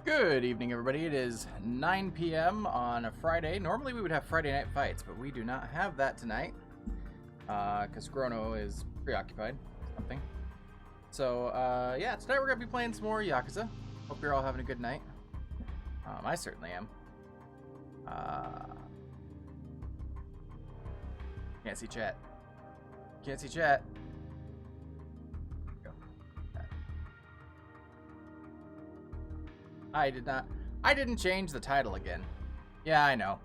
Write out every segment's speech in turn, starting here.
Good evening, everybody. It is 9 p.m. on a Friday. Normally we would have Friday night fights, but we do not have that tonight because Chrono is preoccupied with something. So, yeah, tonight we're going to be playing some more Yakuza. Hope you're all having a good night. I certainly am. Can't see chat. Can't see chat. I didn't change the title again. Yeah, I know.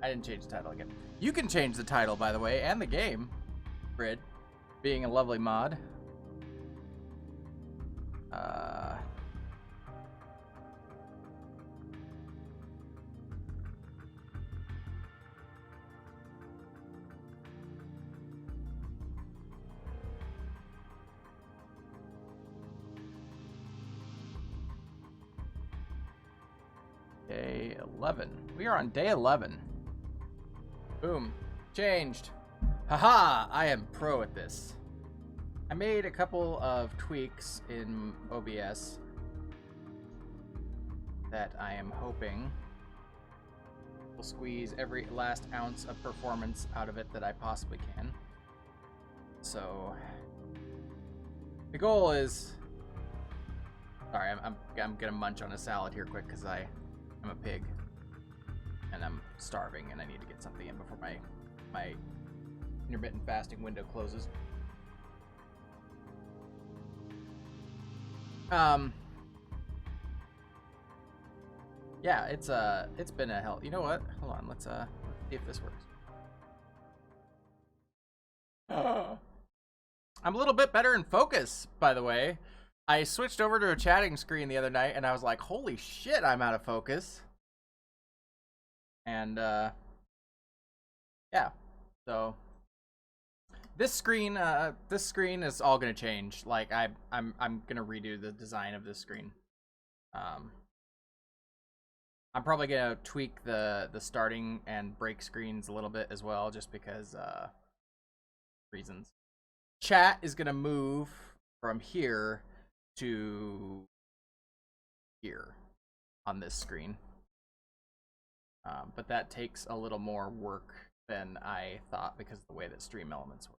I didn't change the title again. You can change the title, by the way, and the game. Grid, being a lovely mod. Day 11. We are on day 11. Boom. Changed. Haha! I am pro at this. I made a couple of tweaks in OBS that I am hoping will squeeze every last ounce of performance out of it that I possibly can. So the goal is... Sorry, I'm gonna munch on a salad here quick because I'm a pig and I'm starving and I need to get something in before my intermittent fasting window closes. Yeah, it's been a hell. You know what? Hold on, let's see if this works. I'm a little bit better in focus, by the way. I switched over to a chatting screen the other night and I was like, holy shit, I'm out of focus. And yeah, so this screen is all gonna change. Like I'm gonna redo the design of this screen. I'm probably gonna tweak the starting and break screens a little bit as well, just because reasons. Chat is gonna move from here to here on this screen. But that takes a little more work than I thought because of the way that stream elements work.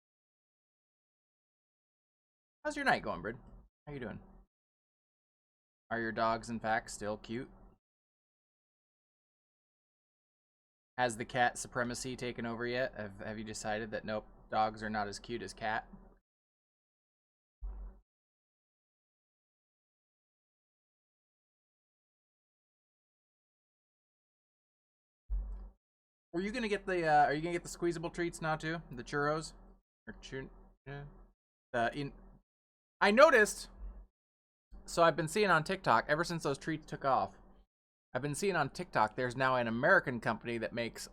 How's your night going, Brid? How you doing? Are your dogs, in fact, still cute? Has the cat supremacy taken over yet? Have you decided that nope, dogs are not as cute as cat? Were you gonna get the? Are you gonna get the squeezable treats now too? The churros, or I noticed. So I've been seeing on TikTok ever since those treats took off. I've been seeing on TikTok there's now an American company that makes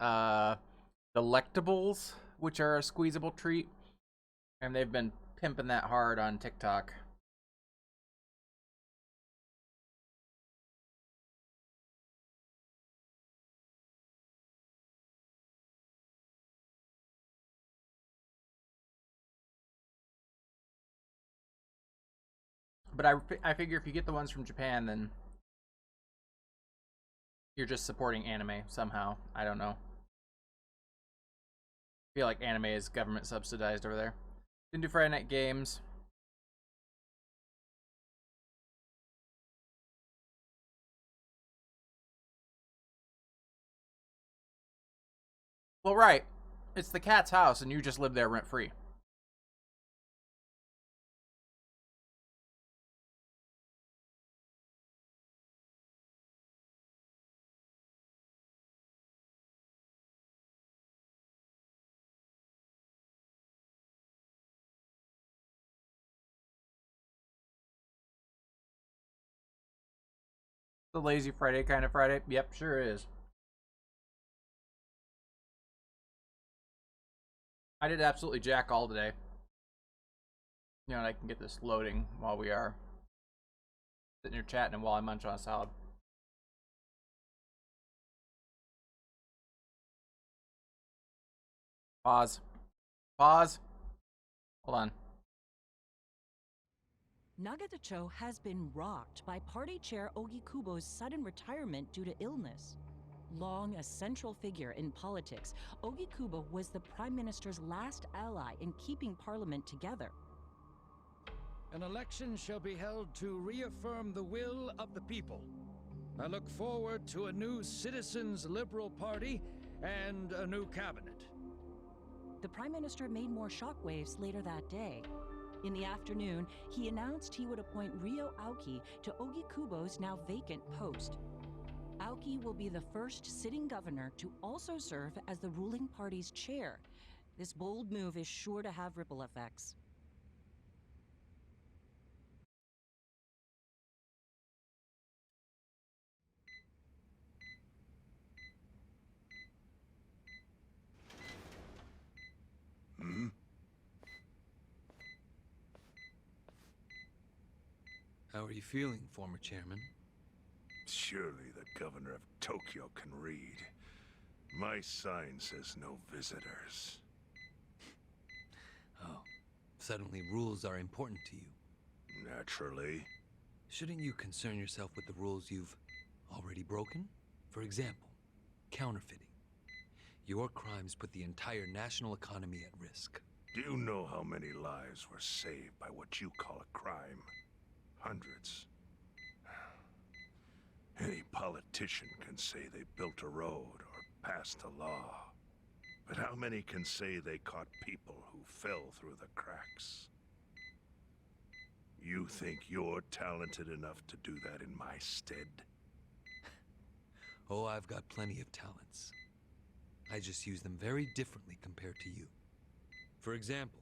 Delectables, which are a squeezable treat, and they've been pimping that hard on TikTok. But I figure if you get the ones from Japan, then you're just supporting anime somehow. I don't know. I feel like anime is government subsidized over there. Didn't do Friday night games. Well, right. It's the cat's house, and you just live there rent free. The lazy Friday kind of Friday. Yep, sure is. I did absolutely jack all today. You know, and I can get this loading while we are sitting here chatting and while I munch on a salad. Pause. Pause. Hold on. Nagatacho has been rocked by party chair Ogikubo's sudden retirement due to illness. Long a central figure in politics, Ogikubo was the Prime Minister's last ally in keeping Parliament together. An election shall be held to reaffirm the will of the people. I look forward to a new Citizens' Liberal Party and a new cabinet. The Prime Minister made more shockwaves later that day. In the afternoon, he announced he would appoint Ryo Aoki to Ogikubo's now vacant post. Aoki will be the first sitting governor to also serve as the ruling party's chair. This bold move is sure to have ripple effects. How are you feeling, former chairman? Surely the governor of Tokyo can read. My sign says no visitors. Oh, suddenly rules are important to you. Naturally. Shouldn't you concern yourself with the rules you've already broken? For example, counterfeiting. Your crimes put the entire national economy at risk. Do you know how many lives were saved by what you call a crime? Hundreds. Any politician can say they built a road or passed a law. But how many can say they caught people who fell through the cracks? You think you're talented enough to do that in my stead? Oh, I've got plenty of talents. I just use them very differently compared to you. For example,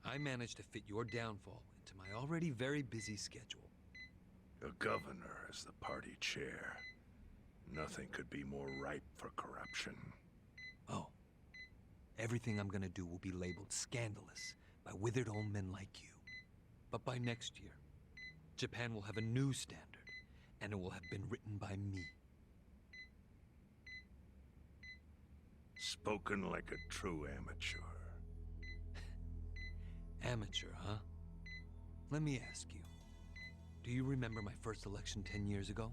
I managed to fit your downfall into my already very busy schedule. A governor as the party chair. Nothing could be more ripe for corruption. Oh, everything I'm gonna do will be labeled scandalous by withered old men like you. But by next year, Japan will have a new standard, and it will have been written by me. Spoken like a true amateur. Amateur, huh? Let me ask you. Do you remember my first election 10 years ago?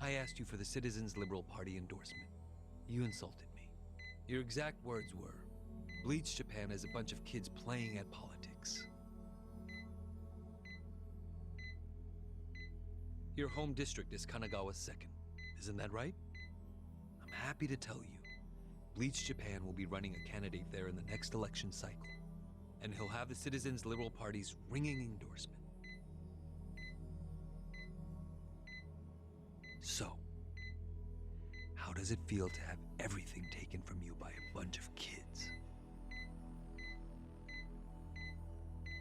I asked you for the Citizens' Liberal Party endorsement. You insulted me. Your exact words were, bleach Japan as a bunch of kids playing at politics. Your home district is Kanagawa's second. Isn't that right? I'm happy to tell you, Bleach Japan will be running a candidate there in the next election cycle. And he'll have the Citizens' Liberal Party's ringing endorsement. So, how does it feel to have everything taken from you by a bunch of kids?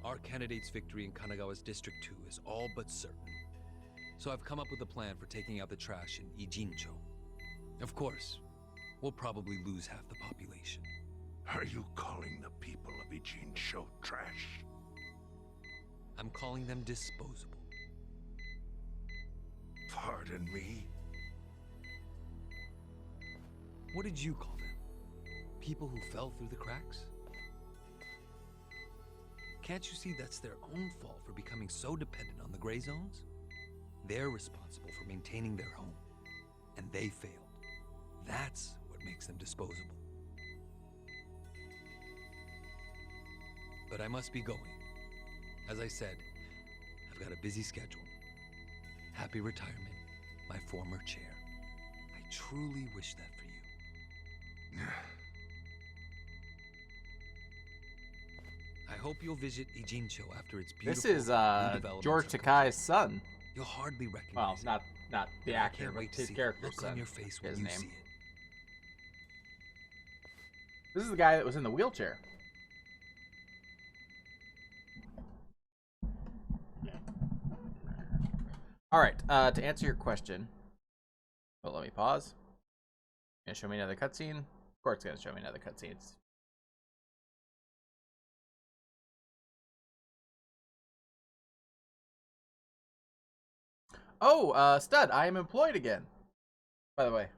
Our candidate's victory in Kanagawa's District 2 is all but certain. So I've come up with a plan for taking out the trash in Ijincho. Of course, we'll probably lose half the population. Are you calling the people of Ijincho trash? I'm calling them disposable. Pardon me? What did you call them? People who fell through the cracks? Can't you see that's their own fault for becoming so dependent on the gray zones? They're responsible for maintaining their home, and they failed. That's what makes them disposable. But I must be going. As I said, I've got a busy schedule. Happy retirement, my former chair. I truly wish that for you. I hope you'll visit Ijincho after its beautiful This is new developments George are Takei's completed. son. You'll hardly recognize Well, it. not the but I actor, can't but wait to his see the character's look son. on your face when His you name. see it. This is the guy that was in the wheelchair. All right. To answer your question, well, let me pause. Gonna show me another cutscene. Of course, it's gonna show me another cutscene. Oh, Stud, I am employed again. By the way.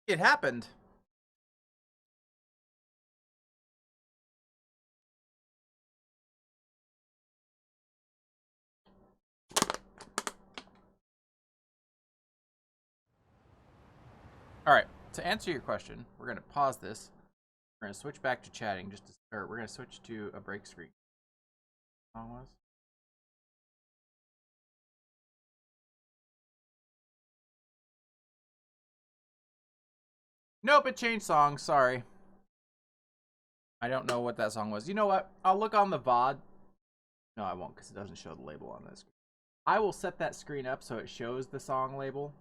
It happened. All right. To answer your question, we're gonna pause this. We're gonna switch back to chatting. Or we're gonna switch to a break screen. Song was. Nope, it changed songs. Sorry. I don't know what that song was. You know what? I'll look on the VOD. No, I won't because it doesn't show the label on this. I will set that screen up so it shows the song label.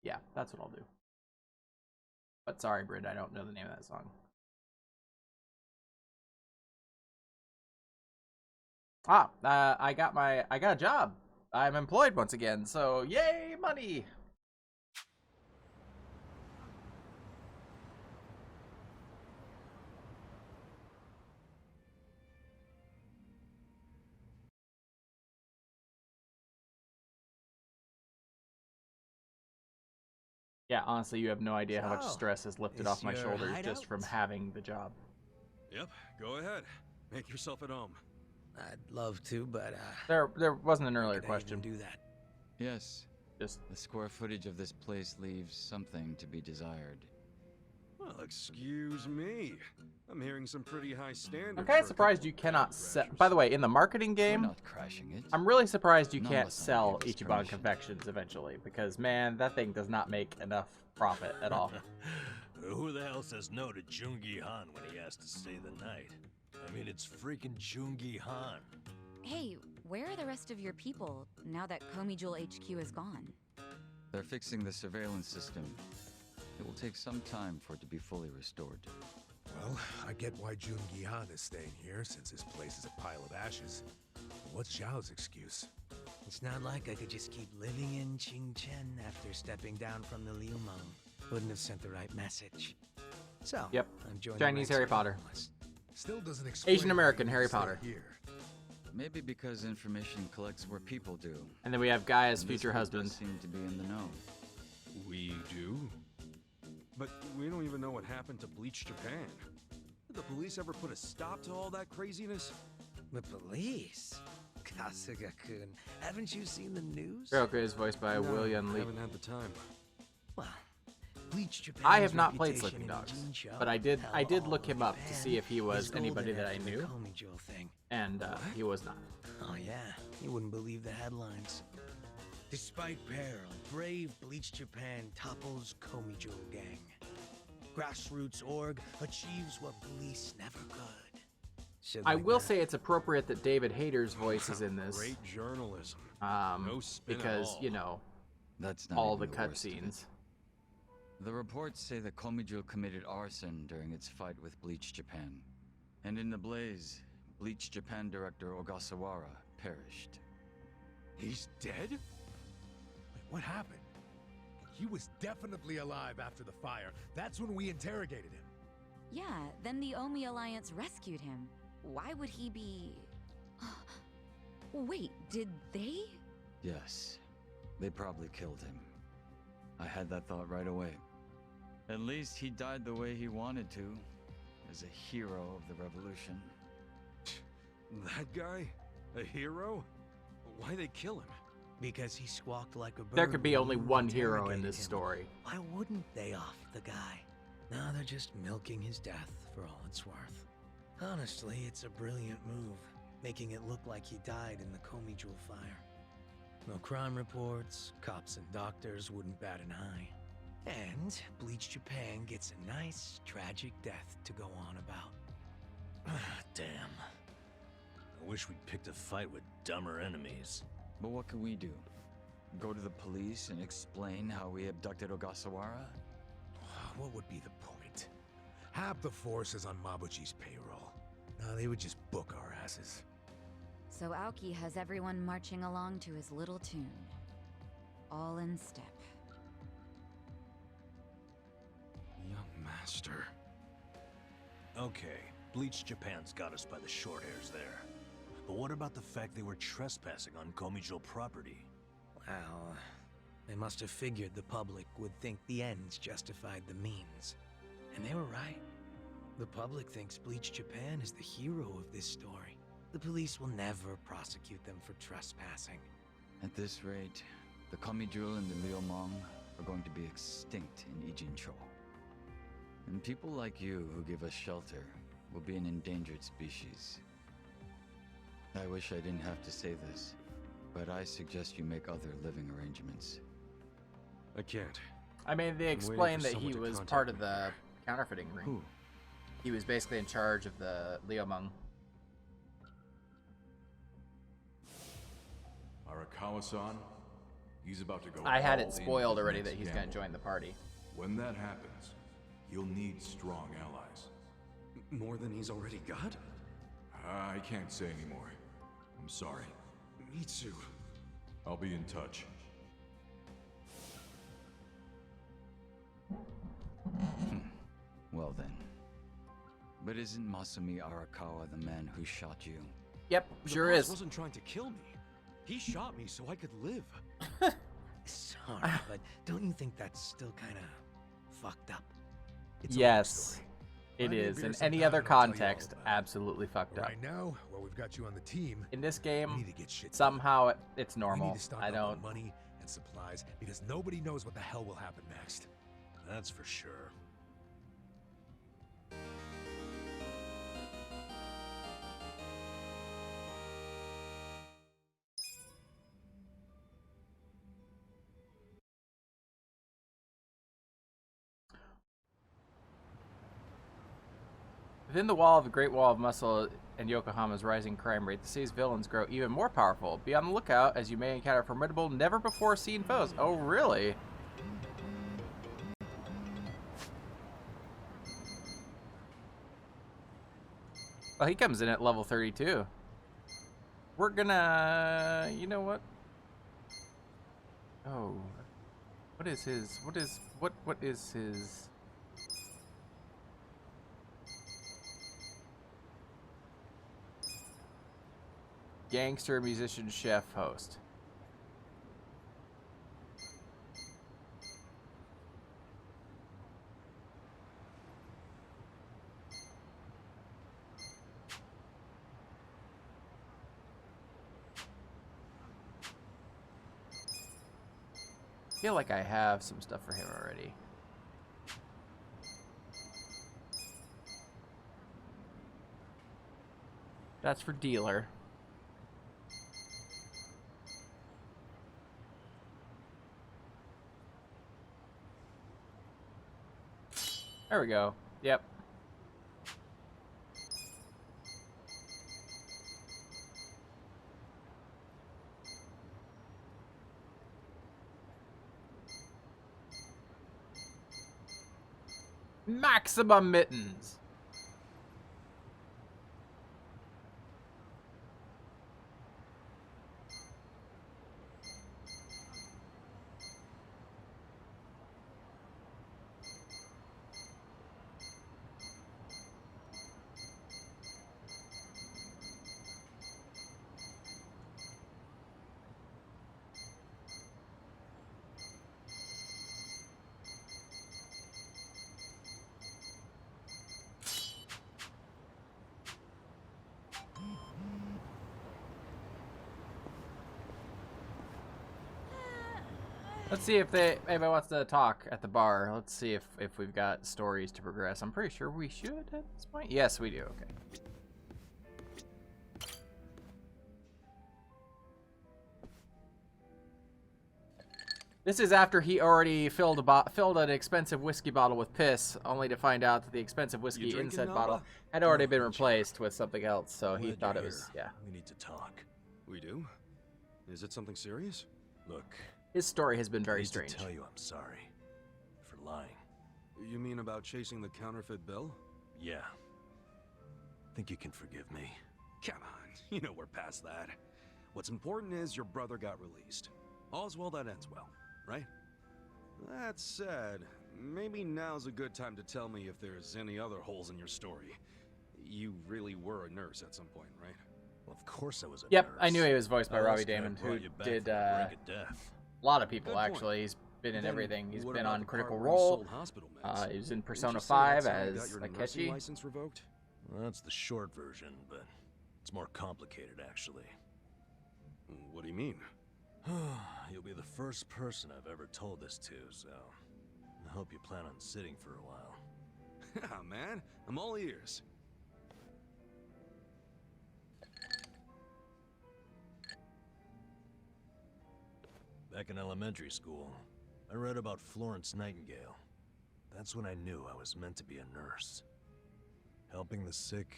Yeah, that's what I'll do. But sorry, Brid, I don't know the name of that song. I got a job. I'm employed once again, so yay, money! Yeah, honestly, you have no idea how much stress is lifted off my shoulders just from having the job. Yep, go ahead. Make yourself at home. I'd love to, but There wasn't an earlier question. Do that. Yes. Just the square footage of this place leaves something to be desired. Well, excuse me. I'm hearing some pretty high standards. I'm kind of surprised you cannot sell. By the way, in the marketing game, We're not crashing it. I'm really surprised you None can't of us sell gave us Ichiban permission. confections eventually, because man, that thing does not make enough profit at all. Who the hell says no to Jungi Han when he has to stay the night? I mean, it's freaking Jungi Han. Hey, where are the rest of your people now that Komijul HQ is gone? They're fixing the surveillance system. It will take some time for it to be fully restored. Well, I get why Jungi Han is staying here, since his place is a pile of ashes. But what's Zhao's excuse? It's not like I could just keep living in Qingchen after stepping down from the Liu Meng. Wouldn't have sent the right message. So, Yep. I'm joining Chinese the Harry ranks of Potter. homeless. Still doesn't explain Asian American why he Harry stay Potter. Here. Maybe because information collects where people do. And then we have Gaia's And this future group husband. does seem to be in the know. We do? But we don't even know what happened to Bleach Japan. Did the police ever put a stop to all that craziness? The police? Kasuga-kun, haven't you seen the news? Ryoka is voiced by No, William I Lee. haven't had the time. Well, Bleach Japan's I have not played reputation Sleeping in Dogs, Jinsho but I did fell look all him over up to Japan see if he was is golden anybody that I after the knew, Komijul thing. and he was not. Oh yeah, you wouldn't believe the headlines. Despite peril, brave Bleach Japan topples Komijul gang. Grassroots org achieves what police never could. Shit I like will that. say it's appropriate that David Hayter's voice is in this, Great journalism. No spin at because all. you know That's not all even the worst of it. cutscenes. The reports say that Komijul committed arson during its fight with Bleach Japan. And in the blaze, Bleach Japan director Ogasawara perished. He's dead? Wait, what happened? He was definitely alive after the fire. That's when we interrogated him. Yeah, then the Omi Alliance rescued him. Why would he be... Wait, did they? Yes, they probably killed him. I had that thought right away. At least he died the way he wanted to, as a hero of the revolution. That guy? A hero? Why'd they kill him? Because he squawked like a bird. There could be when only you one hero in interrogated this him. story. Why wouldn't they off the guy? Now they're just milking his death for all it's worth. Honestly, it's a brilliant move, making it look like he died in the Komijul fire. No crime reports, cops and doctors wouldn't bat an eye. And Bleach Japan gets a nice, tragic death to go on about. Damn. I wish we'd picked a fight with dumber enemies. But what can we do? Go to the police and explain how we abducted Ogasawara? What would be the point? Half the force is on Mabuchi's payroll. Now they would just book our asses. So Aoki has everyone marching along to his little tune. All in step. Young master. Okay, Bleach Japan's got us by the short hairs there. But what about the fact they were trespassing on Komijul property? Well, they must have figured the public would think the ends justified the means. And they were right. The public thinks Bleach Japan is the hero of this story. The police will never prosecute them for trespassing. At this rate, The Komijul and the Liumang are going to be extinct in Ijincho. And people like you who give us shelter will be an endangered species. I wish I didn't have to say this, but I suggest you make other living arrangements. I can't. I mean, they I'm waiting explained for that he someone to was contact part of me. the counterfeiting ring. Who? He was basically in charge of the Liumang. Arakawa-san, he's about to go. I had all it in spoiled with already next that he's gamble. going to join the party. When that happens, you'll need strong allies. More than he's already got? I can't say anymore. I'm sorry. Me too. I'll be in touch. Well then. But isn't Masumi Arakawa the man who shot you? Yep, The sure boss is. wasn't trying to kill me. He shot me so I could live. Sorry, but don't you think that's still kind of fucked up? It's a long Yes, story. it Buy me a is. beer In sometime any other and I'll tell you all context, about it. absolutely fucked But up. right now, while we've got you on the team, In this we game, need to get shit done. somehow it's We normal. need to stock I up don't. on money and supplies because nobody knows what the hell will happen next. That's for sure. Within the wall of the Great Wall of Muscle and Yokohama's rising crime rate, the city's villains grow even more powerful. Be on the lookout as you may encounter formidable, never-before-seen foes. Oh, really? Oh, he comes in at level 32. We're gonna... You know what? Oh. What is his... What is his... Gangster, musician, chef, host. I feel like I have some stuff for him already. That's for dealer. There we go. Yep. Maximum mittens. Let's see if anybody wants to talk at the bar. Let's see if we've got stories to progress. I'm pretty sure we should at this point. Yes, we do. Okay. This is after he already filled an expensive whiskey bottle with piss, only to find out that the expensive whiskey in said bottle had already been replaced with something else. So he thought it was We need to talk. We do? Is it something serious? Look, His story has been I very need strange. to tell you I'm sorry for lying. You mean about chasing the counterfeit bill? Yeah. Think you can forgive me? Come on, you know we're past that. What's important is your brother got released. All's well that ends well, right? That said, maybe now's a good time to tell me if there's any other holes in your story. You really were a nurse at some point, right? Well, of course I was a Yep, nurse. I knew he was voiced by How Robbie else could I Damon, brought who you back did from the brink of death? a lot of people Good point. actually. He's been in Then everything. He's what been about on the Critical part where you Role. sold hospital meds? He was in Didn't Persona you say 5 that's how you got as your nursing Akechi. license revoked? Well, that's the short version, but it's more complicated, actually. What do you mean? You'll be the first person I've ever told this to, so I hope you plan on sitting for a while. Yeah, man. I'm all ears. Back in elementary school, I read about Florence Nightingale. That's when I knew I was meant to be a nurse. Helping the sick,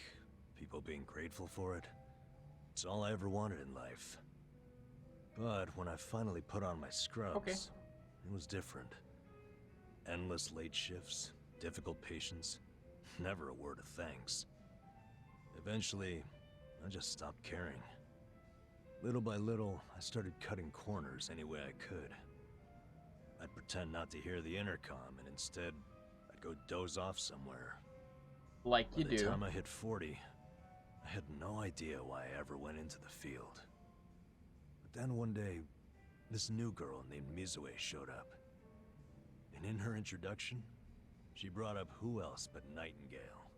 people being grateful for it, it's all I ever wanted in life. But when I finally put on my scrubs, it was different. Endless late shifts, difficult patients, never a word of thanks. Eventually, I just stopped caring. Little by little, I started cutting corners any way I could. I'd pretend not to hear the intercom, and instead, I'd go doze off somewhere. Like you do. By the time I hit 40, I had no idea why I ever went into the field. But then one day, this new girl named Mizue showed up. And in her introduction, she brought up who else but Nightingale.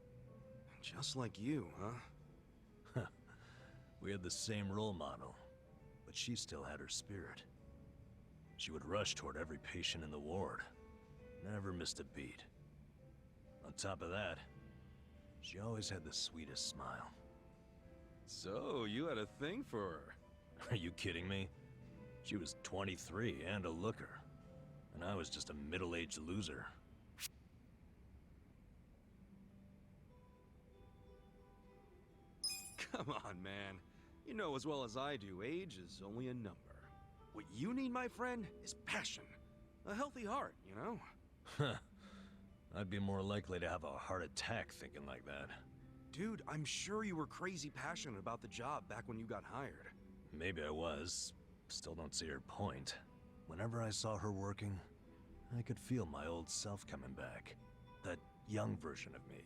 Just like you, huh? We had the same role model, but she still had her spirit. She would rush toward every patient in the ward, never missed a beat. On top of that, she always had the sweetest smile. So, you had a thing for her? Are you kidding me? She was 23 and a looker, and I was just a middle-aged loser. Come on, man. You know as well as I do, age is only a number. What you need, my friend, is passion. A healthy heart, you know? Huh. I'd be more likely to have a heart attack thinking like that. Dude, I'm sure you were crazy passionate about the job back when you got hired. Maybe I was. Still don't see her point. Whenever I saw her working, I could feel my old self coming back. That young version of me,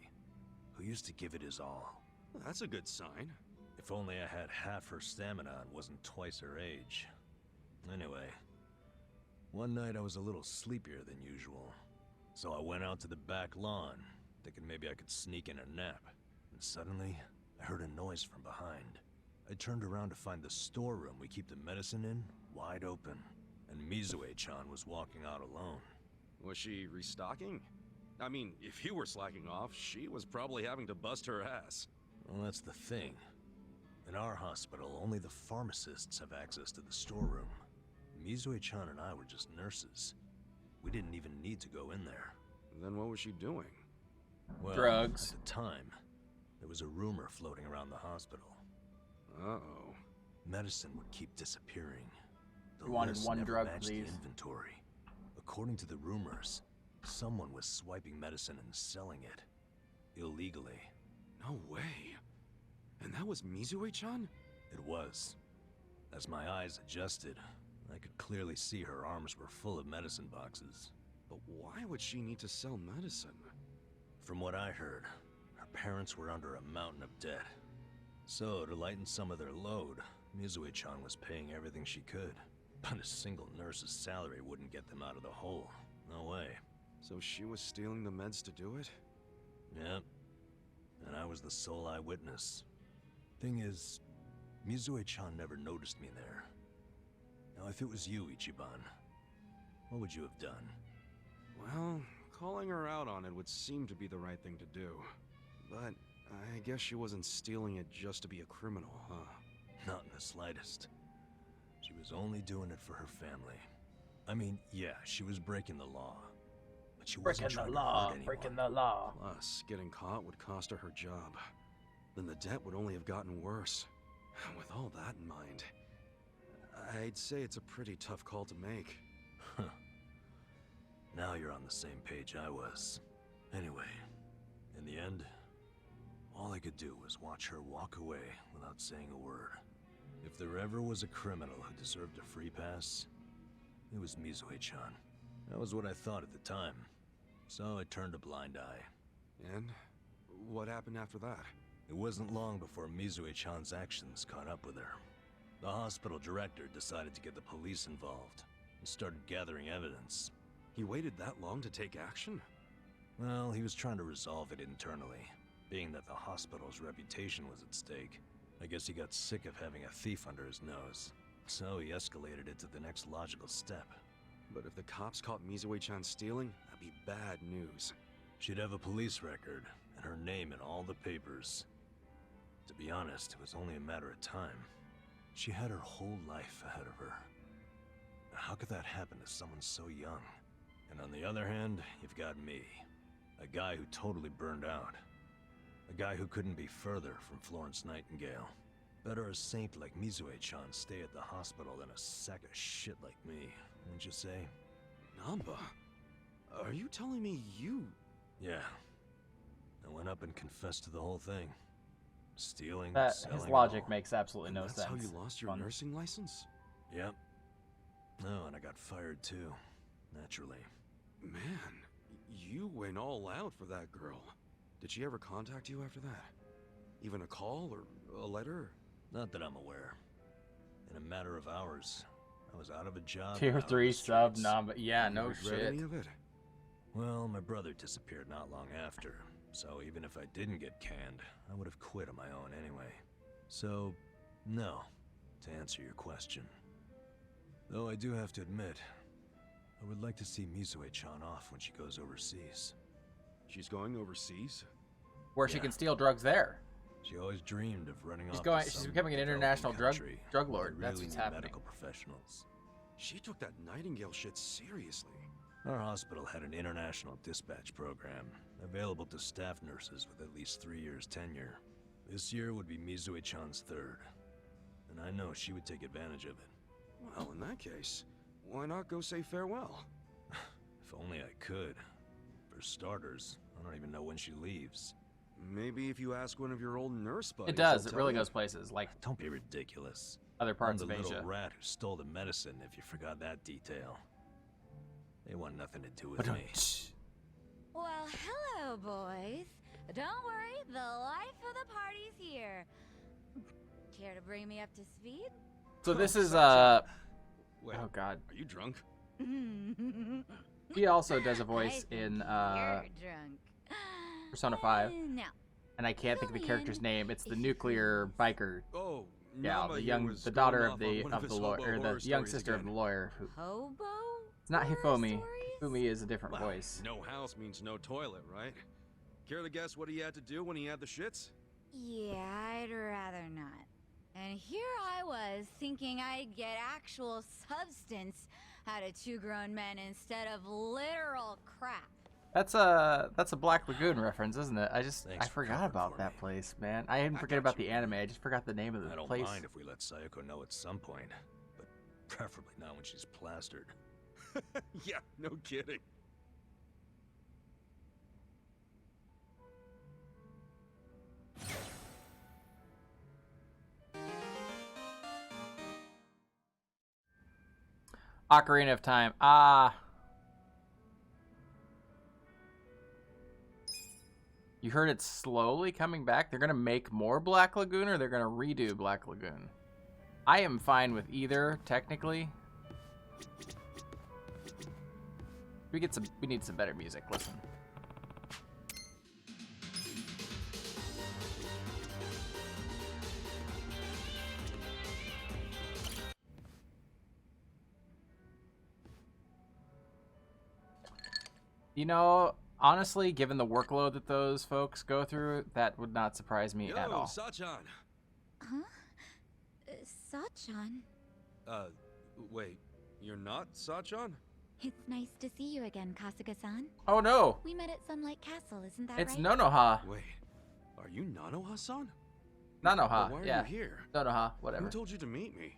who used to give it his all. That's a good sign. If only I had half her stamina and wasn't twice her age. Anyway, one night I was a little sleepier than usual. So I went out to the back lawn, thinking maybe I could sneak in a nap. And suddenly, I heard a noise from behind. I turned around to find the storeroom we keep the medicine in wide open, and Mizue-chan was walking out alone. Was she restocking? I mean, if you were slacking off, she was probably having to bust her ass. Well, that's the thing. In our hospital, only the pharmacists have access to the storeroom. Mizue-chan and I were just nurses. We didn't even need to go in there. Then what was she doing? Well, drugs. At the time, there was a rumor floating around the hospital. Uh-oh. Medicine would keep disappearing. The You wanted list one never drug, matched please. the inventory. According to the rumors, someone was swiping medicine and selling it. Illegally. No way. And that was Mizue-chan? It was. As my eyes adjusted, I could clearly see her arms were full of medicine boxes. But why would she need to sell medicine? From what I heard, her parents were under a mountain of debt. So, to lighten some of their load, Mizue-chan was paying everything she could. But a single nurse's salary wouldn't get them out of the hole. No way. So she was stealing the meds to do it? Yep. And I was the sole eyewitness. Thing is, Mizue-chan never noticed me there. Now, if it was you, Ichiban, what would you have done? Well, calling her out on it would seem to be the right thing to do. But I guess she wasn't stealing it just to be a criminal, huh? Not in the slightest. She was only doing it for her family. I mean, yeah, she was breaking the law. But she wasn't trying to hurt anyone. Breaking the law. Plus, getting caught would cost her her job. Then the debt would only have gotten worse. With all that in mind, I'd say it's a pretty tough call to make. Huh. Now you're on the same page I was. Anyway, in the end, all I could do was watch her walk away without saying a word. If there ever was a criminal who deserved a free pass, it was Mizue-chan. That was what I thought at the time. So I turned a blind eye. And what happened after that? It wasn't long before Mizue-chan's actions caught up with her. The hospital director decided to get the police involved and started gathering evidence. He waited that long to take action? Well, he was trying to resolve it internally, being that the hospital's reputation was at stake. I guess he got sick of having a thief under his nose. So he escalated it to the next logical step. But if the cops caught Mizue-chan stealing, that'd be bad news. She'd have a police record, and her name in all the papers. To be honest, it was only a matter of time. She had her whole life ahead of her. How could that happen to someone so young? And on the other hand, you've got me. A guy who totally burned out. A guy who couldn't be further from Florence Nightingale. Better a saint like Mizue-chan stay at the hospital than a sack of shit like me, wouldn't you say? Namba, are you telling me you... Yeah. I went up and confessed to the whole thing. Stealing, That selling, his logic all. makes absolutely no That's sense. how you lost your nursing license? Yep. No, and I got fired too. Naturally. Man, you went all out for that girl. Did she ever contact you after that? Even a call or a letter? Not that I'm aware. In a matter of hours, I was out of a job. Tier 3 sub number. Yeah, no Regret shit. any of it? Well, my brother disappeared not long after, so even if I didn't get canned, I would have quit on my own anyway. So, no, to answer your question. Though I do have to admit, I would like to see Mizue-chan off when she goes overseas. She's going overseas? Where she can steal drugs there. She always dreamed of running off. She's becoming an international drug lord. That's Really what's need happening. medical professionals. She took that Nightingale shit seriously. Our hospital had an international dispatch program, available to staff nurses with at least 3 years tenure. This year would be Mizue-chan's third, and I know she would take advantage of it. Well, in that case, why not go say farewell? If only I could. For starters, I don't even know when she leaves. Maybe if you ask one of your old nurse buddies. It does. they'll It really tell you. goes places. Like, Don't be ridiculous. other parts I'm of the Asia. little rat who stole the medicine, if you forgot that detail. They want nothing to do with me. Well, hello, boys. Don't worry, the life of the party's here. Care to bring me up to speed? So this is Wait, oh god. Are you drunk? He also does a voice in You're drunk. Persona 5. Now, And I can't think of the character's name. It's the nuclear biker. Oh, Yeah, Namba the here young, was the daughter going of off on the one of his the lawyer, hobo or the horror young stories sister of the again. lawyer. hobo? It's not horror Hifumi. stories? Hifumi is a different Well, voice. no house means no toilet, right? Care to guess what he had to do when he had the shits? Yeah, I'd rather not. And here I was thinking I'd get actual substance out of two grown men instead of literal crap. That's a Black Lagoon reference, isn't it? Thanks I for forgot covering about for that me. place, man. I didn't forget about the anime. I just forgot the name of the I don't place. mind if we let Sayako know at some point, but preferably not when she's plastered. Yeah, no kidding. Ocarina of Time. Ah. You heard it's slowly coming back? They're going to make more Black Lagoon or they're going to redo Black Lagoon? I am fine with either, technically. We need some better music. Listen. You know, honestly, given the workload that those folks go through, that would not surprise me at all. Sachan. Huh? Sachan? Wait, you're not Sachan? It's nice to see you again, Kasuga-san. Oh no! We met at Sunlight Castle, isn't that It's right? Nonoha. Wait, are you Nanoha-san? Nanoha, Why are yeah. you here? Nonoha, whatever. Who told you to meet me?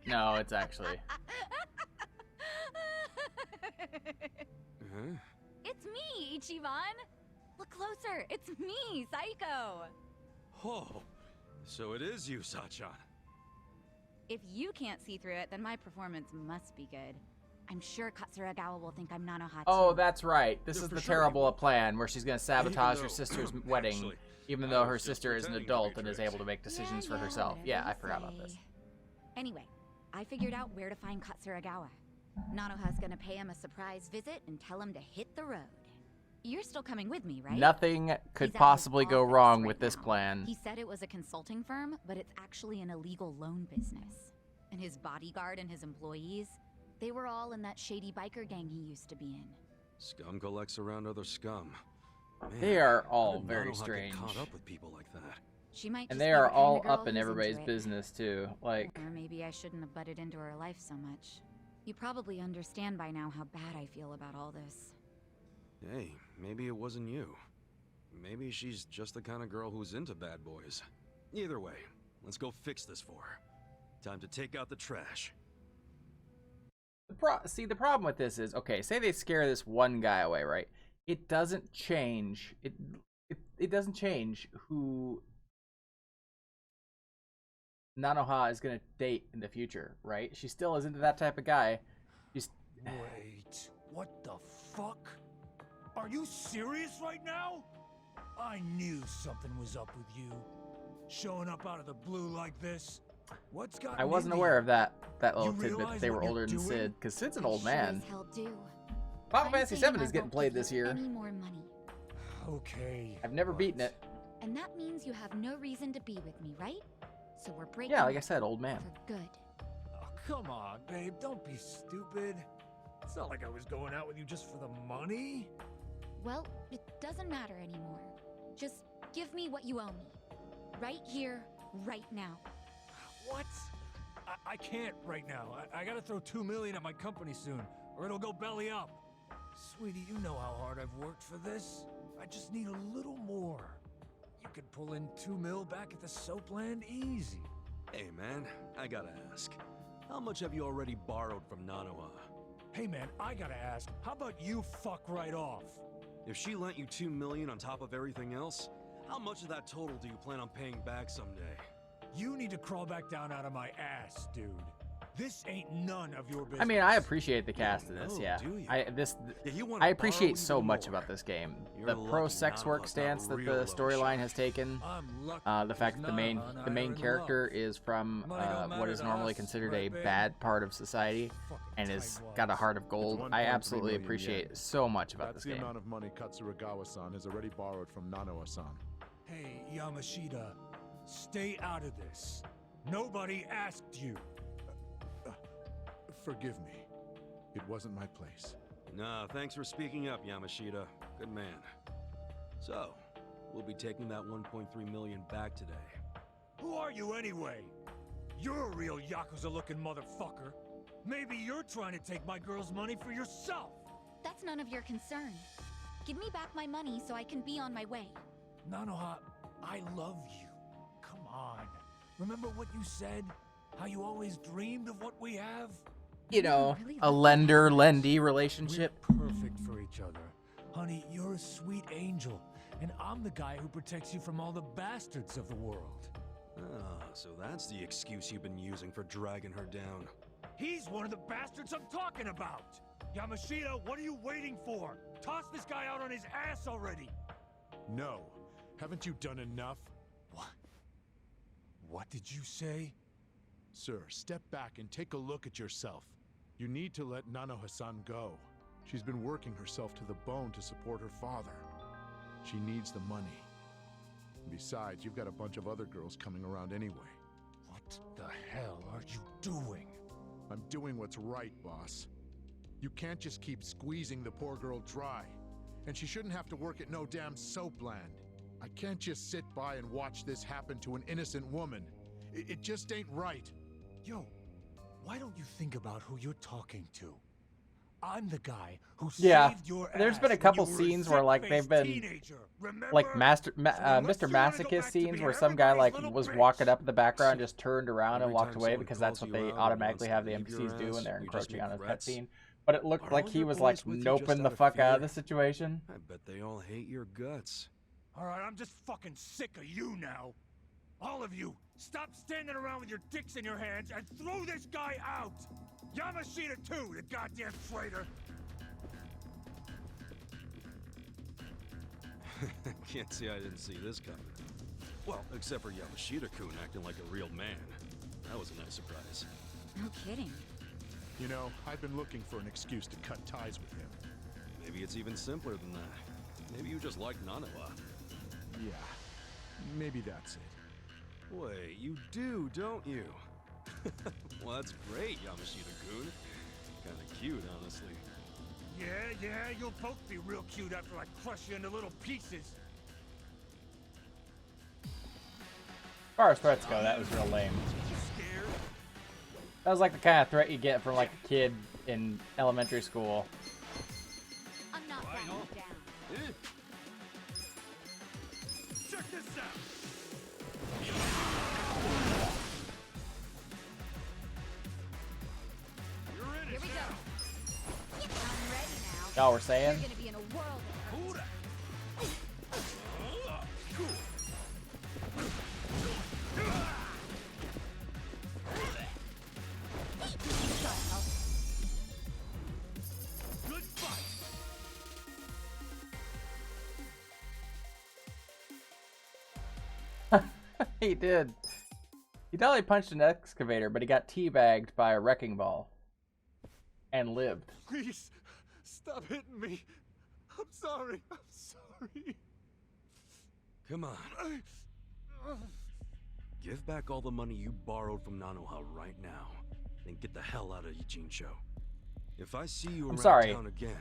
No, it's actually. Huh? It's me, Ichiban! Look closer, it's me, Saiko! Oh, so it is you, Sachan. If you can't see through it, then my performance must be good. I'm sure Katsuragawa will think I'm Nanoha too. Oh, that's right. This Yeah, is for the sure. terrible plan where she's going to sabotage though- her sister's wedding, Actually, even I though was her just sister is an pretending to be adult and is tricked. able to make decisions for Yeah, herself. whatever Yeah, you I forgot about say. this. Anyway, I figured out where to find Katsuragawa. Nanoha's gonna pay him a surprise visit and tell him to hit the road. You're still coming with me, right? Nothing could He's at possibly his go office wrong right with this now. plan. He said it was a consulting firm, but it's actually an illegal loan business. And his bodyguard and his employees, they were all in that shady biker gang he used to be in. Scum collects around other scum. Man, They are how all did very Nanoha get strange. caught up with people like that. She might And just they be are the kind all of girl up in who's everybody's into it. business too. Like, Or maybe I shouldn't have butted into her life so much. You probably understand by now how bad I feel about all this. Hey, maybe it wasn't you. Maybe she's just the kind of girl who's into bad boys. Either way, let's go fix this for her. Time to take out the trash. see, the problem with this is, okay, say they scare this one guy away, right? It doesn't change. It doesn't change who Nanoha is gonna date in the future, right? She still is into that type of guy. She's Wait, what the fuck? Are you serious right now? I knew something was up with you. Showing up out of the blue like this. What's got I wasn't aware of that little tidbit that realize they were what you're older than doing? Sid, because Sid's an I old sure man. as hell do. Final I'm Fantasy saying VII I is getting won't played give you this year. Any more money. Okay. I've never but- beaten it. And that means you have no reason to be with me, right? So we're breaking Yeah, like I up said, old man. for good. Oh, come on, babe. Don't be stupid. It's not like I was going out with you just for the money. Well, it doesn't matter anymore. Just give me what you owe me. Right here, right now. What? I can't right now. I gotta throw $2 million at my company soon, or it'll go belly up. Sweetie, you know how hard I've worked for this. I just need a little more. You could pull in $2 mil back at the Soapland easy. Hey man, I gotta ask. How much have you already borrowed from Nanoha? Hey man, I gotta ask, how about you fuck right off? If she lent you $2 million on top of everything else, how much of that total do you plan on paying back someday? You need to crawl back down out of my ass, dude. This ain't none of your business. I mean, I appreciate the cast of this. Oh, Yeah, do you? I You wanna I appreciate borrow so even much more. about this game. You're The pro lucky sex work Nanoha's stance not that real the low storyline shot. has taken. I'm lucky The fact that the main Nanoha and I are in character love. is from Money don't what matter is to normally us, considered right, a babe? bad part of society Fucking and has tight got a wads. heart of gold. I 1.3 absolutely million appreciate yen. so much about That's this the game. amount of money Katsuragawa-san has already borrowed from Nanoha-san. Hey, Yamashita, stay out of this. Nobody asked you. Forgive me. It wasn't my place. Nah, thanks for speaking up, Yamashita. Good man. So, we'll be taking that 1.3 million back today. Who are you anyway? You're a real Yakuza-looking motherfucker. Maybe you're trying to take my girl's money for yourself. That's none of your concern. Give me back my money so I can be on my way. Nanoha, I love you. Come on. Remember what you said? How you always dreamed of what we have? You know, really a love lender-lendee relationship. We're perfect for each other. Honey, you're a sweet angel, and I'm the guy who protects you from all the bastards of the world. Ah, so that's the excuse you've been using for dragging her down. He's one of the bastards I'm talking about! Yamashita, what are you waiting for? Toss this guy out on his ass already! No. Haven't you done enough? What? What did you say? Sir, step back and take a look at yourself. You need to let Nanoha-san go. She's been working herself to the bone to support her father. She needs the money. Besides, you've got a bunch of other girls coming around anyway. What the hell are you doing? I'm doing what's right, boss. You can't just keep squeezing the poor girl dry. And she shouldn't have to work at no damn Soapland. I can't just sit by and watch this happen to an innocent woman. It just ain't right. Yo, why don't you think about who you're talking to? I'm the guy who Yeah, saved your there's ass been a when couple you were scenes where like they've sick-faced been teenager, remember? like So Mr. unless you wanna go Masochist back to scenes being where some guy like everybody's was little walking bitch. up in the background, just turned around and Every walked time away someone because that's calls what you they out or automatically wants have to the leave your NPCs do ass, when they're you just encroaching make on a threats? cutscene. But it looked Are like all he your was like boys with you just noping the out of fuck out of fear? the situation. I bet they all hate your guts. Alright, I'm just fucking sick of you now. All of you, stop standing around with your dicks in your hands and throw this guy out! Yamashita too, you goddamn traitor! Can't say I didn't see this coming. Well, except for Yamashita-kun acting like a real man. That was a nice surprise. No kidding. You know, I've been looking for an excuse to cut ties with him. Maybe it's even simpler than that. Maybe you just like Nanawa. Yeah, maybe that's it. Wait, you do, don't you? Well, that's great, Yamashita-kun. Kinda cute, honestly. Yeah, you'll both be real cute after I crush you into little pieces. As far as threats go, that was real lame. Scared? That was like the kind of threat you get from like a kid in elementary school. I'm not backing down. Check this out. You're in it. Here we go. I'm ready now. Y'all were saying? You're gonna be in a world of hurt. Good fight. He did. He totally punched an excavator, but he got teabagged by a wrecking ball. And lived. Please, stop hitting me. I'm sorry. I'm sorry. Come on. Give back all the money you borrowed from Nanoha right now. Then get the hell out of Ijincho. If I see you I'm around sorry. town again,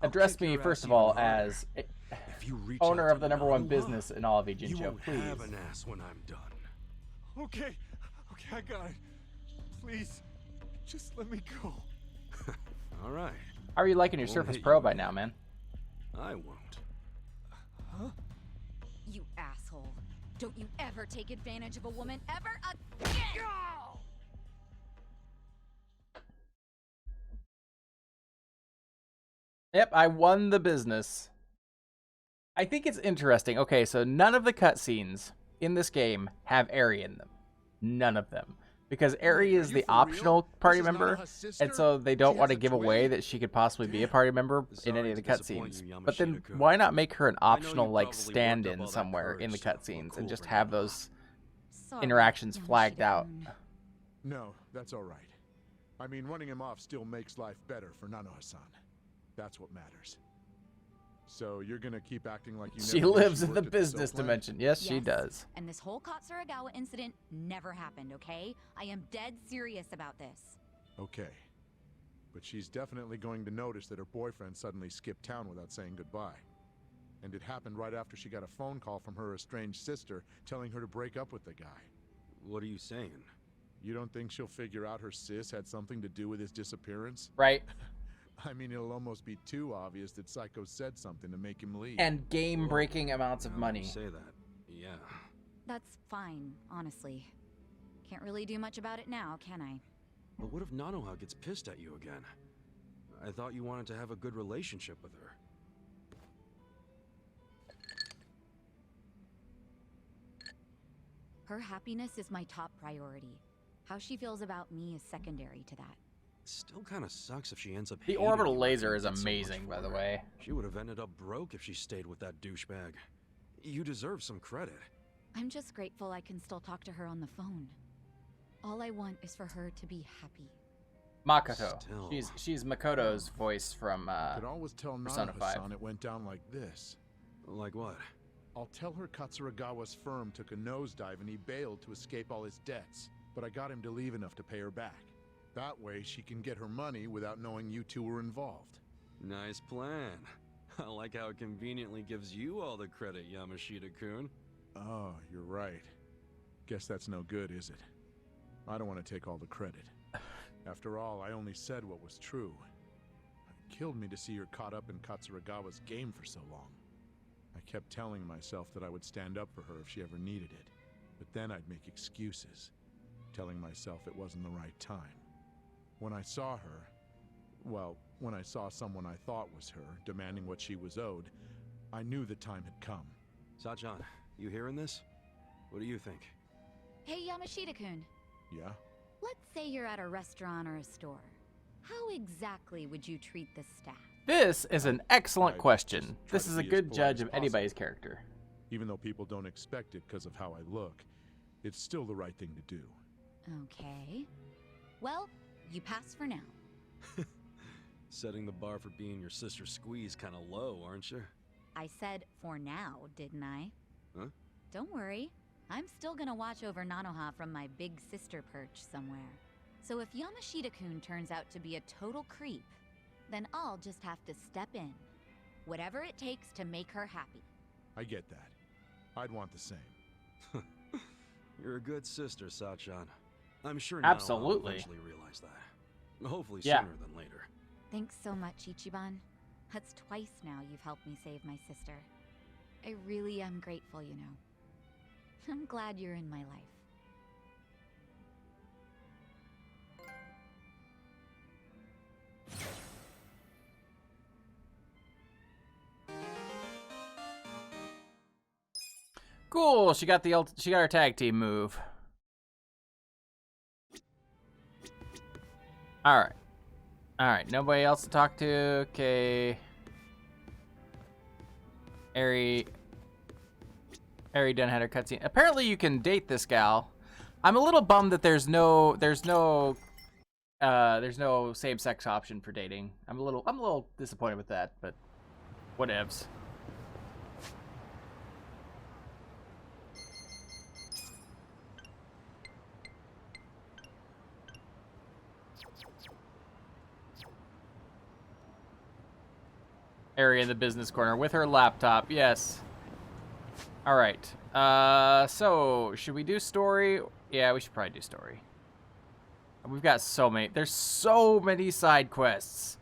I'll Address kick me, your first ass of all, even harder. as If you reach owner out of to the #1 Nanoha, business in all of you Ijincho, won't please. have an ass when I'm done. Okay, I got it. Please, just let me go. All right. How are you liking your Won't Surface hit Pro you by again. now, man? I won't. Huh? You asshole. Don't you ever take advantage of a woman ever again! Yep, I won the business. I think it's interesting. Okay, so none of the cutscenes in this game have Eri in them. None of them. Because Eri Wait, are is you the for real? optional party This is member, Nanoha's sister? and so they don't She want to has a give away twin? that she could possibly be a Damn. party member in Sorry any of the to disappoint cutscenes. you, But then Yamashita-kun. why not make her an I know you optional like probably worked up stand-in all that somewhere in courage the to look cutscenes cool and just for have Nanoha. those Sorry, interactions flagged out? Yamashita-kun. No, that's all right. I mean, running him off still makes life better for Nanoha-san. That's what matters. So you're gonna keep acting like you She never knew lives in worked the at business soap plant? dimension. Yes, she Yes, does. And this whole Katsuragawa incident never happened, okay? I am dead serious about this. Okay. But she's definitely going to notice that her boyfriend suddenly skipped town without saying goodbye. And it happened right after she got a phone call from her estranged sister telling her to break up with the guy. What are you saying? You don't think she'll figure out her sis had something to do with his disappearance? Right? I mean, it'll almost be too obvious that Psycho said something to make him leave. And game-breaking amounts of Now money. you say that. Yeah. That's fine, honestly. Can't really do much about it now, can I? But what if Nanoha gets pissed at you again? I thought you wanted to have a good relationship with her. Her happiness is my top priority. How she feels about me is secondary to that. Still kind of sucks if she ends up The hating orbital you laser after is you did so much amazing, by for the her. way. She would have ended up broke if she stayed with that douchebag. You deserve some credit. I'm just grateful I can still talk to her on the phone. All I want is for her to be happy. Makoto. Still. She's Makoto's voice from I could always tell Persona 5. Nanoha-san it went down like this. Like what? I'll tell her Katsuragawa's firm took a nosedive and he bailed to escape all his debts, but I got him to leave enough to pay her back. That way she can get her money without knowing you two were involved. Nice plan. I like how it conveniently gives you all the credit, Yamashita-kun. Oh, you're right. Guess that's no good, is it? I don't want to take all the credit. After all, I only said what was true. It killed me to see her caught up in Katsuragawa's game for so long. I kept telling myself that I would stand up for her if she ever needed it, but then I'd make excuses, telling myself it wasn't the right time. When I saw her, well, when I saw someone I thought was her, demanding what she was owed, I knew the time had come. Sachan, you hearing this? What do you think? Hey, Yamashita-kun. Yeah? Let's say you're at a restaurant or a store. How exactly would you treat the staff? This is an excellent I'd question. just try This to is a be as good polite judge as of possible. anybody's character. Even though people don't expect it because of how I look, it's still the right thing to do. Okay. Well, you pass for now. Setting the bar for being your sister's squeeze kind of low, aren't you? I said for now, didn't I? Huh? Don't worry. I'm still gonna watch over Nanoha from my big sister perch somewhere. So if Yamashita-kun turns out to be a total creep, then I'll just have to step in. Whatever it takes to make her happy. I get that. I'd want the same. You're a good sister, Sachan. I'm sure now I'll Absolutely. eventually realize that. Hopefully Yeah. sooner than later. Thanks so much, Ichiban. That's twice now you've helped me save my sister. I really am grateful, you know. I'm glad you're in my life. Cool. She got her tag team move. All right. All right. Nobody else to talk to. Okay. Eri done had her cutscene. Apparently, you can date this gal. I'm a little bummed that there's no same-sex option for dating. I'm a little disappointed with that, but whatevs. Area in the business corner with her laptop. Yes. All right. So should we do story? Yeah, we should probably do story. We've got so many. There's so many side quests.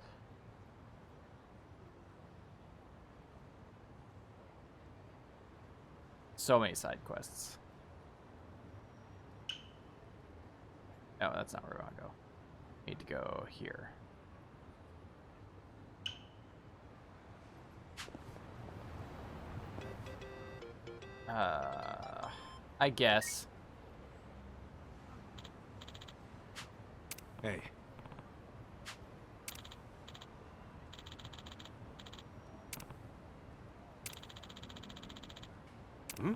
So many side quests. No, that's not where we want to go. Need to go here. I guess. Hey. Hmm?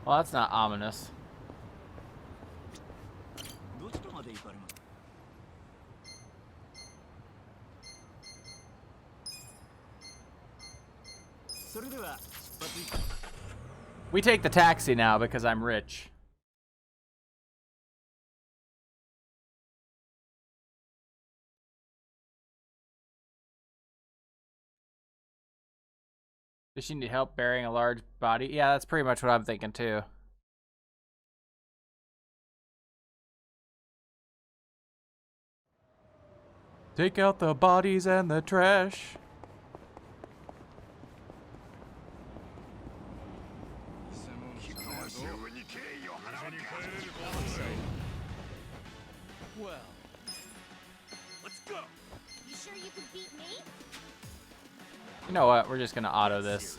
Well, that's not ominous. We take the taxi now because I'm rich. Does she need help bearing a large body? Yeah, that's pretty much what I'm thinking too. Take out the bodies and the trash. Well, Let's go! You sure you can beat me? You know what? We're just gonna auto this.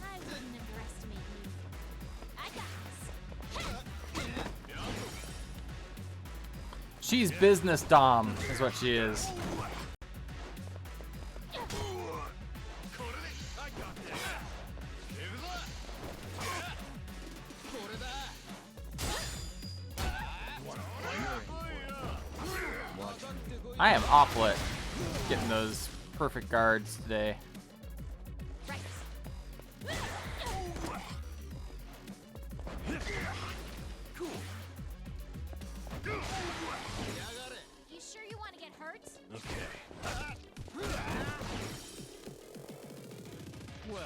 I wouldn't underestimate you. I got this. She's business dom, is what she is. I am awful at getting those perfect guards today. Right. You sure you want to get hurt? well.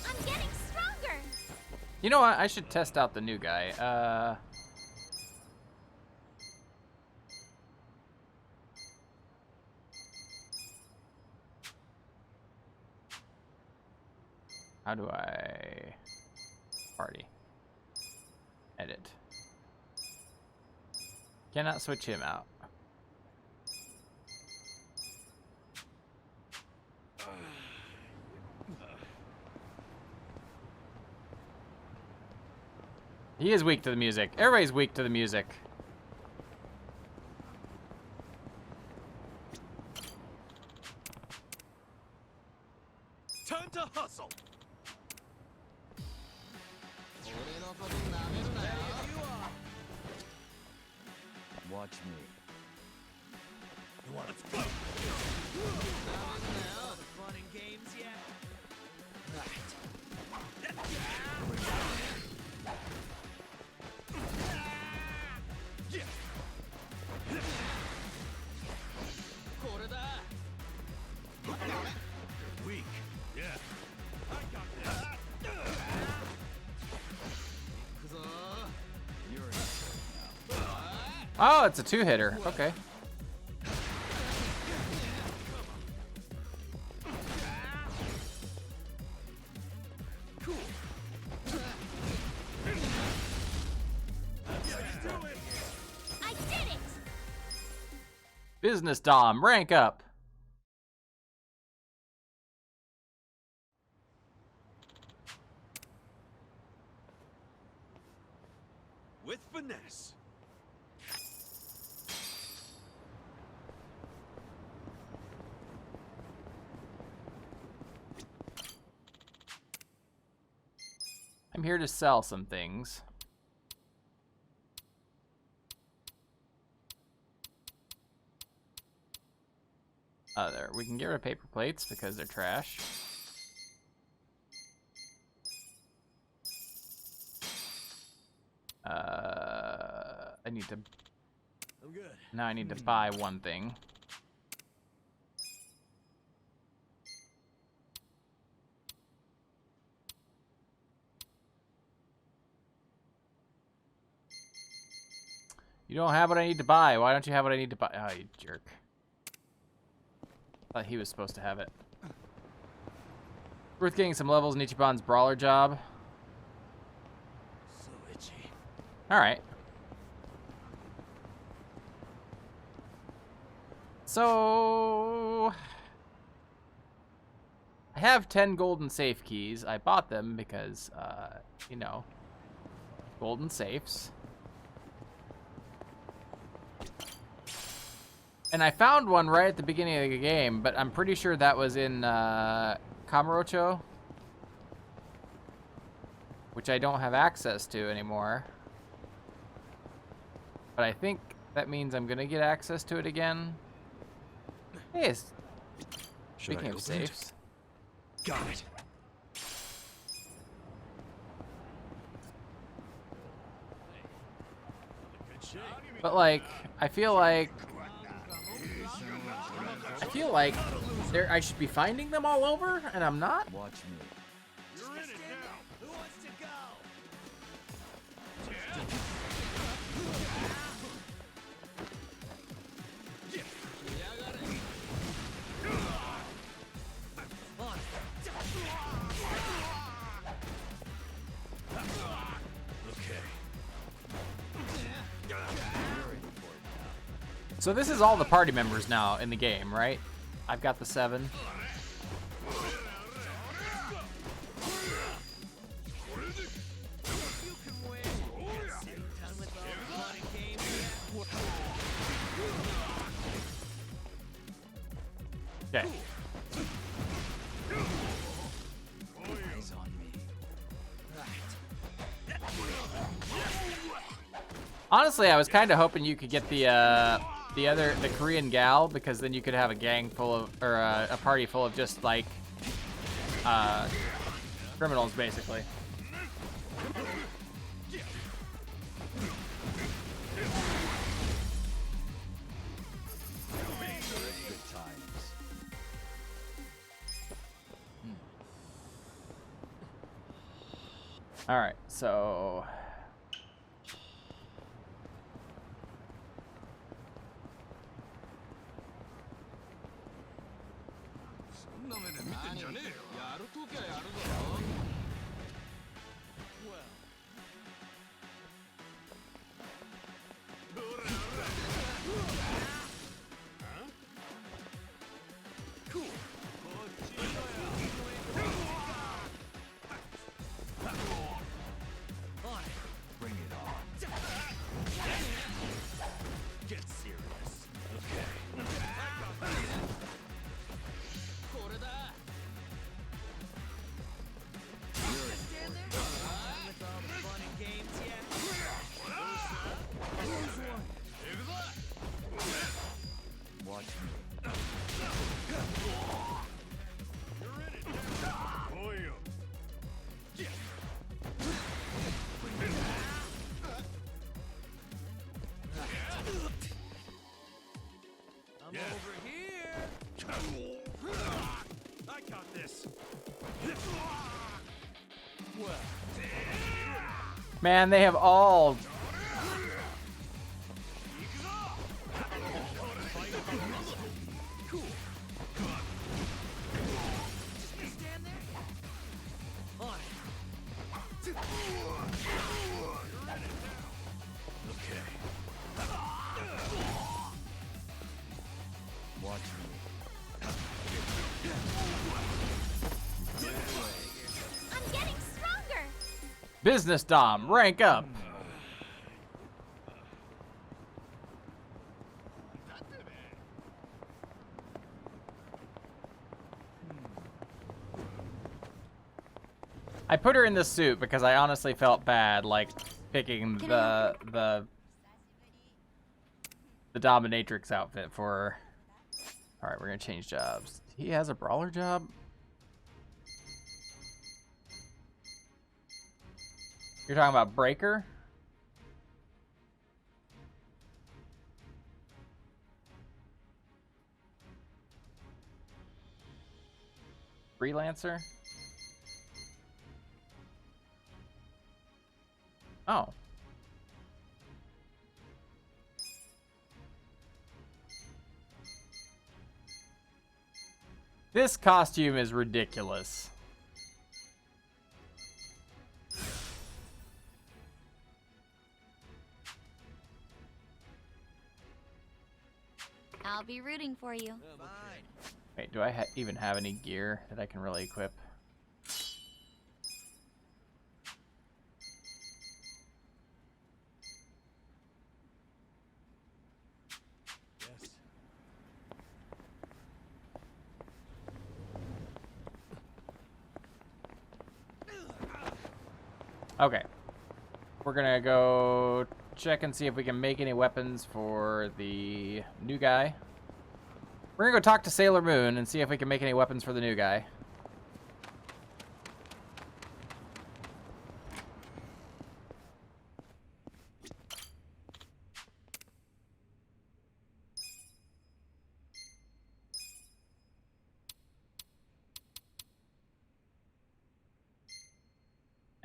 I'm getting stronger. You know what? I should test out the new guy. How do I party? Edit. Cannot switch him out. He is weak to the music. Everybody's weak to the music. Time to hustle. Watch me. You want to Fun and games yet? Weak. Yeah. You're in for it now. Oh, it's a two-hitter. Okay. I did it! Business Dom, rank up. With finesse. I'm here to sell some things. There, we can get rid of paper plates because they're trash. I need to. I'm good. Now I need to buy one thing. You don't have what I need to buy. Why don't you have what I need to buy? Oh, you jerk. Thought he was supposed to have it. Worth getting some levels in Ichiban's brawler job. So itchy. Alright. So I have 10 golden safe keys. I bought them because, you know, golden safes. And I found one right at the beginning of the game, but I'm pretty sure that was in Kamurocho, which I don't have access to anymore. But I think that means I'm gonna get access to it again. Hey, speaking of safes. Got it. But like, I feel like there I should be finding them all over, and I'm not. Watch me. You're in it now. Who wants to go? So this is all the party members now in the game, right? I've got the 7. Okay. Eyes on me. Honestly, I was kind of hoping you could get the Korean gal, because then you could have a gang full of, or a party full of just like criminals, basically. Good times. All right, so Bring it. over here. I got this. Well, Man, they have all. I'm getting stronger. Business Dom, rank up. I put her in the suit because I honestly felt bad, like, picking the dominatrix outfit for her. All right, we're gonna change jobs. He has a brawler job? You're talking about Breaker? Freelancer? Oh. This costume is ridiculous. I'll be rooting for you. Wait, do I even have any gear that I can really equip? Okay. We're gonna go check and see if we can make any weapons for the new guy. We're gonna go talk to Sailor Moon and see if we can make any weapons for the new guy.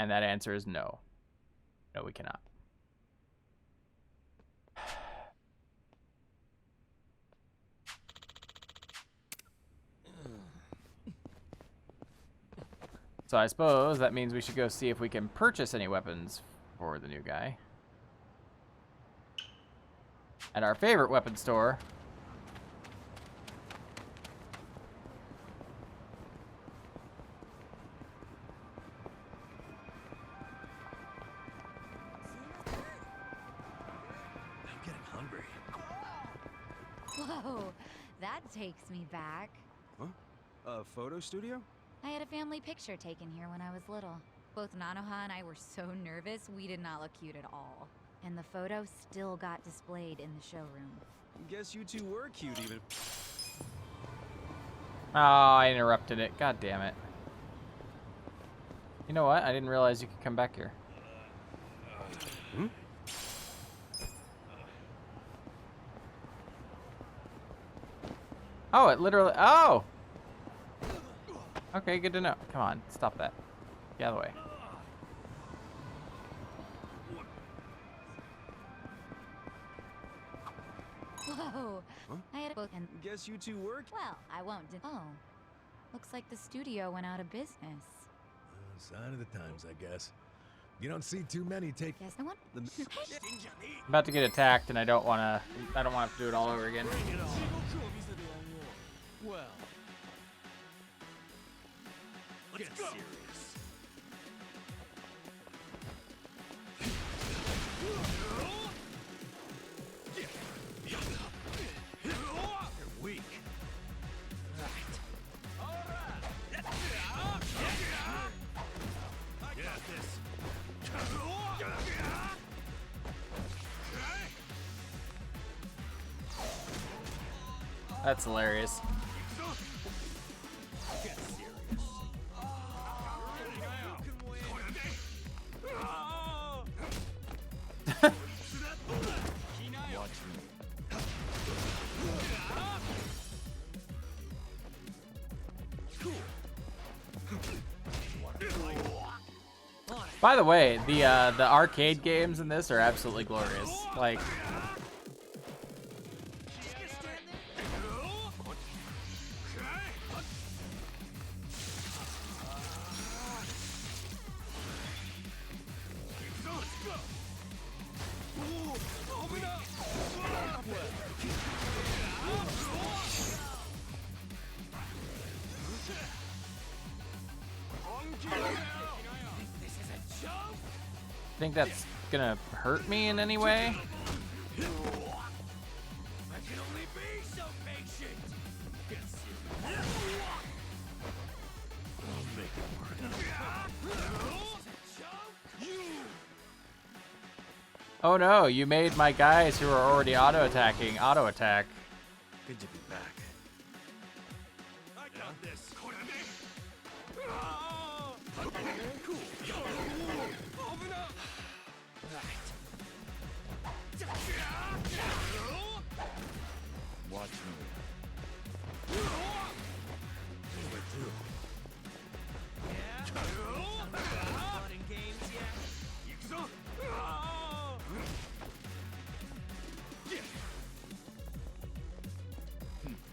And that answer is no. No, we cannot. So I suppose that means we should go see if we can purchase any weapons for the new guy. At our favorite weapon store. I'm getting hungry. Whoa, that takes me back. Huh? A photo studio? I had a family picture taken here when I was little. Both Nanoha and I were so nervous, we did not look cute at all. And the photo still got displayed in the showroom. Guess you two were cute even. Oh, I interrupted it. God damn it. You know what? I didn't realize you could come back here. Hmm? Oh, it literally... Oh! Okay, good to know. Come on, stop that. Get out of the way. Whoa, Huh? I had both and... Guess you two were. Well, I won't oh. Looks like the studio went out of business. Sign of the times, I guess. You don't see too many take. Yes, I want... I'm about to get attacked, and I don't want to have to do it all over again. Well, let's get serious. You're weak. I got this. That's hilarious. By the way, the arcade games in this are absolutely glorious. Like, think that's gonna hurt me in any way? Oh no, you made my guys who are already auto-attacking auto-attack. Good to be back. I got this. Watch me.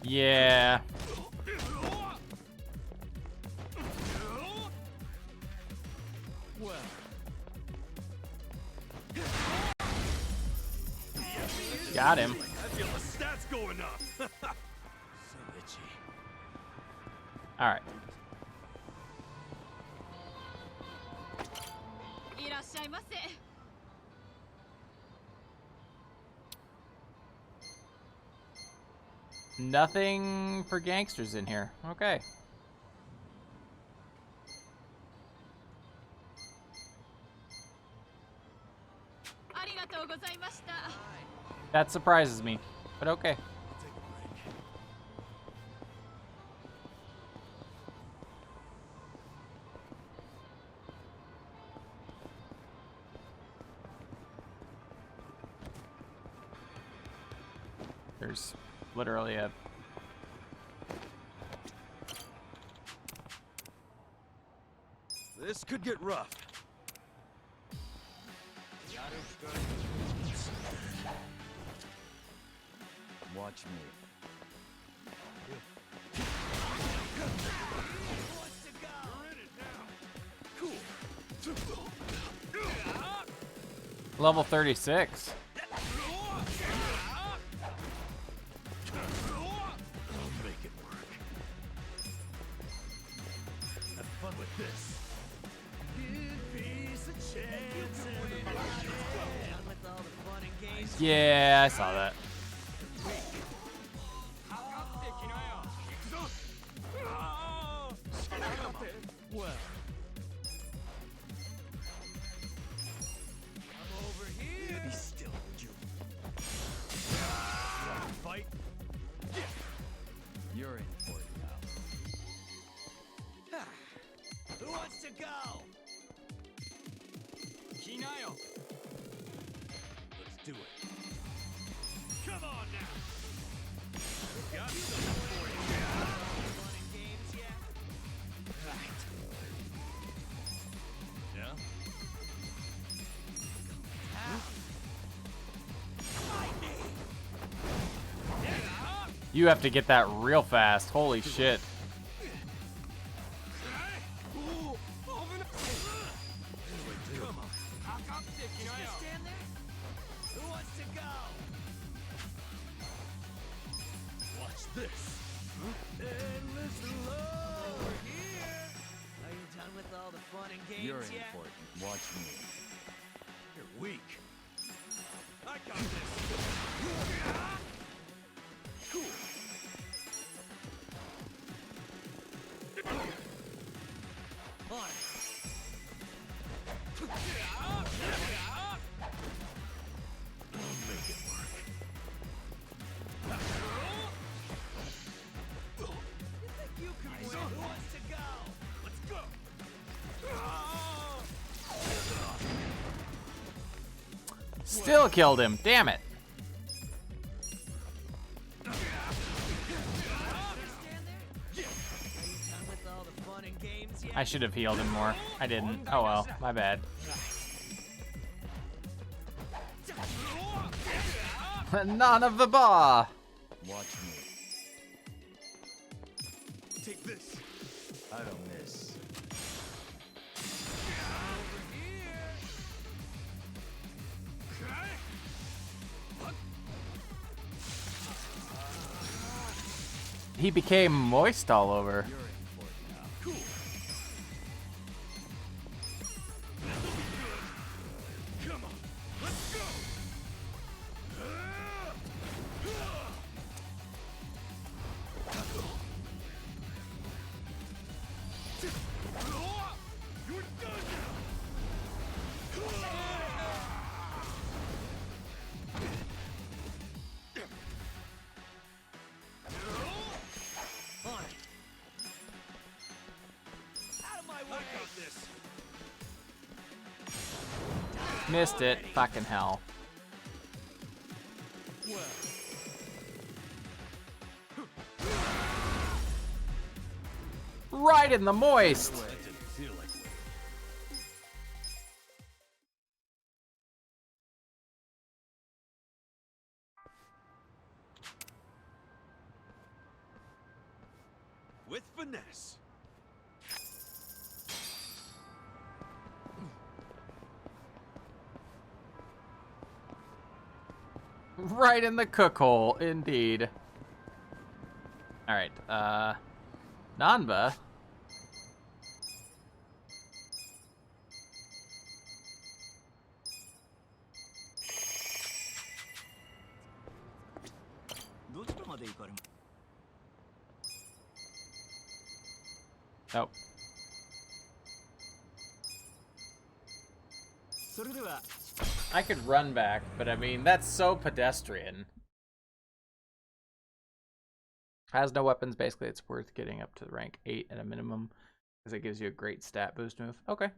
Yeah. Got him. I feel the stats going up. So itchy. All right. Nothing for gangsters in here. Okay. That surprises me, but okay. There's literally a... This could get rough. Watch me. Level 36. Yeah, I saw that. Well, I'm over here. Be still, would you? Fight. You're in for it now. Who wants to go? Kinayo. Let's do it. Come on now. Got something for you. Fun and games yet? Right. Yeah? You have to get that real fast. Holy shit. You're in for it. Watch me. You're weak. I got this. Still killed him. Damn it. Done with all the fun and games yet? I should have healed him more. I didn't. Oh well, my bad. None of the bar. Watch me. Take this. I don't miss. He became moist all over. Missed it. Fucking hell. Right in the moist. With finesse. Right in the cook hole, indeed. Alright, Nanba. Nope. I could run back, but I mean, that's so pedestrian. Has no weapons, basically it's worth getting up to rank 8 at a minimum, because it gives you a great stat boost move. Okay.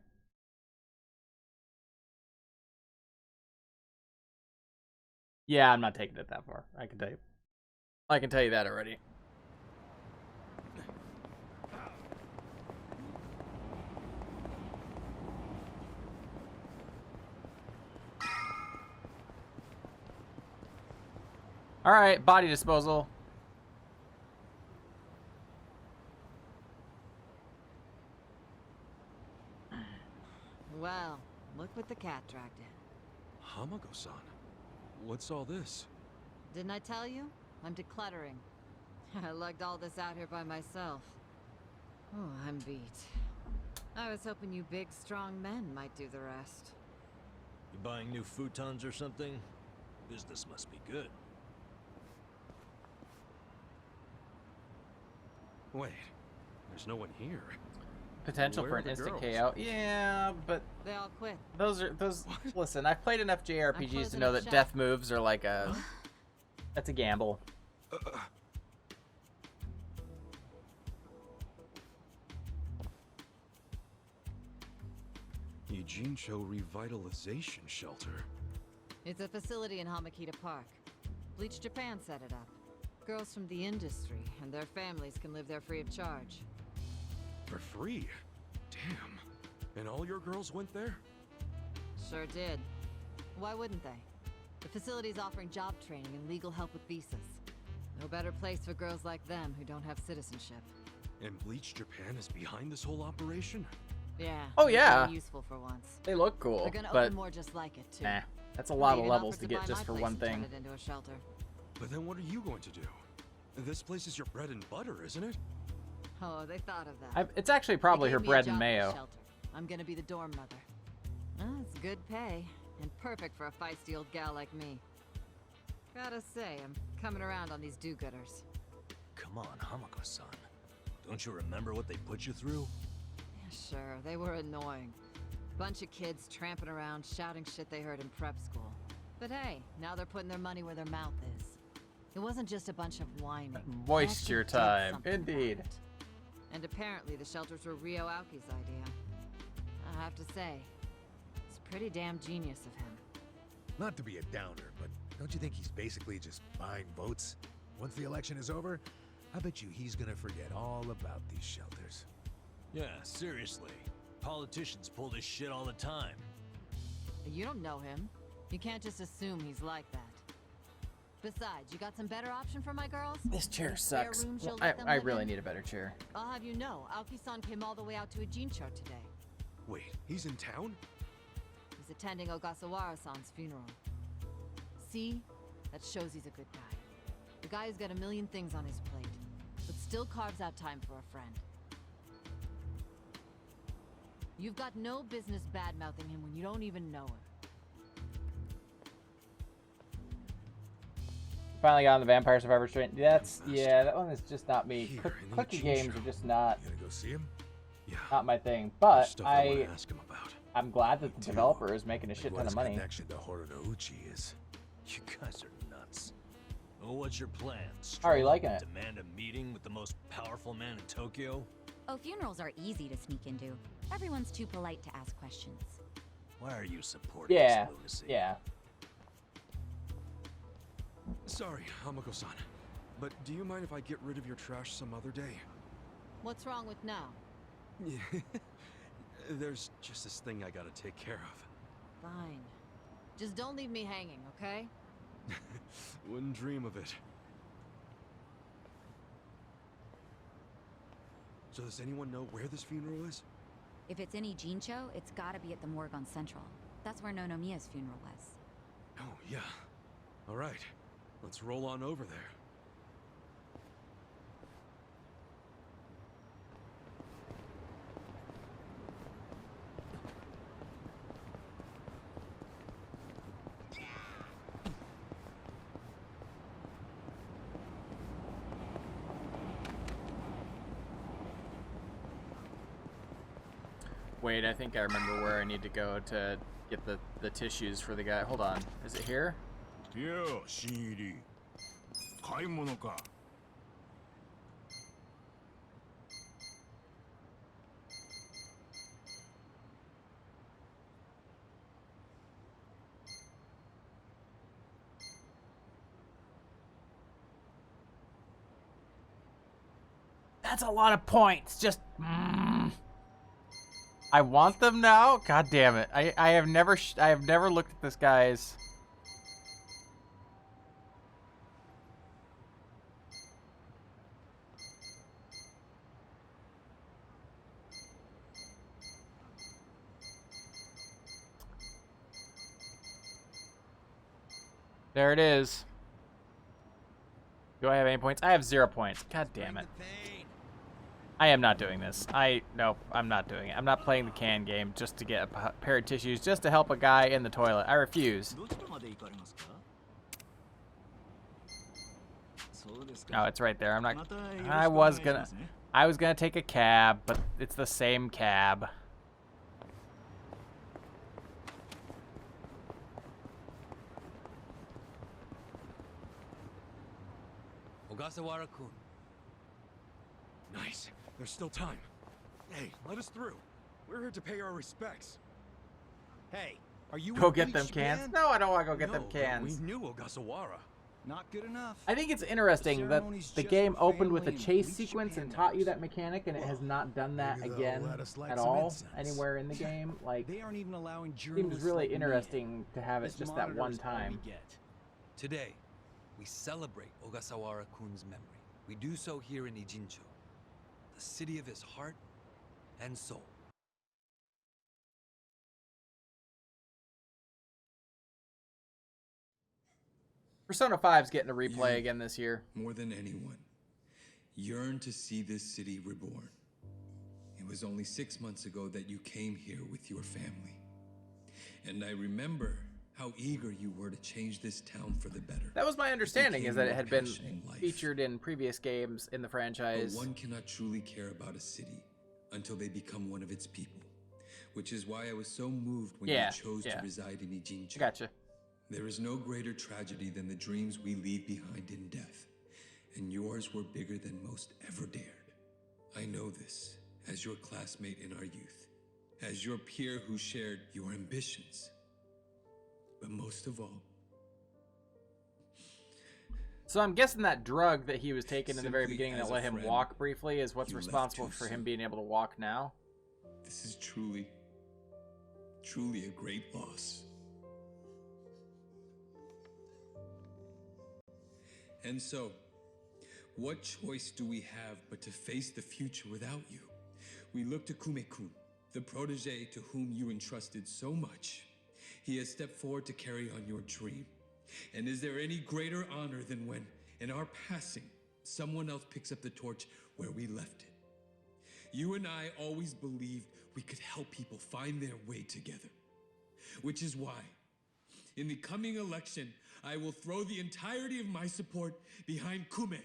Yeah, I'm not taking it that far. I can tell you that already. All right, body disposal. Well, look what the cat dragged in. Hamako-san, what's all this? Didn't I tell you? I'm decluttering. I lugged all this out here by myself. Oh, I'm beat. I was hoping you big, strong men might do the rest. You buying new futons or something? Business must be good. Wait, there's no one here. Potential Where for are an the instant girls? KO. Yeah, but They all quit. those. Listen, I've played enough JRPGs to closing know up that shop. death moves are like a. That's a gamble. Ijincho Revitalization Shelter. It's a facility in Hamakita Park. Bleach Japan set it up. Girls from the industry and their families can live there free of charge. For free? Damn. And all your girls went there? Sure did. Why wouldn't they? The facility's offering job training and legal help with visas. No better place for girls like them who don't have citizenship. And Bleach Japan is behind this whole operation? Yeah. Oh, they're yeah. pretty useful for once. They look cool, They're gonna but open more just like it too. nah, that's a lot They of even levels offered to buy get just my for place one and thing. turn it into a shelter. But then what are you going to do? This place is your bread and butter, isn't it? Oh, they thought of that. It's actually probably They her gave me a bread job and at the mayo. shelter. I'm gonna be the dorm mother. It's good pay and perfect for a feisty old gal like me. Gotta say, I'm coming around on these do-gooders. Come on, Hamako-san. Don't you remember what they put you through? Yeah, sure, they were annoying. Bunch of kids tramping around, shouting shit they heard in prep school. But hey, now they're putting their money where their mouth is. It wasn't just a bunch of whining. They Moisture actually did time, something about indeed. it. And apparently the shelters were Ryo Aoki's idea. I have to say, it's pretty damn genius of him. Not to be a downer, but don't you think he's basically just buying votes? Once the election is over, I bet you he's gonna forget all about these shelters. Yeah, seriously. Politicians pull this shit all the time. You don't know him. You can't just assume he's like that. Besides, you got some better option for my girls? This chair Any spare sucks. rooms Well, you'll let them I live really in? need a better chair. I'll have you know, Aoki-san came all the way out to Ijincho today. Wait, he's in town? He's attending Ogasawara-san's funeral. See? That shows he's a good guy. The guy who's got a million things on his plate, but still carves out time for a friend. You've got no business bad-mouthing him when you don't even know him. Finally got on the Vampire Survivor train. Yeah, that one is just not me. Here, in Cookie Ijincho. games are just not You gonna go see him? Yeah. not my thing. But Stuff I wanna ask him about. I'm glad that the developer is making a shit ton of money. Connection to Horonouchi is. You guys are nuts. Well, what's your plan? How are you liking it? Demand a meeting with the most powerful man in Tokyo? Oh, funerals are easy to sneak into. Everyone's too polite to ask questions. Why are you supporting Yeah, this lunacy? yeah. Sorry, Hamako-san. But do you mind if I get rid of your trash some other day? What's wrong with now? Yeah. There's just this thing I gotta take care of. Fine. Just don't leave me hanging, okay? Wouldn't dream of it. So does anyone know where this funeral is? If it's in Ijincho, it's gotta be at the morgue on Central. That's where Nonomiya's funeral was. Oh, yeah. All right. Let's roll on over there. Wait, I think I remember where I need to go to get the tissues for the guy. Hold on. Is it here? Yeah, 新入り。買い物か。That's a lot of points. Just I want them now. God damn it! I have never looked at this guy's. There it is. Do I have any points? I have 0 points. God damn it. I am not doing this. Nope, I'm not doing it. I'm not playing the can game just to get a pair of tissues, just to help a guy in the toilet. I refuse. Oh, it's right there. I was gonna take a cab, but it's the same cab. Ogasawara-kun. Nice. There's still time. Hey, let us through. We're here to pay our respects. Hey, are you Go get them cans? No, I don't want to go get them No, cans. we knew Ogasawara. Not good enough. I think it's interesting that ceremony's the just game for opened with a family and chase least sequence and Japan taught you members. that mechanic, and it has not done that maybe again they'll let us like at some all incense. anywhere in the game. Like, They aren't even allowing journalists seems really like me interesting to have it This just that one monitor's all we time. get. Today, we celebrate Ogasawara-kun's memory. We do so here in Ijincho, the city of his heart and soul. Persona 5's getting a replay again this year. More than anyone, yearn to see this city reborn. It was only 6 months ago that you came here with your family. And I remember how eager you were to change this town for the better. That was my understanding, is that it had been Passion in life. featured in previous games in the franchise. But one cannot truly care about a city until they become one of its people. Which is why I was so moved when Yeah, you chose yeah. to reside in Ijincho. Gotcha. There is no greater tragedy than the dreams we leave behind in death. And yours were bigger than most ever dared. I know this, as your classmate in our youth. As your peer who shared your ambitions. But most of all, So I'm guessing that drug that he was taking in the very Simply beginning as that a let him friend, walk briefly is what's you left responsible too for him soon. being able to walk now. This is truly a great loss. And so, what choice do we have but to face the future without you? We look to Kume-kun, the protege to whom you entrusted so much. He has stepped forward to carry on your dream. And is there any greater honor than when, in our passing, someone else picks up the torch where we left it? You and I always believed we could help people find their way together. Which is why, in the coming election, I will throw the entirety of my support behind Kume.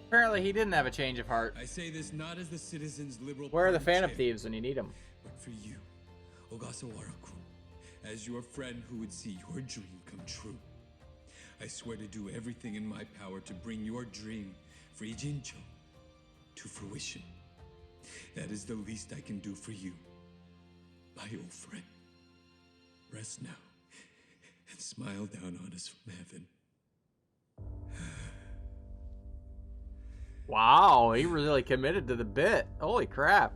Apparently he didn't have a change of heart. I say this not as the citizens' liberal Where are the party Phantom chair, Thieves when you need them? but for you, Ogasawara-kun, as your friend who would see your dream come true. I swear to do everything in my power to bring your dream for Ijincho to fruition. That is the least I can do for you, my old friend. Rest now and smile down on us from heaven. Wow, he really committed to the bit. Holy crap.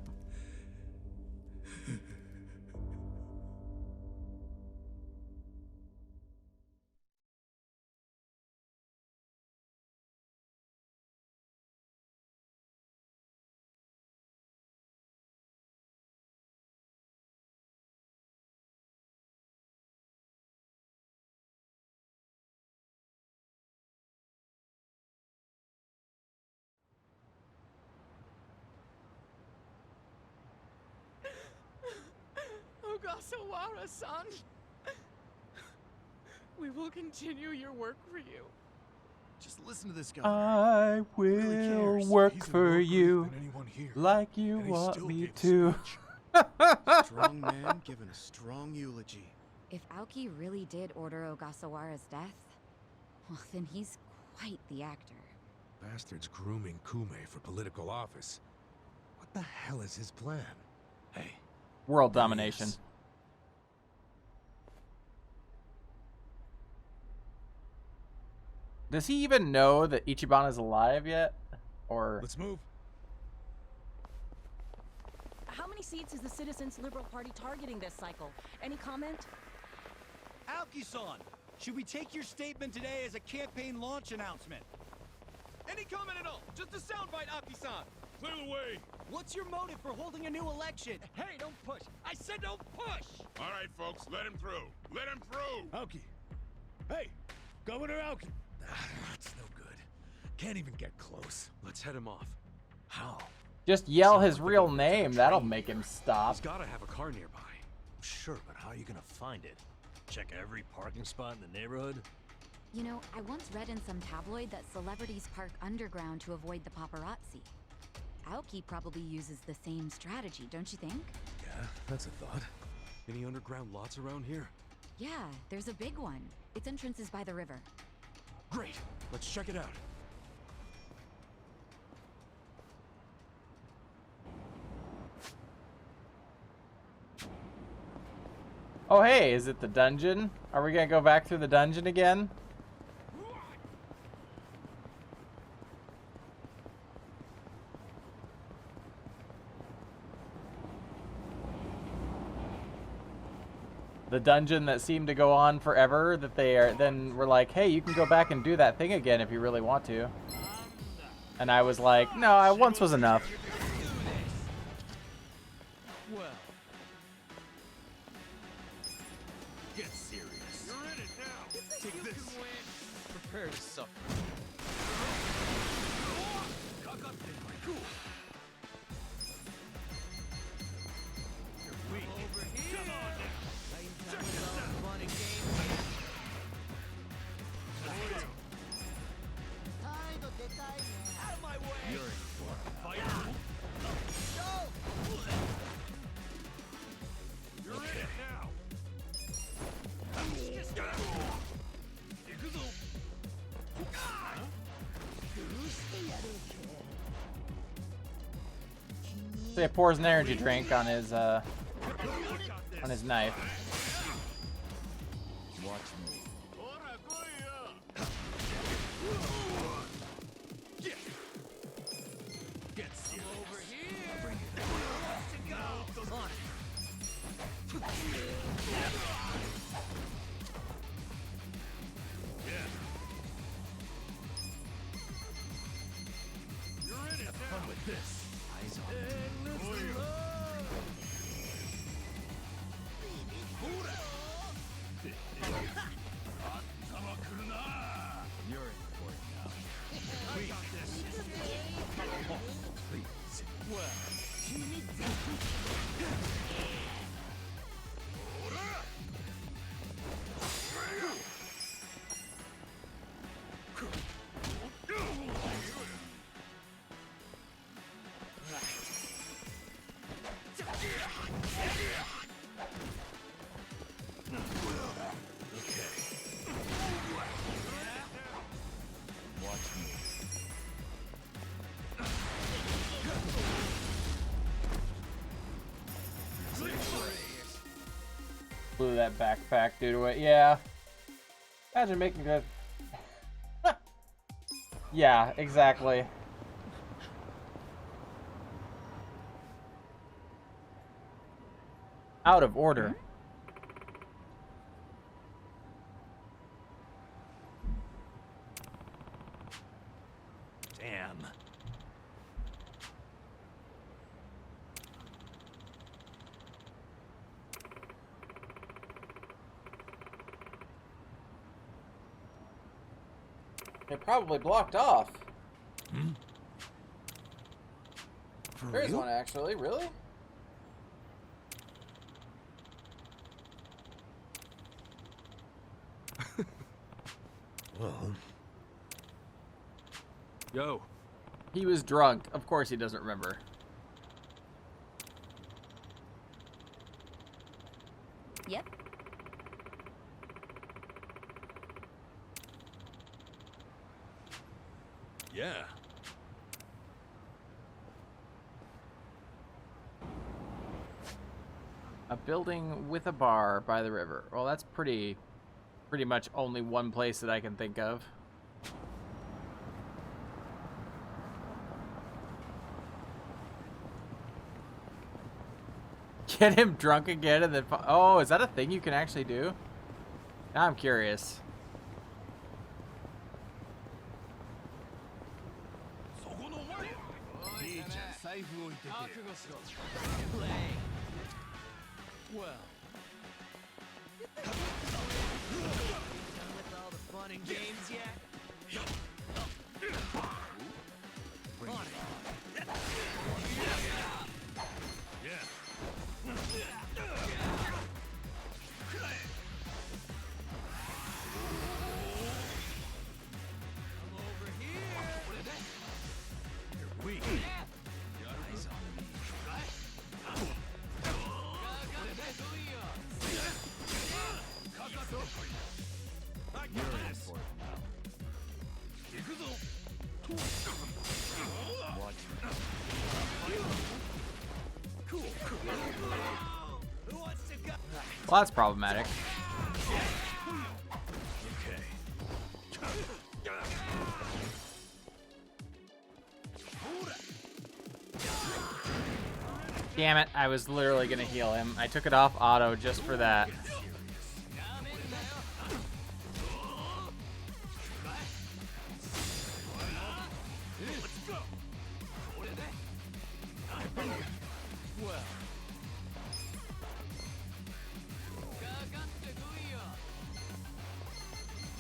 Ogasawara-san, we will continue your work for you. Just listen to this guy. I will work for you like you And he want still me gave a to. Strong man giving a strong eulogy. If Aoki really did order Ogasawara's death, well, then he's quite the actor. Bastard's grooming Kume for political office. What the hell is his plan? Hey. World domination. Does he even know that Ichiban is alive yet? Or Let's move. How many seats is the Citizens Liberal Party targeting this cycle? Any comment? Aoki-san, should we take your statement today as a campaign launch announcement? Any comment at all? Just a soundbite, Aoki-san. Clear the way. What's your motive for holding a new election? Hey, don't push. I said don't push. All right, folks, let him through. Let him through. Aoki. Hey, Governor Aoki. That's no good. Can't even get close. Let's head him off. How? just yell his real name. That'll make him stop. He's gotta have a car nearby. Sure, but how are you gonna find it? Check every parking spot in the neighborhood? You know, I once read in some tabloid that celebrities park underground to avoid the paparazzi. Aoki probably uses the same strategy, don't you think? Yeah, that's a thought. Any underground lots around here? Yeah, there's a big one. Its entrance is by the river. Great, let's check it out. Oh hey, is it the dungeon? Are we gonna go back through the dungeon again? The dungeon that seemed to go on forever, that they are then were like, hey, you can go back and do that thing again if you really want to. And I was like, no, I once was enough. Well, get serious. You're in it now. Take this. Prepare to suffer. Cock up, then. Cool. You're weak. Over here. Come on now. Check this out. Fun and games. Out of my way. You're in for a fight. You're in it now. So he pours an energy drink on his knife. Watch me. Get serious. Over here. Bring it. Who wants to go? On You're in it now. fun with this. Eyes on me. Endless love. You're in for it now. I got this. Please. Well, Watch me. Blew that backpack due to it. Yeah. Imagine making that. Yeah, exactly. Out of order. damn. It probably blocked off. For There's real? one actually. Really? Well, Yo, He was drunk. Of course he doesn't remember. Yep. Yeah. A building with a bar by the river. Well, that's pretty much only one place that I can think of. Get him drunk again and then... Oh, is that a thing you can actually do? Now I'm curious. Well. Done with all the fun and games yet? Bring On it it. on. I'm over here. you're weak. Eyes on me. You're in for it now. Watch me. Who wants to go? Well, that's problematic. Okay. Damn it, I was literally gonna heal him. I took it off auto just for that. Well.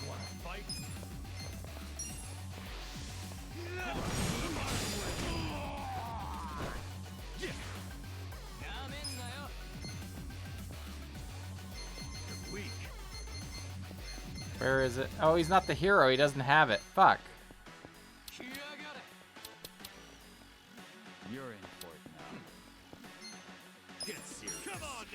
Wanna fight? You're weak. Where is it? Oh, he's not the hero. He doesn't have it. Fuck. You're in for it now. Get serious. Come on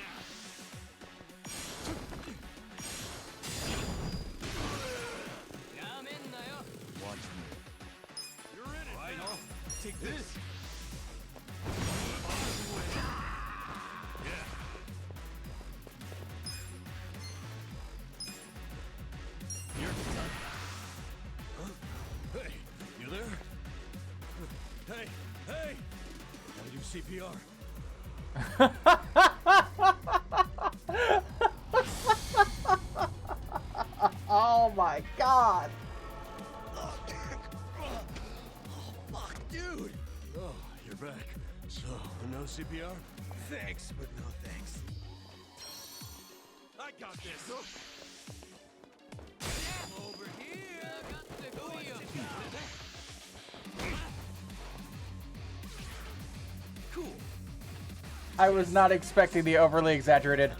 now. Watch me. You're in it. Right now. Take this. there? Hey, hey! Gotta do CPR. Oh my god! Fuck, dude! Oh, you're back. So, no CPR? Thanks, but no thanks. I got this. Over here! Cool. I was not expecting the overly exaggerated,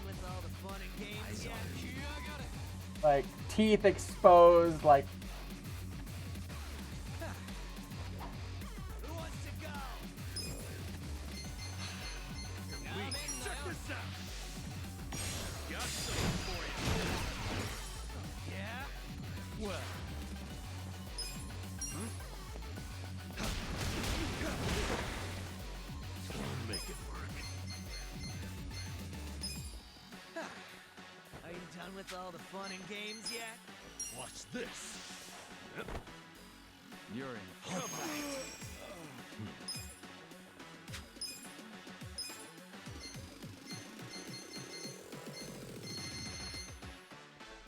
like, teeth exposed, like... Who wants to go? Check this out. Got something for you. Yeah? Well. Make it work. Are you done with all the fun and games yet? Watch this. You're in. Come on.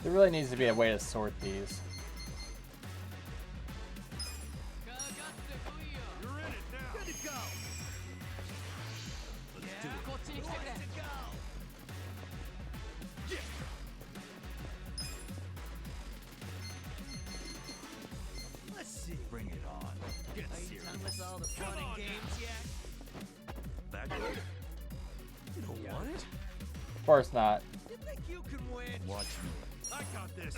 There really needs to be a way to sort these. You're in it now. Good to go. Let's do it. Who wants to go? Yeah. Let's see. Bring it on. Get serious. Done with all the fun and games yet? That good? You don't want it? Of course not. You think you can win? Watch me. I got this.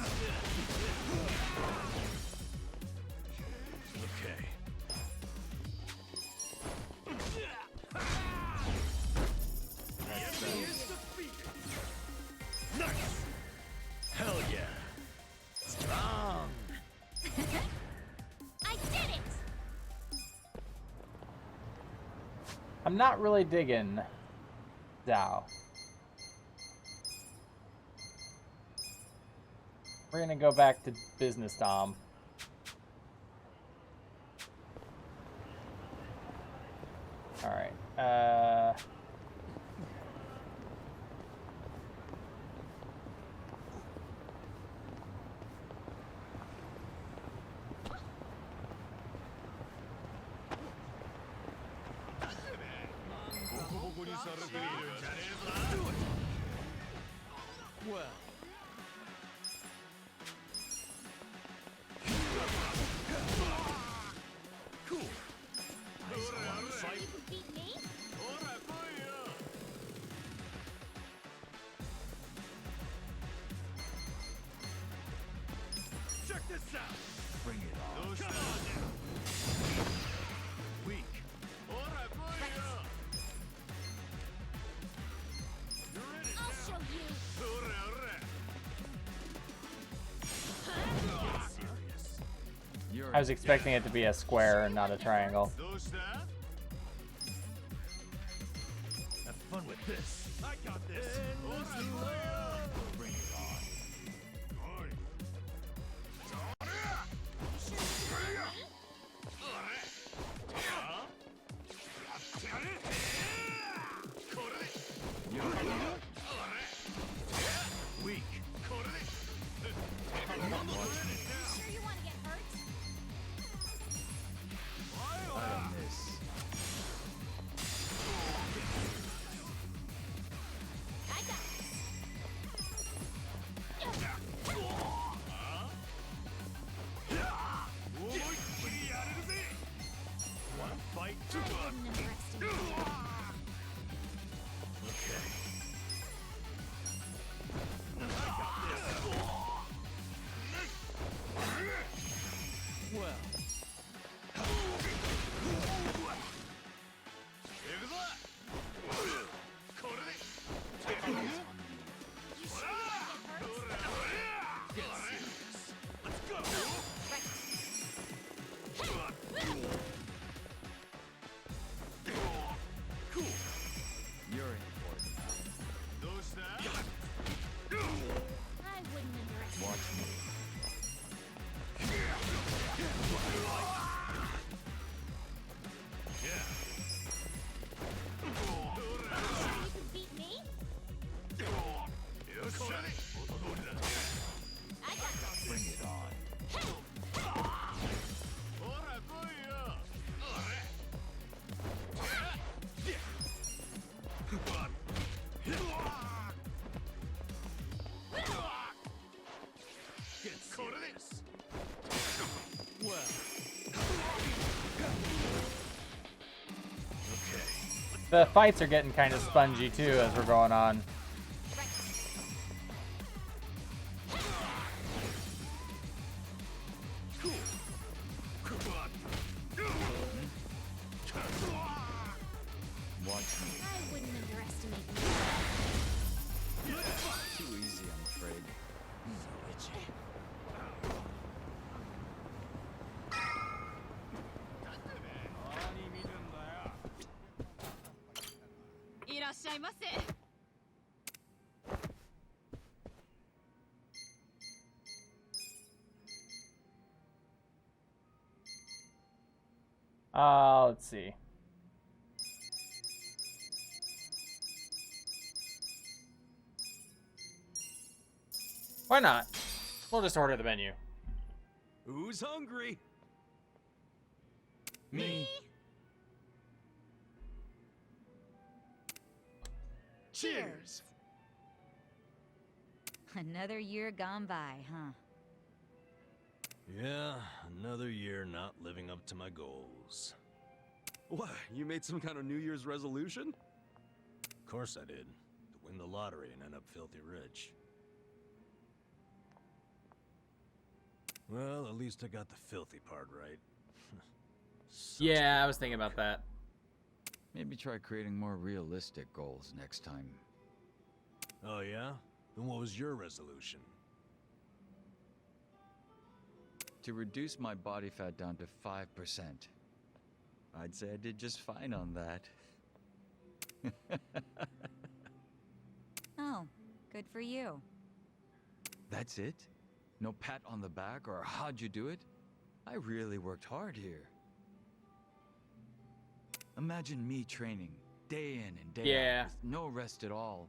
Okay. Nice. Hell yeah. Strong. I did it! I'm not really digging Zhao. We're gonna go back to business, Dom. Alright, Well. Cool. Nice one. Fight. You beat me? Check this out. Bring it on. Come on now. Weak. You're in it I'll now. show you. Get serious. You're I was expecting it to be a square and not a triangle. Have fun with this. I got this. bring it on. Weak. Sure you want to get hurt? I don't miss. I got this. Wanna fight? I didn't underestimate you. Okay. I got this. Well. You sure you want to get hurt? Get serious. Let's go. Cool. You're in for it now. I wouldn't underestimate Watch me. The fights are getting kind of spongy too as we're going on. Watch me. I wouldn't underestimate you. Too easy, I'm afraid. Let's see. Why not? We'll just order the menu. Who's hungry? Me. Cheers. Another year gone by, huh? Yeah, another year not living up to my goals. What? You made some kind of New Year's resolution? Of course I did. To win the lottery and end up filthy rich. Well, at least I got the filthy part right. Yeah, I was thinking about that. Maybe try creating more realistic goals next time. Oh yeah? Then what was your resolution? To reduce my body fat down to 5%. I'd say I did just fine on that. Oh, good for you. That's it? No pat on the back or how'd you do it? I really worked hard here. Imagine me training day in and day out with no rest at all.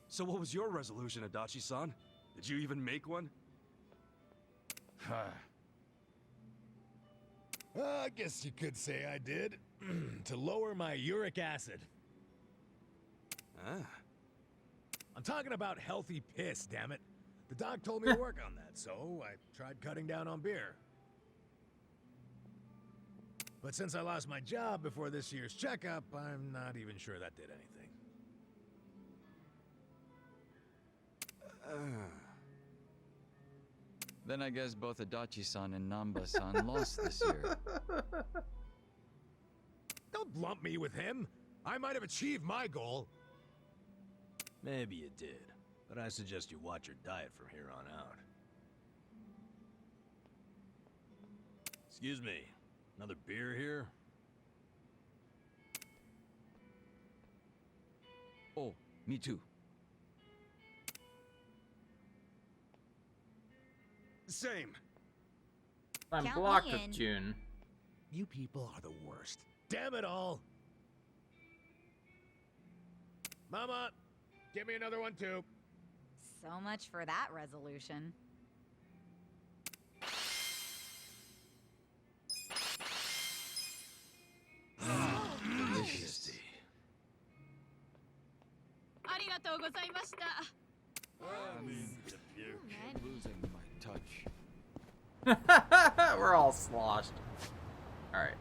So what was your resolution, Adachi-san? Did you even make one? I guess you could say I did. To lower my uric acid. Ah. I'm talking about healthy piss, damn it. The doc told me to work on that, so I tried cutting down on beer. But since I lost my job before this year's checkup, I'm not even sure that did anything. Then I guess both Adachi-san and Namba-san lost this year. Don't lump me with him. I might have achieved my goal. Maybe you did, but I suggest you watch your diet from here on out. Excuse me, another beer here? Oh, me too. Same. I'm Count blocked me with in. June. You people are the worst. Damn it all. Mama, give me another one too. So much for that resolution. Delicious. Losing my touch. We're all sloshed. Alright.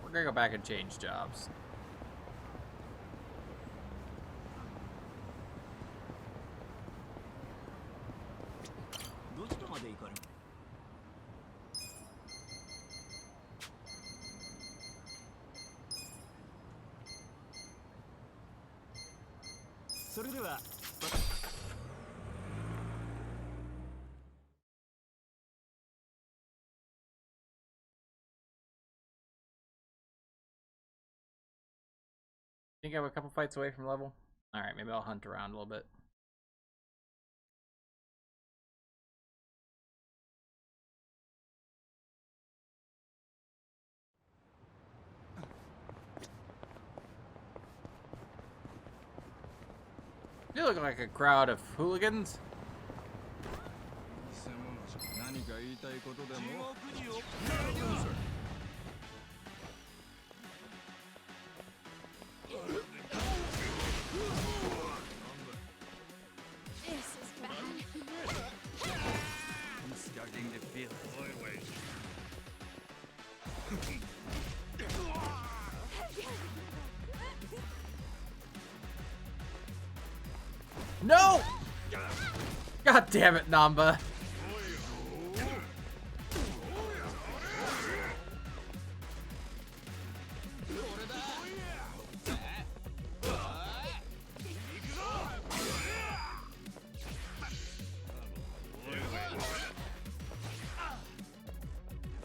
We're gonna go back and change jobs. Think I'm a couple fights away from level? Alright, maybe I'll hunt around a little bit. You look like a crowd of hooligans. This is bad. I'm starting to feel it. No! God damn it, Namba.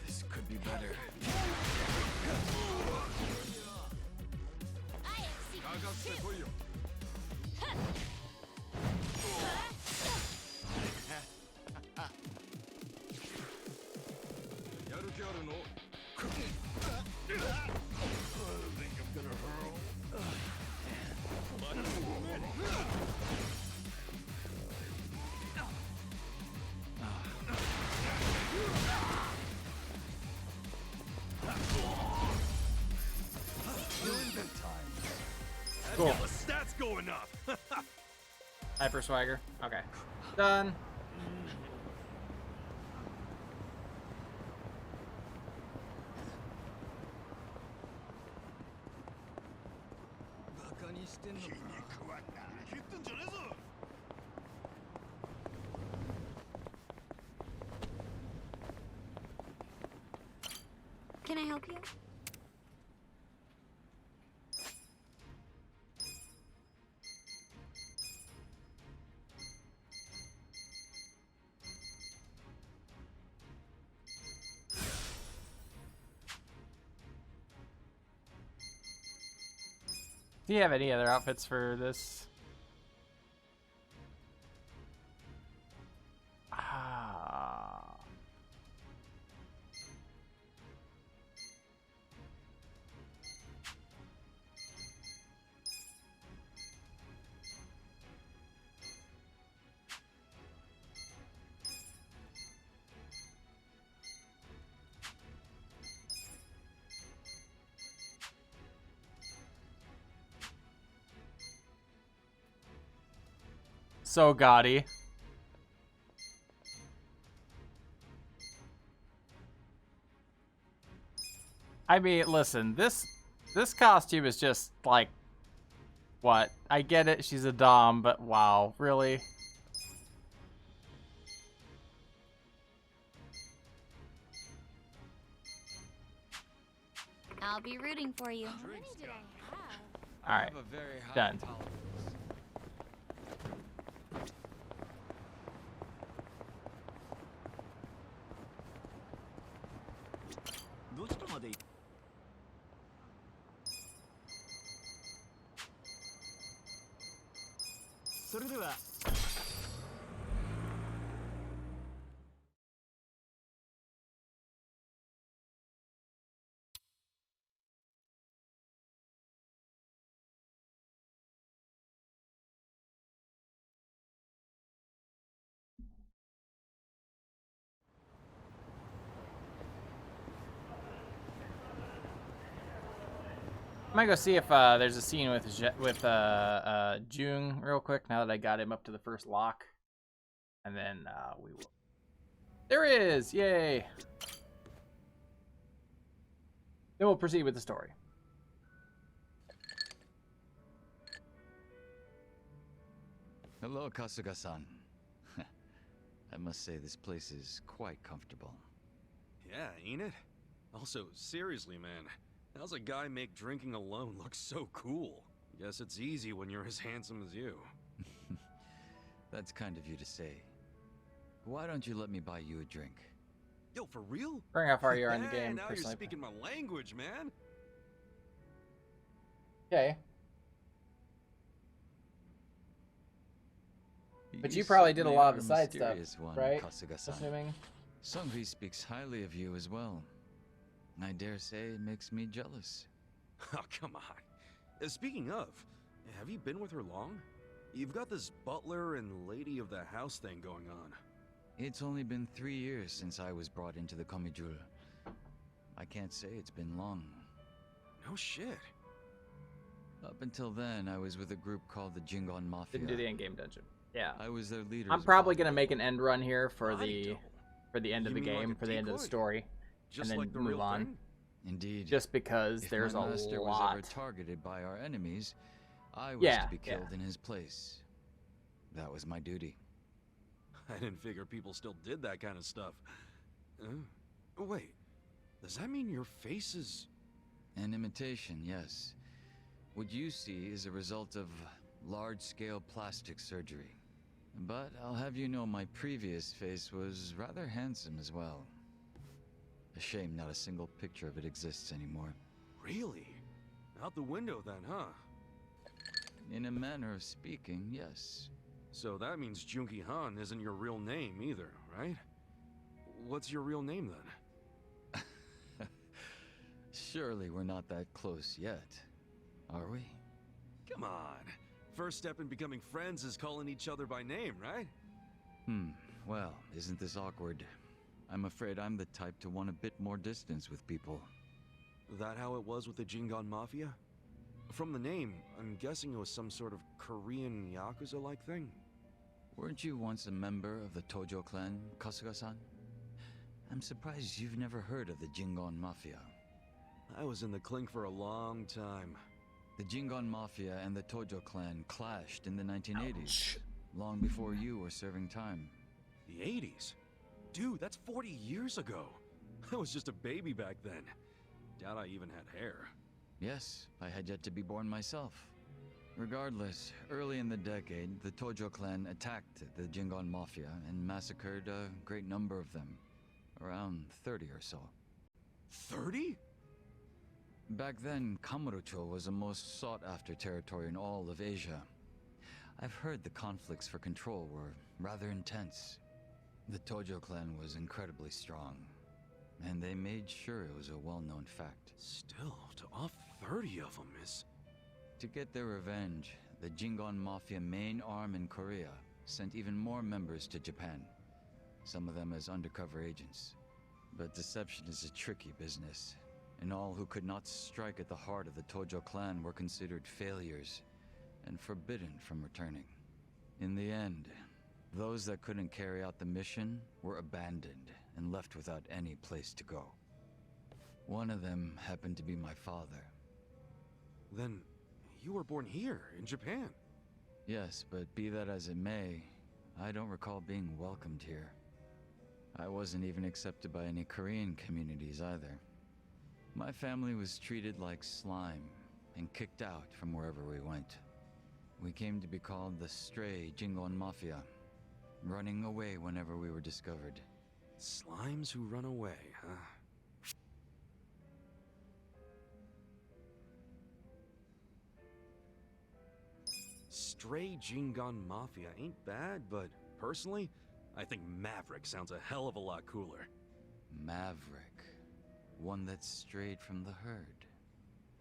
This could be better. Cool. The stats going up. Hyper Swagger. Okay. Done. Can I help you? Do you have any other outfits for this? Ah. So gaudy. I mean, listen, this costume is just like, what? I get it, she's a dom, but wow, really? I'll be rooting for you. All right, done. I might go see if there's a scene with Jung real quick now that I got him up to the first lock, and then we will. There is, yay! Then we'll proceed with the story. Hello, Kasuga-san. I must say this place is quite comfortable. Yeah, ain't it? Also, seriously, man, how's a guy make drinking alone look so cool? Guess it's easy when you're as handsome as you. That's kind of you to say. Why don't you let me buy you a drink? Yo, for real? Bring how far you are in the Yeah, game, now personally. you're speaking my language, man. Okay. But you probably did a lot of the side stuff, right? Assuming. Sungri speaks highly of you as well. I dare say it makes me jealous. Oh, come on. Speaking of, have you been with her long? You've got this butler and lady of the house thing going on. It's only been 3 years since I was brought into the Komijul. I can't say it's been long. No shit. Up until then, I was with a group called the Jingon Mafia. Didn't do the end-game dungeon. Yeah. I was their leader. I'm probably gonna make an end run here for the end of the game, for the end of the story, and then move on. Indeed. Just because if there's my a master lot. was ever targeted by our enemies, I was Yeah, to be killed in his place. That was my duty. I didn't figure people still did that kind of stuff. Wait, does that mean your face is... An imitation, yes. What you see is a result of large-scale plastic surgery. But I'll have you know my previous face was rather handsome as well. A shame not a single picture of it exists anymore. Really? Out the window then, huh? In a manner of speaking, yes. So that means Junki Han isn't your real name either, right? What's your real name then? Surely we're not that close yet, are we? Come on. First step in becoming friends is calling each other by name, right? Well, isn't this awkward? I'm afraid I'm the type to want a bit more distance with people. That how it was with the Jingon Mafia? From the name, I'm guessing it was some sort of Korean Yakuza-like thing? Weren't you once a member of the Tojo clan, Kasuga-san? I'm surprised you've never heard of the Jingon Mafia. I was in the clink for a long time. The Jingon Mafia and the Tojo clan clashed in the 1980s, long before you were serving time. The 80s? Dude, that's 40 years ago. I was just a baby back then. Doubt I even had hair. Yes, I had yet to be born myself. Regardless, early in the decade, the Tojo clan attacked the Jingon Mafia and massacred a great number of them. Around 30 or so. 30? Back then, Kamurocho was the most sought-after territory in all of Asia. I've heard the conflicts for control were rather intense. The Tojo clan was incredibly strong, and they made sure it was a well-known fact. Still, to off 30 of them is... To get their revenge, the Jingon Mafia main arm in Korea sent even more members to Japan, some of them as undercover agents. But deception is a tricky business, and all who could not strike at the heart of the Tojo clan were considered failures and forbidden from returning. In the end, those that couldn't carry out the mission were abandoned and left without any place to go. One of them happened to be my father. Then, you were born here, in Japan? Yes, but be that as it may, I don't recall being welcomed here. I wasn't even accepted by any Korean communities either. My family was treated like slime and kicked out from wherever we went. We came to be called the Stray Jingon Mafia, running away whenever we were discovered. Slimes who run away, huh? Stray Jingon Mafia ain't bad, but personally, I think Maverick sounds a hell of a lot cooler. Maverick. One that strayed from the herd.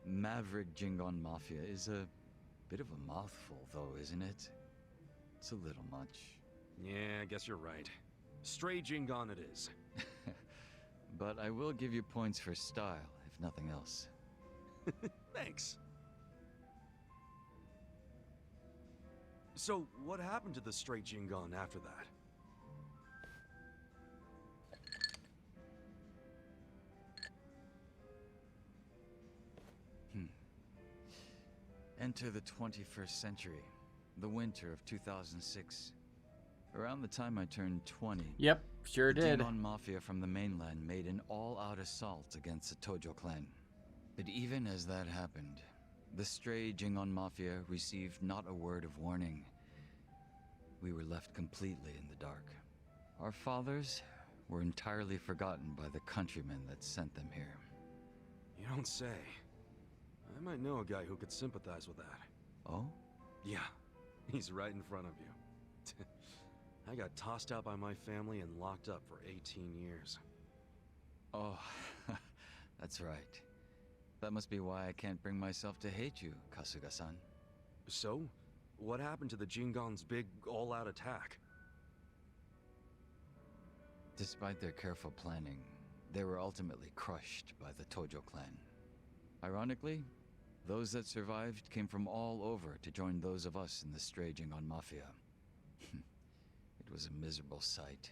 Maverick Jingon Mafia is a bit of a mouthful, though, isn't it? It's a little much. Yeah, I guess you're right. Stray Jingon it is. But I will give you points for style, if nothing else. Thanks. So, what happened to the Stray Jingon after that? Enter the 21st century, the winter of 2006. Around the time I turned 20, Yep, sure the did. Jingon Mafia from the mainland made an all-out assault against the Tojo clan. But even as that happened, the Stray Jingon Mafia received not a word of warning. We were left completely in the dark. Our fathers were entirely forgotten by the countrymen that sent them here. You don't say. I might know a guy who could sympathize with that. Oh? Yeah, he's right in front of you. I got tossed out by my family and locked up for 18 years. Oh, that's right. That must be why I can't bring myself to hate you, Kasuga-san. So, what happened to the Jingon's big all-out attack? Despite their careful planning, they were ultimately crushed by the Tojo clan. Ironically, those that survived came from all over to join those of us in the Stray Jingon Mafia. It was a miserable sight.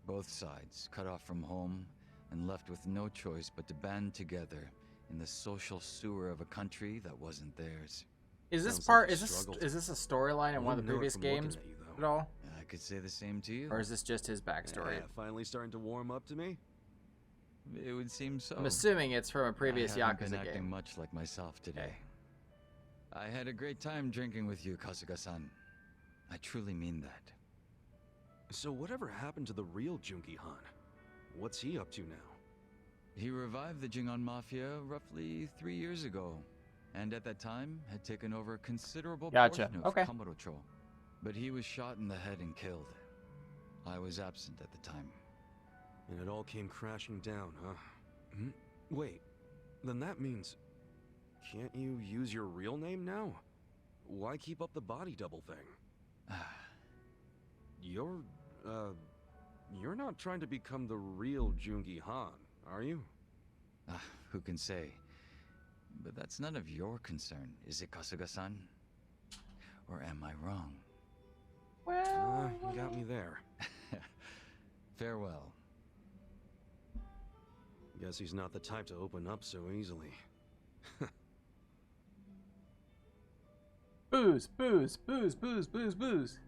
Both sides cut off from home and left with no choice but to band together in the social sewer of a country that wasn't theirs. Is this Sounds part? like a Is this struggle. is this a storyline in one of the previous games? at all? I could say the same to you. Or is this just his backstory? Yeah, finally starting to warm up to me? It would seem so. I'm assuming it's from a previous I haven't been Yakuza acting game. much like myself today. I had a great time drinking with you, Kasuga-san. I truly mean that. So whatever happened to the real Jungi Han? What's he up to now? He revived the Jingon Mafia roughly 3 years ago, and at that time had taken over a considerable Gotcha. portion of Okay. Kamurocho. But he was shot in the head and killed. I was absent at the time. And it all came crashing down, huh? Hmm? Wait, then that means... Can't you use your real name now? Why keep up the body double thing? You're not trying to become the real Jungi Han, are you? Who can say? But that's none of your concern, is it, Kasuga-san? Or am I wrong? Well, you got me there. Farewell. Guess he's not the type to open up so easily. Booze, booze, booze, booze, booze, booze.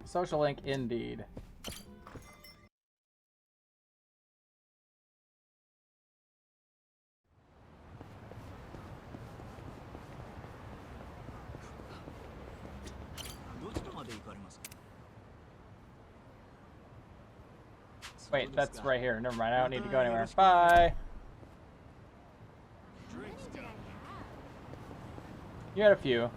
Social link indeed. Wait, that's right here. Never mind. I don't need to go anywhere. Bye. You had a few.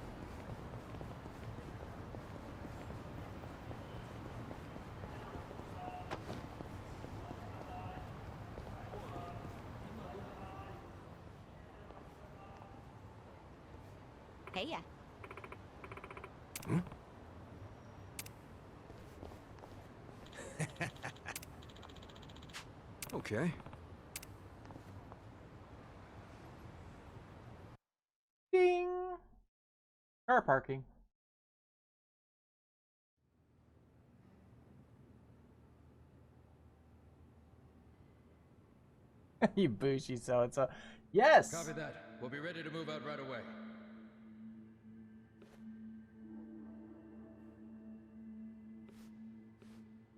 Hey, yeah. Okay. Ding. Car parking. You bougie so-and-so. Yes! Copy that. We'll be ready to move out right away.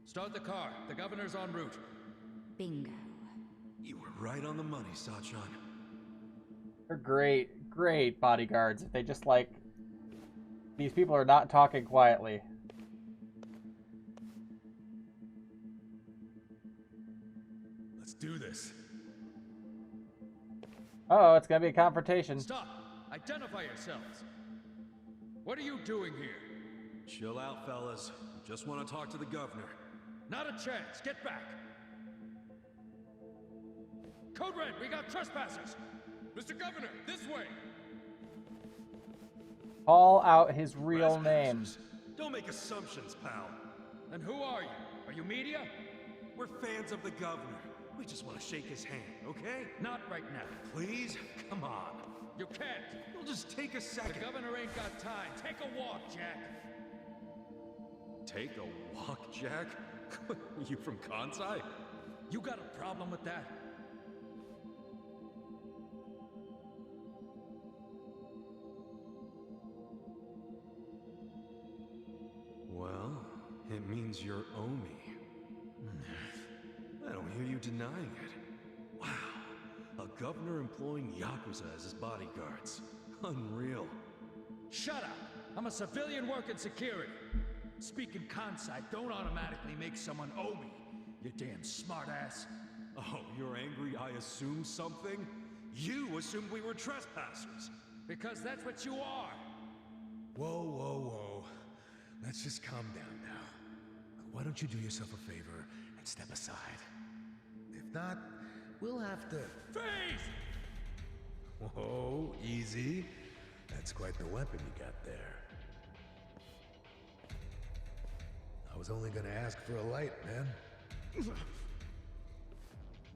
Start the car. The governor's en route. Bingo. You were right on the money, Sachan. They're great, great bodyguards. If they just like... These people are not talking quietly. Let's do this. Uh-oh, it's gonna be a confrontation. Stop! Identify yourselves. What are you doing here? Chill out, fellas. Just want to talk to the governor. Not a chance. Get back. Code Red, we got trespassers. Mr. Governor, this way. Call out his real name. Don't make assumptions, pal. And who are you? Are you media? We're fans of the governor. We just want to shake his hand, okay? Not right now. Please? Come on. You can't. It'll just take a second. The governor ain't got time. Take a walk, Jack. Take a walk, Jack? You from Kansai? You got a problem with that? Well, it means you're Omi. I don't hear you denying it. Wow, a governor employing Yakuza as his bodyguards. Unreal. Shut up! I'm a civilian working security. Speaking Kansai don't automatically make someone Omi, you damn smartass. Oh, you're angry I assumed something? You assumed we were trespassers. Because that's what you are. Whoa, whoa, whoa. Let's just calm down now. Why don't you do yourself a favor and step aside? If not, we'll have to... Freeze! Whoa, easy. That's quite the weapon you got there. I was only gonna ask for a light, man.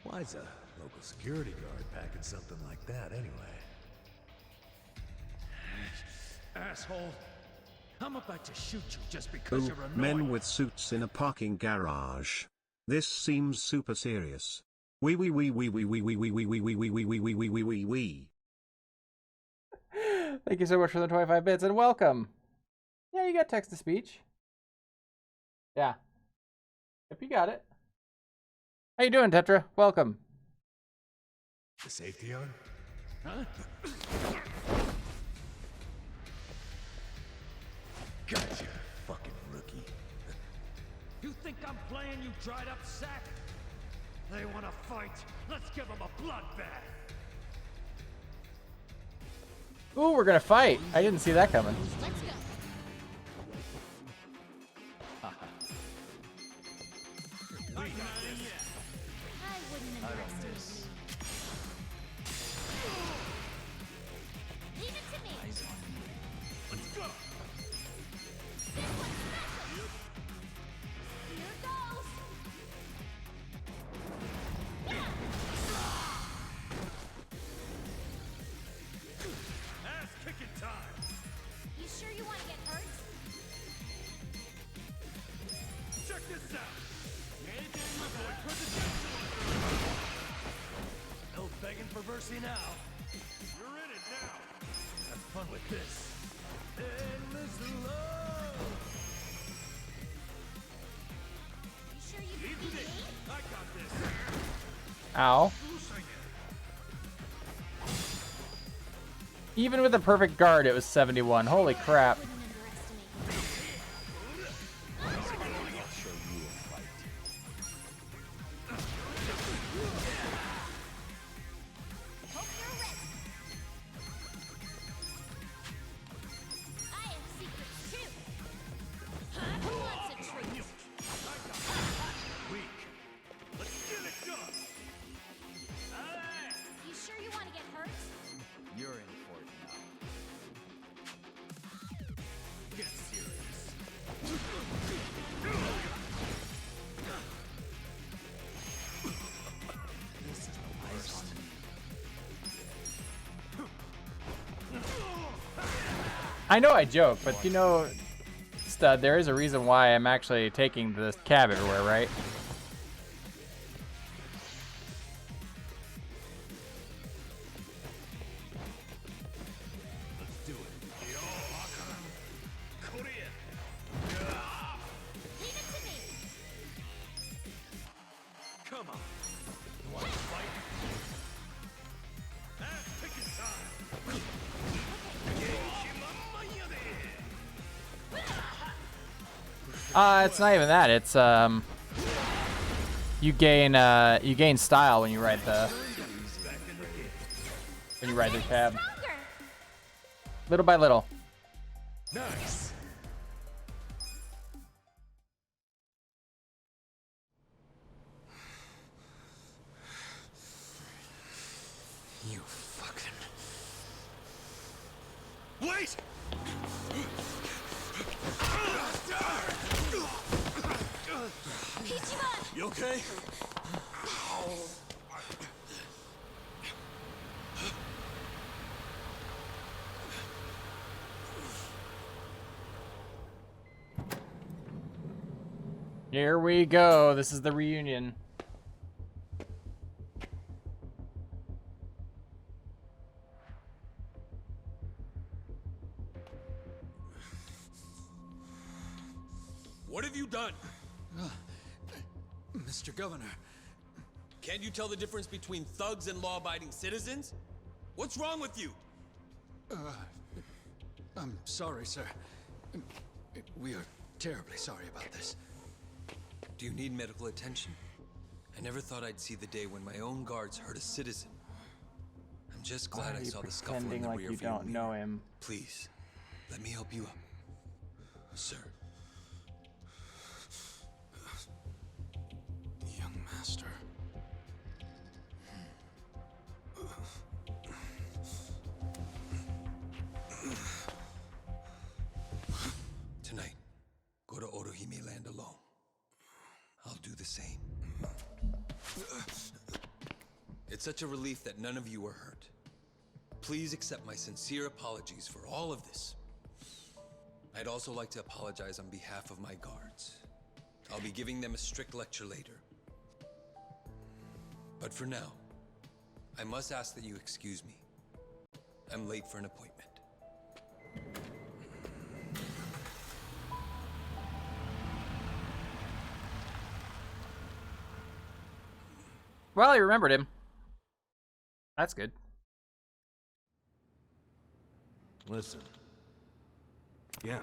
Why's a local security guard packing something like that, anyway? Asshole. I'm about to shoot you just because you're annoying. Men with suits in a parking garage. This seems super serious. Wee. Thank you so much for the 25 bits and welcome. Yeah, you got text to speech. Yeah. Yep, you got it. How you doing, Tetra? Welcome. The safety on? Huh? Gotcha, fucking rookie. You think I'm playing, you dried up sack? They wanna fight? Let's give them a bloodbath. Ooh, we're gonna fight. I didn't see that coming. Let's go. I got this. I wouldn't underestimate you. Leave it to me. Let's go. This one's special. Here goes. Ass kicking time. You sure you want to get hurt? Check this out. No begging for mercy now. You're in it now. Have fun with this. Endless love. You sure you can Eat beat me? it. I got this. Ow. Even with a perfect guard, it was 71. Holy crap. Wouldn't underestimate you. I'll show you a fight. Hope you're ready. I have secrets too. Who wants a treat? Weak. Let's get it done. You sure you want to get hurt? You're in for it now. Get serious. This is the worst. I know I joke, but you know, Stud, there is a reason why I'm actually taking this cab everywhere, right? Let's do it. Leave it to me. Come on. You want to fight? Ass kicking time. It's not even that. It's you gain style when you ride the cab, Stronger. little by little. Nice. You fucking... Wait! Ichiban! You okay? Here we go. This is the reunion. What have you done? Mr. Governor, Can't you tell the difference between thugs and law-abiding citizens? What's wrong with you? I'm sorry, sir. We are terribly sorry about this. Do you need medical attention? I never thought I'd see the day when my own guards hurt a citizen. I'm just glad Why I are you saw the scuffle in pretending the like rear you view don't know mirror. him? Please, let me help you up. Sir. Young master. Tonight, go to Otohime Land alone. I'll do the same. It's such a relief that none of you were hurt. Please accept my sincere apologies for all of this. I'd also like to apologize on behalf of my guards. I'll be giving them a strict lecture later. But for now, I must ask that you excuse me. I'm late for an appointment. Well, he remembered him. That's good. Listen. Yeah.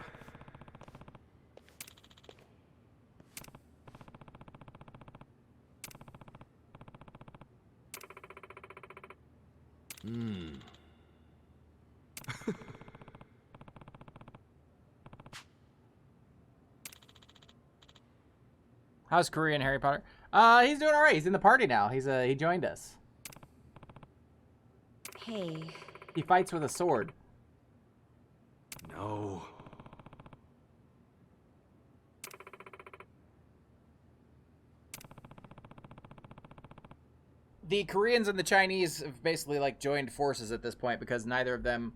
How's Korean Harry Potter? He's doing all right. He's in the party now. He joined us. Hey. He fights with a sword. No. The Koreans and the Chinese have basically like joined forces at this point because neither of them,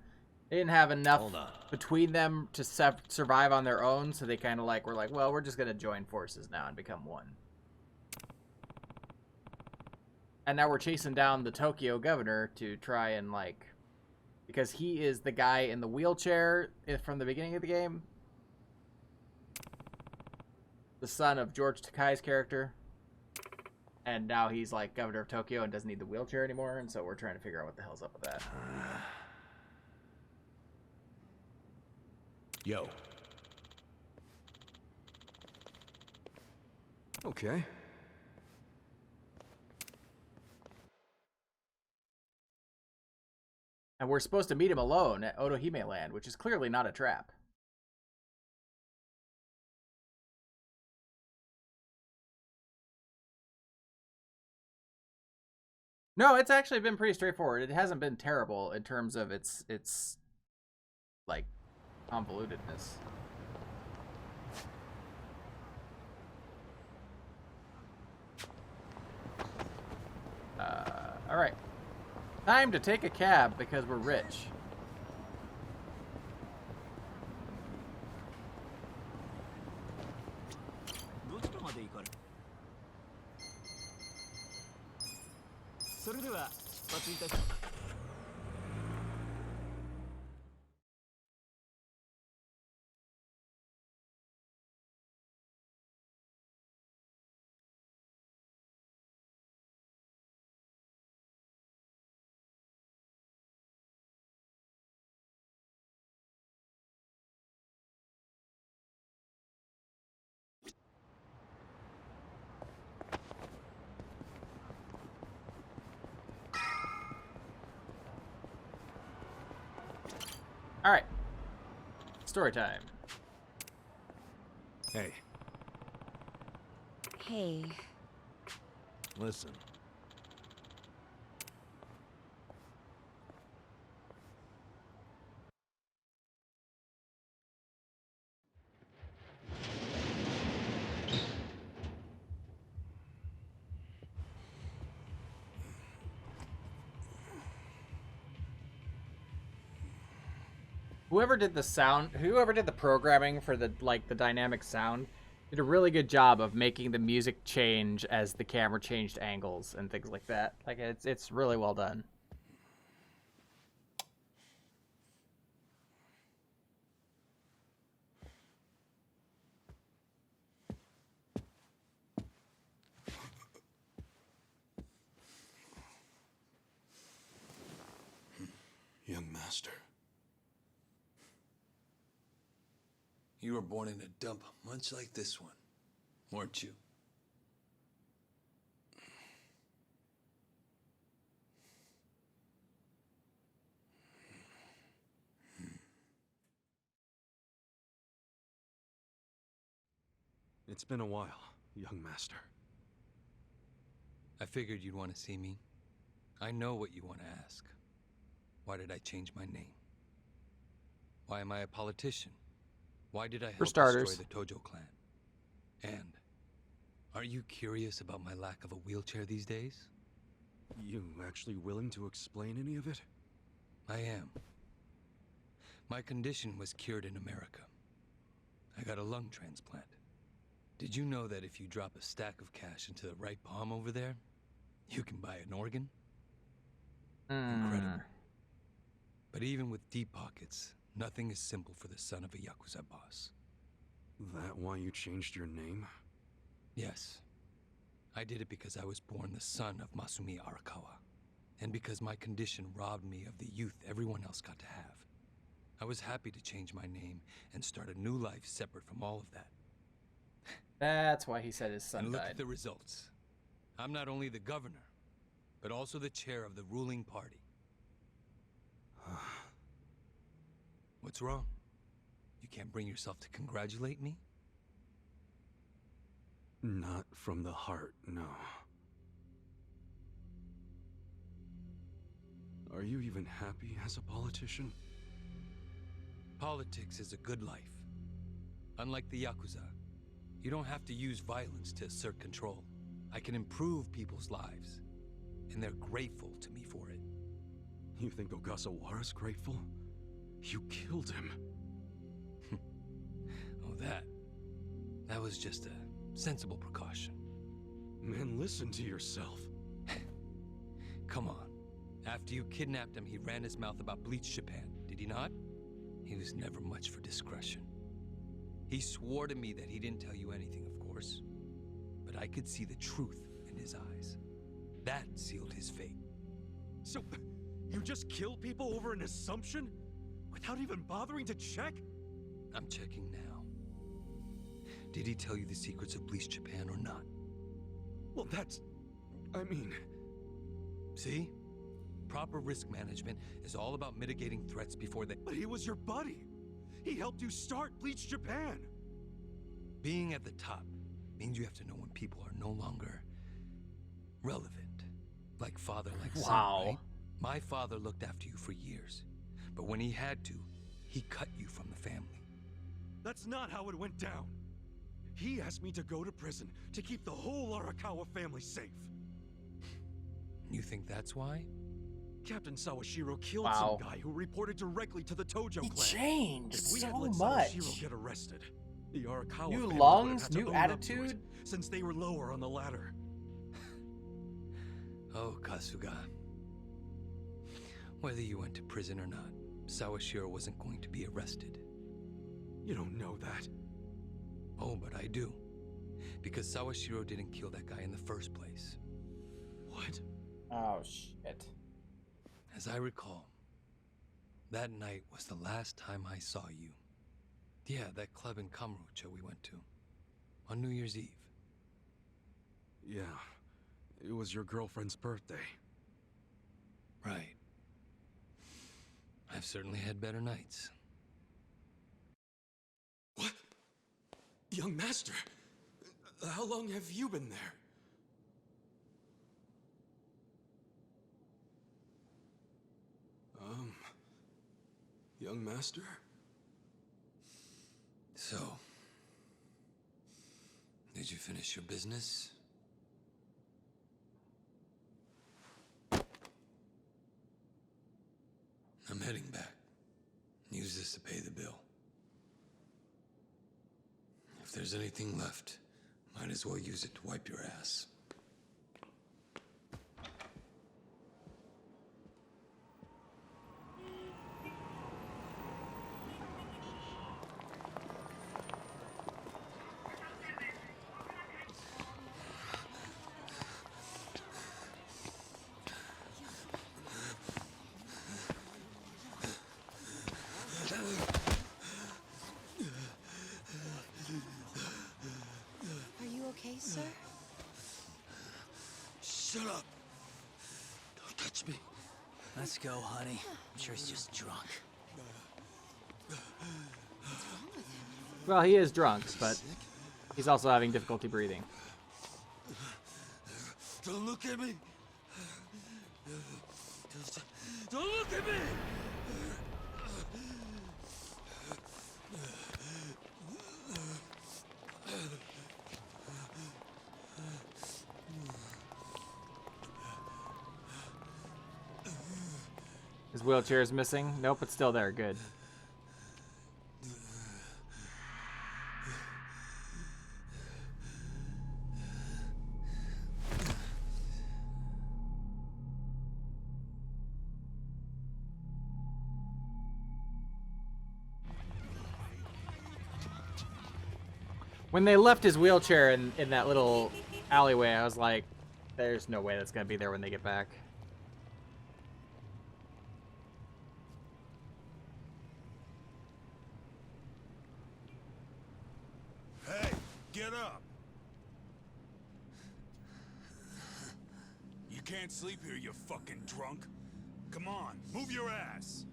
they didn't have enough between them to survive on their own, so they kind of like were like, well, we're just gonna join forces now and become one. And now we're chasing down the Tokyo governor to try and like, because he is the guy in the wheelchair from the beginning of the game, the son of George Takei's character. And now he's like governor of Tokyo and doesn't need the wheelchair anymore, and so we're trying to figure out what the hell's up with that. Yo. Okay. And we're supposed to meet him alone at Otohime Land, which is clearly not a trap. No, it's actually been pretty straightforward. It hasn't been terrible in terms of its like convolutedness. All right. Time to take a cab because we're rich. All right. Story time. Hey. Hey. Listen. Whoever did the programming for the dynamic sound did a really good job of making the music change as the camera changed angles and things like that. Like it's really well done. Young master. You were born in a dump much like this one, weren't you? It's been a while, young master. I figured you'd want to see me. I know what you want to ask. Why did I change my name? Why am I a politician? Why did I help destroy the Tojo clan? And are you curious about my lack of a wheelchair these days? You actually willing to explain any of it? I am. My condition was cured in America. I got a lung transplant. Did you know that if you drop a stack of cash into the right palm over there, you can buy an organ? Incredible. But even with deep pockets, nothing is simple for the son of a Yakuza boss. That why you changed your name? Yes. I did it because I was born the son of Masumi Arakawa, and because my condition robbed me of the youth everyone else got to have. I was happy to change my name and start a new life separate from all of that. That's why he said his son and look died. at the results. I'm not only the governor, but also the chair of the ruling party. What's wrong? You can't bring yourself to congratulate me? Not from the heart, no. Are you even happy as a politician? Politics is a good life. Unlike the Yakuza, you don't have to use violence to assert control. I can improve people's lives, and they're grateful to me for it. You think Ogasawara's grateful? You killed him. Oh, that was just a sensible precaution. Man, listen to yourself. Come on. After you kidnapped him, he ran his mouth about Bleach Japan, did he not? He was never much for discretion. He swore to me that he didn't tell you anything, of course. But I could see the truth in his eyes. That sealed his fate. So, you just kill people over an assumption? Without even bothering to check? I'm checking now. Did he tell you the secrets of Bleach Japan or not? Well, I mean... See? Proper risk management is all about mitigating threats before they... But he was your buddy! He helped you start Bleach Japan! Being at the top means you have to know when people are no longer relevant. Like father, like son, right? My father looked after you for years. But when he had to, he cut you from the family. That's not how it went down. He asked me to go to prison to keep the whole Arakawa family safe. You think that's why? Captain Sawashiro killed Wow. some guy who reported directly to the Tojo He clan. changed If we so had let much. Sawashiro get arrested, the Arakawa New family lungs, would have had to new own up to it, attitude. since they were lower on the ladder. Oh, Kasuga. Whether you went to prison or not, Sawashiro wasn't going to be arrested. You don't know that. Oh, but I do. Because Sawashiro didn't kill that guy in the first place. What? Oh, shit. As I recall, that night was the last time I saw you. Yeah, that club in Kamurocho we went to. On New Year's Eve. Yeah, it was your girlfriend's birthday. Right. I've certainly had better nights. What? Young master, how long have you been there? Young master? So, did you finish your business? I'm heading back. Use this to pay the bill. If there's anything left, might as well use it to wipe your ass. Are you okay, sir? Shut up! Don't touch me. Let's go, honey. I'm sure he's just drunk. Well, he is drunk, but he's also having difficulty breathing. Don't look at me! Don't look at me! His wheelchair is missing. Nope, it's still there. Good. When they left his wheelchair in that little alleyway, I was like, there's no way that's gonna be there when they get back. Hey, get up! You can't sleep here, you fucking drunk. Come on, move your ass!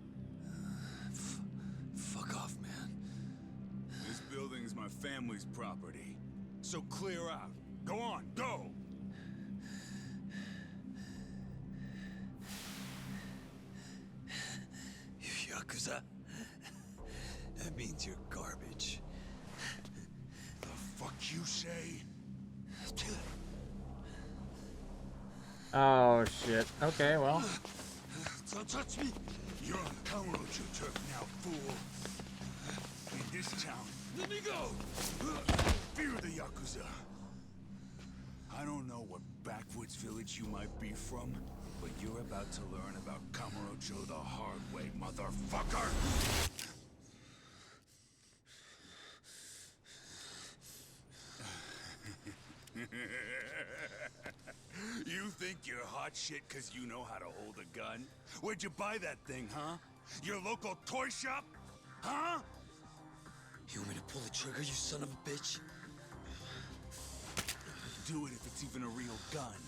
Fuck off, man. This building's my family's property. So clear out. Go on, go! Yakuza? That means you're garbage. The fuck you say? Oh shit. Okay, well. Don't touch me! You're on Kamurocho turf now, fool! In this town, let me go! Fear the Yakuza! I don't know what backwoods village you might be from, but you're about to learn about Kamurocho the hard way, motherfucker! You think you're hot shit because you know how to hold a gun? Where'd you buy that thing, huh? Your local toy shop? Huh? You want me to pull the trigger, you son of a bitch? Do it if it's even a real gun.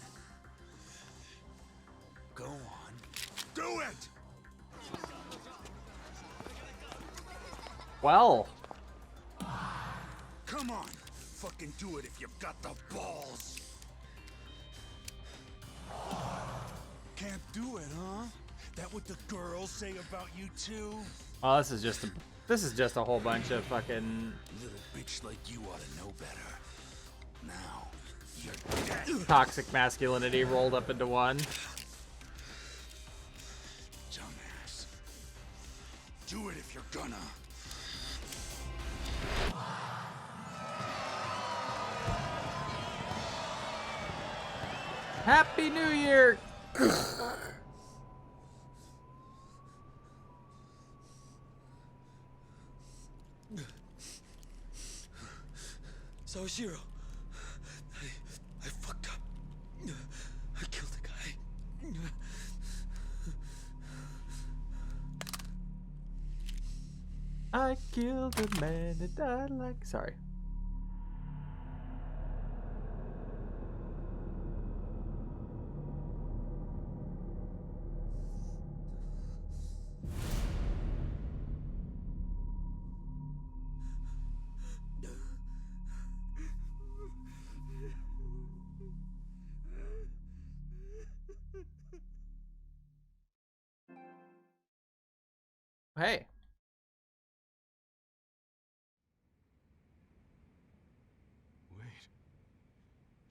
Go on. Do it! Well. Come on. Fucking do it if you've got the balls. Can't do it, huh? That what the girls say about you too? Oh, this is just a whole bunch of fucking Little bitch like you ought to know better. Now, you're dead. toxic masculinity rolled up into one. Dumbass. Do it if you're gonna. Happy New Year! Sawashiro, I fucked up. I killed the guy. I killed a man that I like. Sorry. Hey. Wait.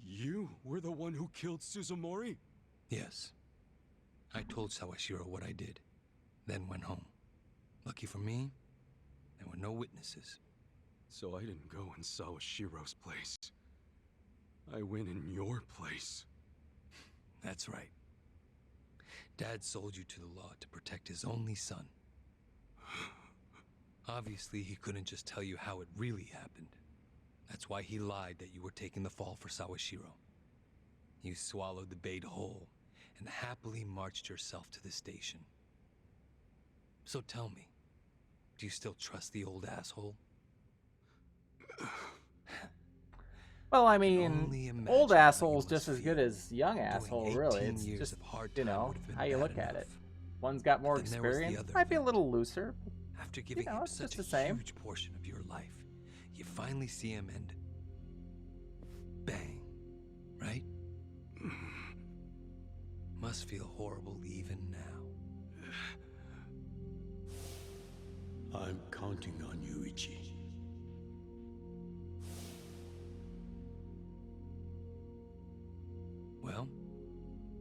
You were the one who killed Suzumori? Yes. I told Sawashiro what I did, then went home. Lucky for me, there were no witnesses. So I didn't go in Sawashiro's place. I went in your place. That's right. Dad sold you to the law to protect his only son. Obviously, he couldn't just tell you how it really happened. That's why he lied that you were taking the fall for Sawashiro. You swallowed the bait whole and happily marched yourself to the station. So tell me, do you still trust the old asshole? Well, I mean, old asshole's just as good as young asshole, really. It's just, you know, how you look at it. One's got more experience, might be a little looser. After giving him such a huge portion of your life, you finally see him and bang, right? Must feel horrible even now. I'm counting on you, Ichi. Well,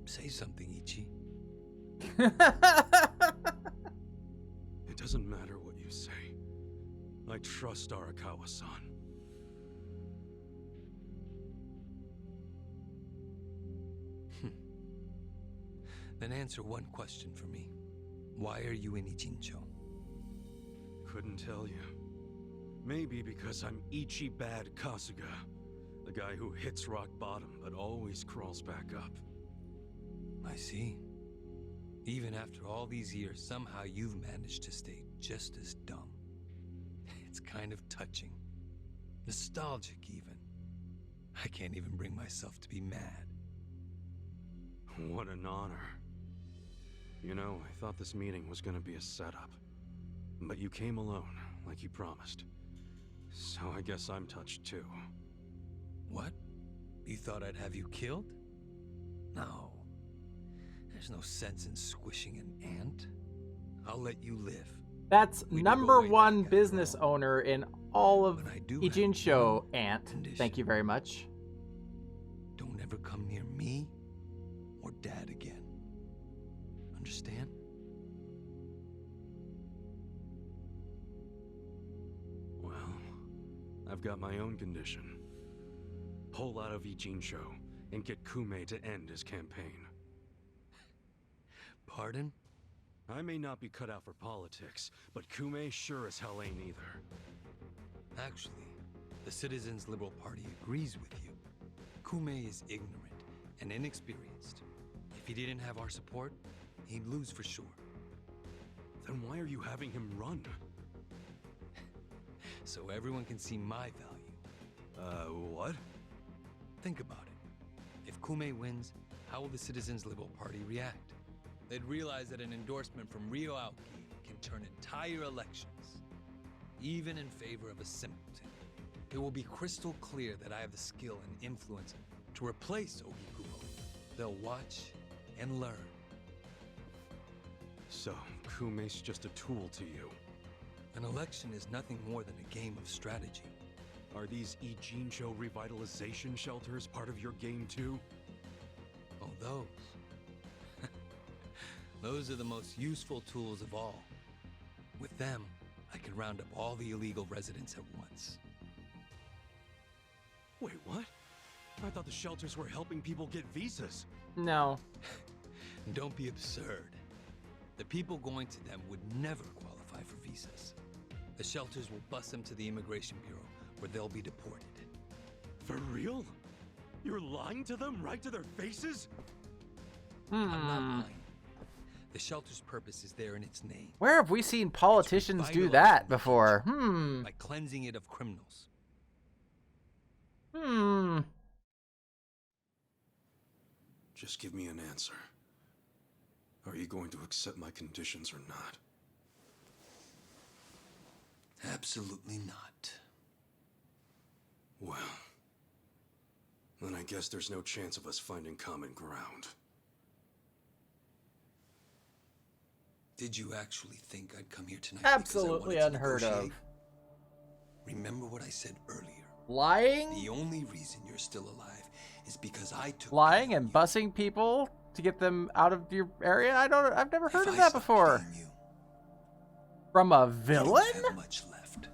say something, Ichi. It doesn't matter what you say. I trust Arakawa-san. Then answer one question for me. Why are you in Ijincho? Couldn't tell you. Maybe because I'm Ichi Bad Kasuga, the guy who hits rock bottom but always crawls back up. I see. Even after all these years, somehow you've managed to stay just as dumb. It's kind of touching. Nostalgic, even. I can't even bring myself to be mad. What an honor. You know, I thought this meeting was gonna be a setup. But you came alone, like you promised. So I guess I'm touched too. What? You thought I'd have you killed? No. There's no sense in squishing an ant. I'll let you live. That's We do number go way one back business owner in all of do have Ijincho, one Ant. condition. Thank you very much. Don't ever come near me or Dad again. Understand? Well, I've got my own condition. Pull out of Ijincho and get Kume to end his campaign. Pardon? I may not be cut out for politics, but Kume sure as hell ain't either. Actually, the Citizens Liberal Party agrees with you. Kume is ignorant and inexperienced. If he didn't have our support, he'd lose for sure. Then why are you having him run? So everyone can see my value. What? Think about it. If Kume wins, how will the Citizens Liberal Party react? They'd realize that an endorsement from Ryo Aoki can turn entire elections, even in favor of a simpleton. It will be crystal clear that I have the skill and influence to replace Ogikubo. They'll watch and learn. So, Kume's just a tool to you. An election is nothing more than a game of strategy. Are these Ijincho revitalization shelters part of your game too? Oh, those. Those are the most useful tools of all. With them, I can round up all the illegal residents at once. Wait, what? I thought the shelters were helping people get visas. No. Don't be absurd. The people going to them would never qualify for visas. The shelters will bus them to the Immigration Bureau, where they'll be deported. For real? You're lying to them right to their faces? I'm not lying. The shelter's purpose is there in its name. Where have we seen politicians do that before? By cleansing it of criminals. Just give me an answer. Are you going to accept my conditions or not? Absolutely not. Well, then I guess there's no chance of us finding common ground. Did you actually think I'd come here tonight? Absolutely unheard of. Remember what I said earlier. Lying? The only reason you're still alive is because I took Lying and busing people to get them out of your area? I've never heard of that before. From a villain? You don't have much left.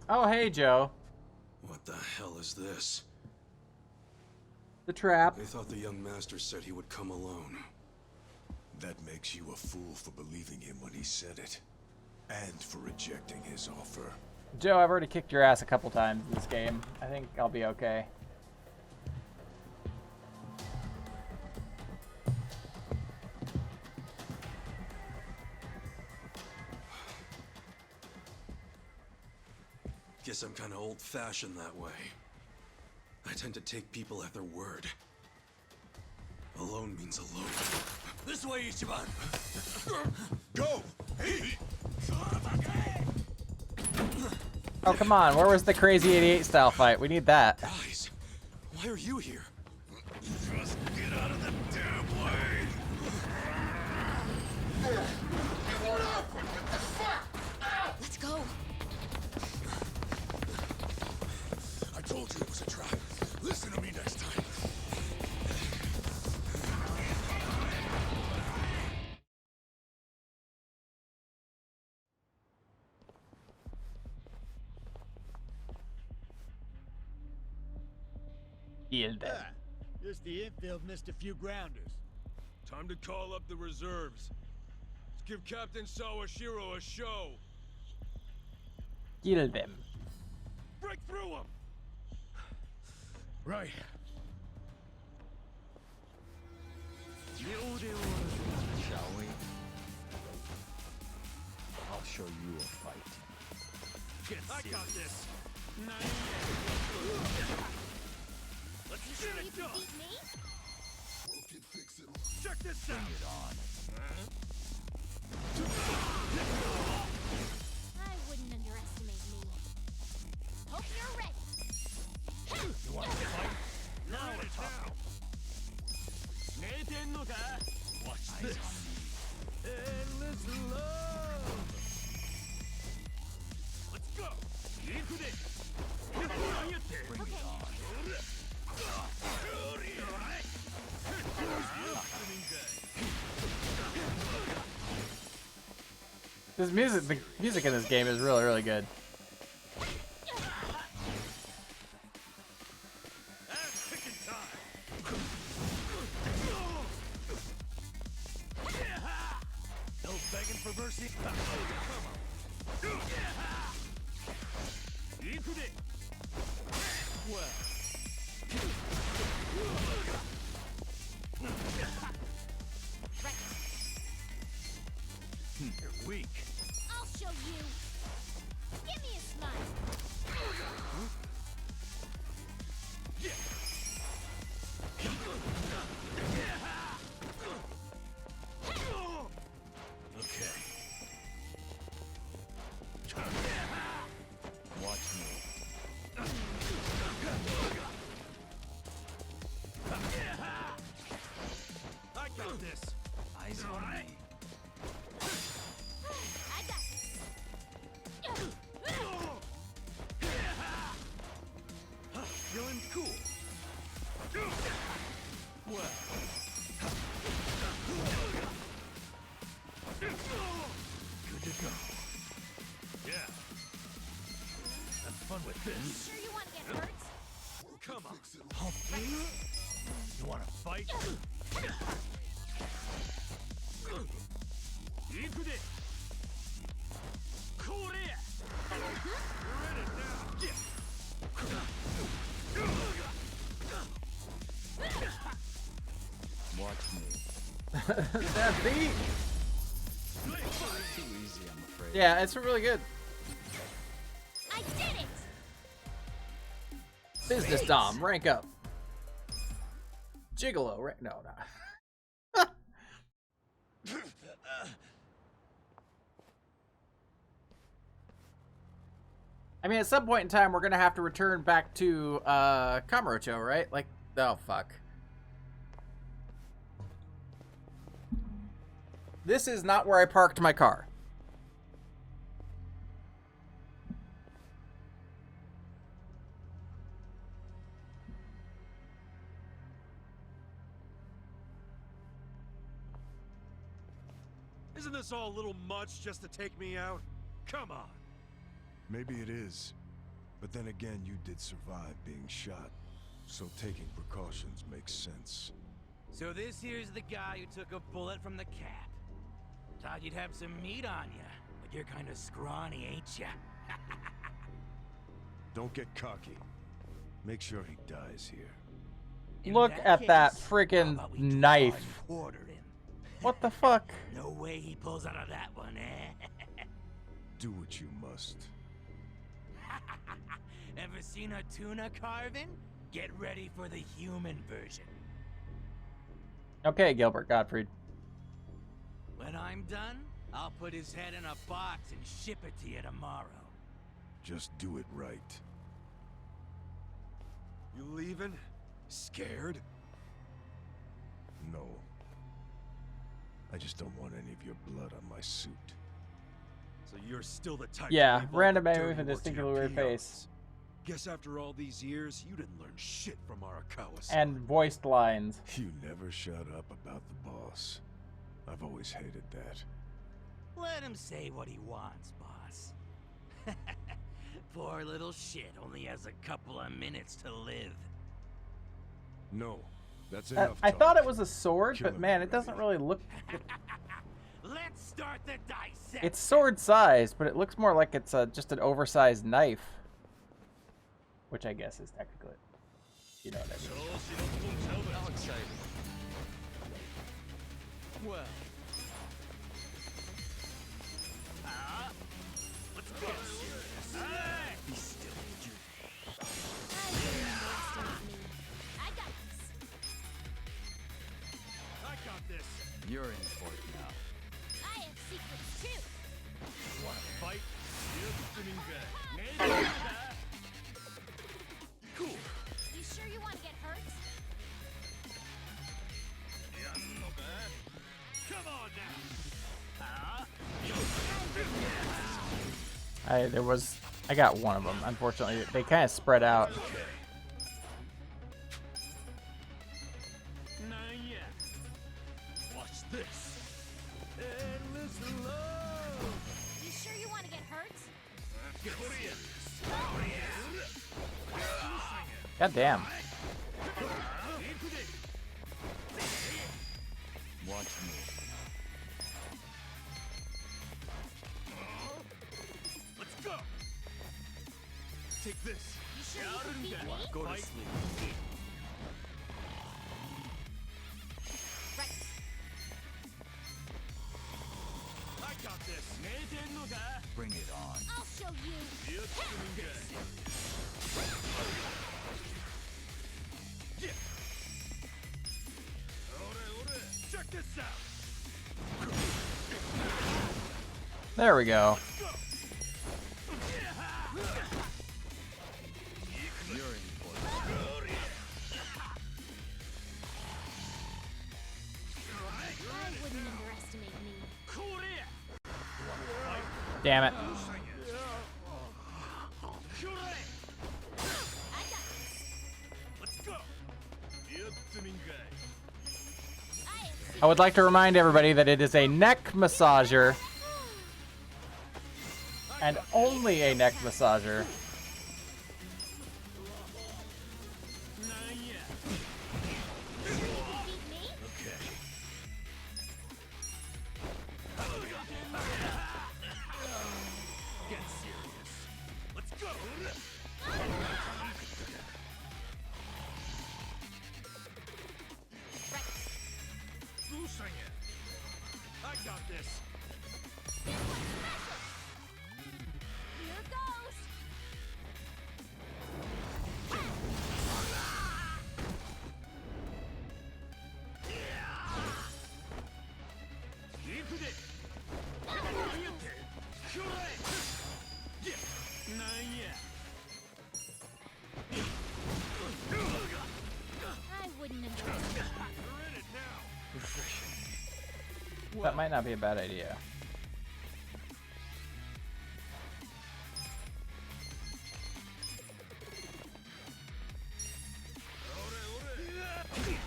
Oh, hey, Joe. What the hell is this? The trap. I thought the young master said he would come alone. That makes you a fool for believing him when he said it. And for rejecting his offer. Joe, I've already kicked your ass a couple times in this game. I think I'll be okay. Guess I'm kind of old-fashioned that way. I tend to take people at their word. Alone means alone. This way, Ichiban! Go! Hey! Oh, come on. Where was the crazy 88 style fight? We need that. Guys, why are you here? Just get out of the damn way! Let's go. I told you it was a trap. Listen to me next time. Just the infield missed a few grounders. Time to call up the reserves. Let's give Captain Sawashiro a show. Kill them. Break through them! Right. Shall we? I'll show you a fight. I got this. Let's get it done. Check this out. Bring it on. I wouldn't underestimate me. Hope you're ready. You want to fight? Now we're talking. Watch this. Endless love. Let's go. Bring it on. This music, the music in this game is really, really good. No begging for mercy. Well. You're weak. I'll show you. Give me a smile. Okay. Watch me. I got this. Eyes on me. I got this. Feeling cool. Well. Good to go. Yeah. Have fun with this. Sure you want to get hurt? Come on. You want to fight? Watch me. That beat. Too easy, I'm afraid. Yeah, it's really good. I did it. Business Dom, rank up. Gigolo, right? No, no. I mean, at some point in time, we're gonna have to return back to Kamurocho, right? Like, oh fuck. This is not where I parked my car. Isn't this all a little much just to take me out? Come on. Maybe it is. But then again, you did survive being shot. So taking precautions makes sense. So this here's the guy who took a bullet from the cap. Thought you'd have some meat on you, but you're kind of scrawny, ain't ya? Don't get cocky. Make sure he dies here. Look at that freaking knife. What the fuck? No way he pulls out of that one, eh? Do what you must. Ever seen a tuna carving? Get ready for the human version. Okay, Gilbert Gottfried. When I'm done, I'll put his head in a box and ship it to you tomorrow. Just do it right. You leaving? Scared? No. I just don't want any of your blood on my suit. So you're still the type Yeah, to leave all random the man dirty with a work to distinctly your weird peons. face. Guess after all these years, you didn't learn shit from Arakawa. And voiced lines. You never shut up about the boss. I've always hated that. Let him say what he wants, boss. Poor little shit only has a couple of minutes to live. No, That's enough. I talk. thought it was a sword, Kill but him man, it already. doesn't really look. Let's start the dissect. It's sword sized, but it looks more like it's just an oversized knife, which I guess is technically, you know what I mean. How exciting. Well, Let's go. Be still, you. I got this. I got this. You're in for it now. I have secrets too. Want to fight? Cool. You sure you want to get hurt? Come on now. I got one of them. Unfortunately, they kind of spread out. Watch this. Endless love. You sure you want to get hurt? God damn. Watch me. Let's go. Take this. You sure you can beat me? Go to sleep. Right. I got this. Bring it on. I'll show you. Check this out. There we go. You're in for it. I wouldn't underestimate me. Damn it. I got this. Let's go. I would like to remind everybody that it is a neck massager. And only a neck massager. Get serious. Let's go. I got this. Here goes. I wouldn't underestimate. That might not be a bad idea.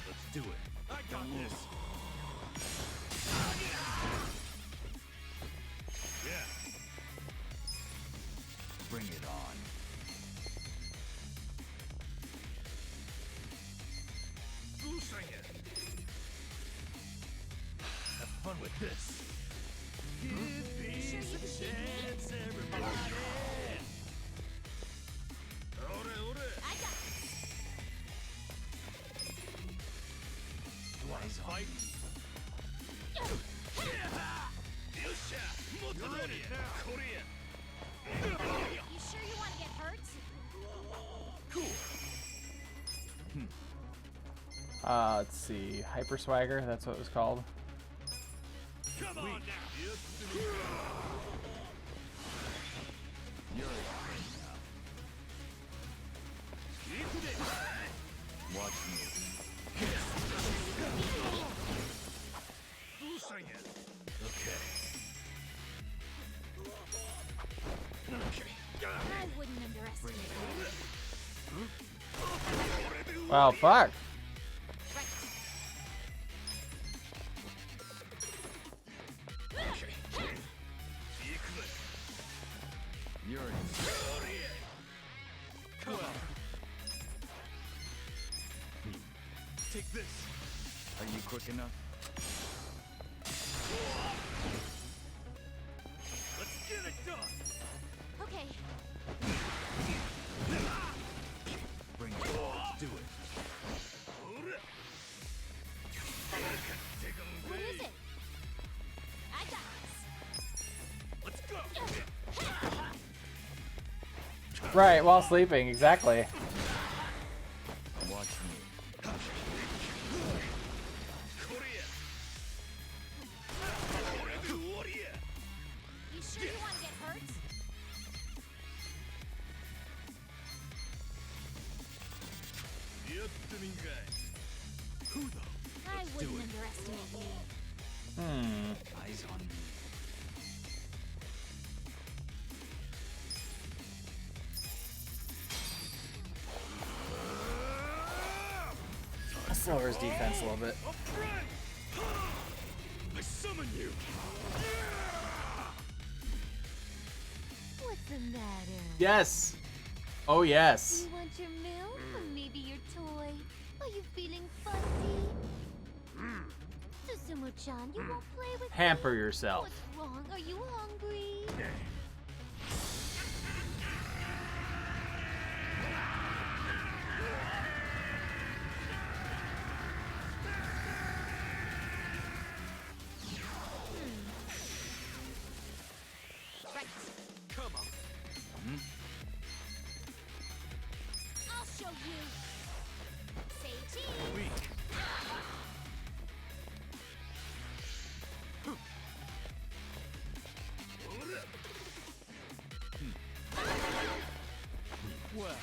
Let's do it. I got this. Yeah. Bring it on. Have fun with this. Give peace a chance, everybody. I got this. You want to fight? You're in it now. You sure you want to get hurt? Cool. Let's see. Hyper Swagger, that's what it was called. Come on now. You're in for it now. Watch me. I wouldn't underestimate you. Wow, fuck. You're in. Come on. Take this. Are you quick enough? Let's get it done. Okay. Bring it. Let's do it. What is it? I got this. Let's go. Right, while sleeping, exactly. Watch me. You sure you want to get hurt? I wouldn't underestimate me. Eyes on me. Let's lower his defense a little bit. I summon you. What's the matter? Yes. Oh yes. You want your milk or maybe your toy? Are you feeling fussy? Susumu-chan, you won't play with Hamper me? yourself. What's wrong? Are you hungry? Right. Come on. I'll show you. Say cheese. Weak. Well.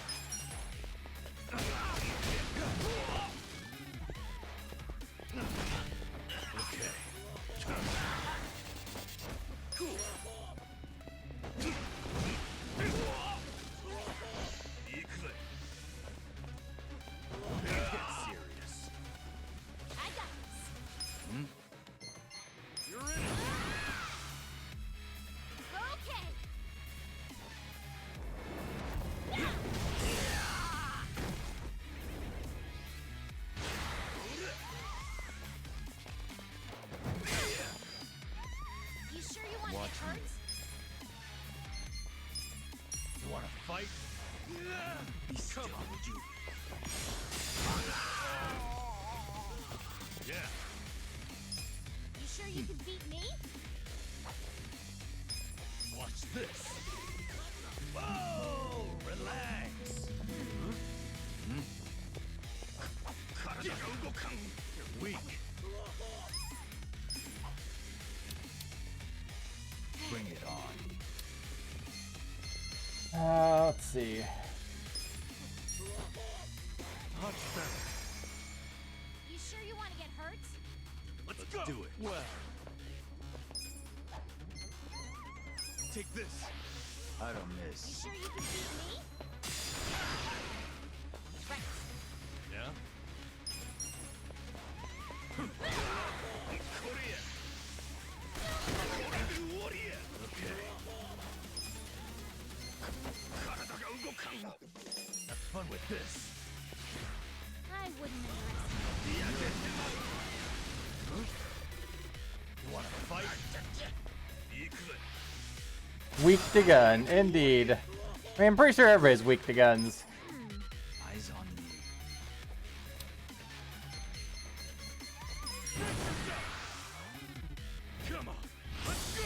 Okay. Cool. Get serious. I got this. You're in it. Okay. You sure you want to get hurt? You want to fight? Come on, would you? Yeah. You sure you can beat me? Watch this. Whoa! Relax. You're weak. Bring it on. Let's see. Much better. You sure you want to get hurt? Let's go. Do it. Well. Take this. I don't You miss. sure you can beat me? Right. Yeah? Okay. Have fun with this. I wouldn't underestimate You want to fight? Weak to gun, indeed. I mean, I'm pretty sure everybody's weak to guns. Eyes on me. Come on, let's go!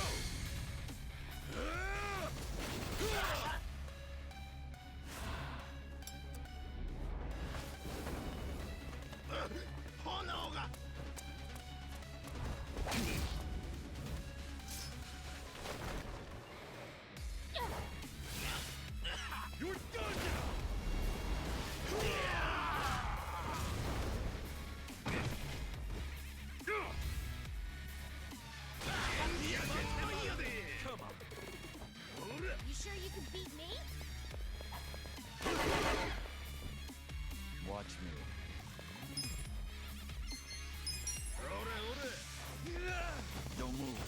You're done Come on. You sure you can beat me? Watch me. Don't move.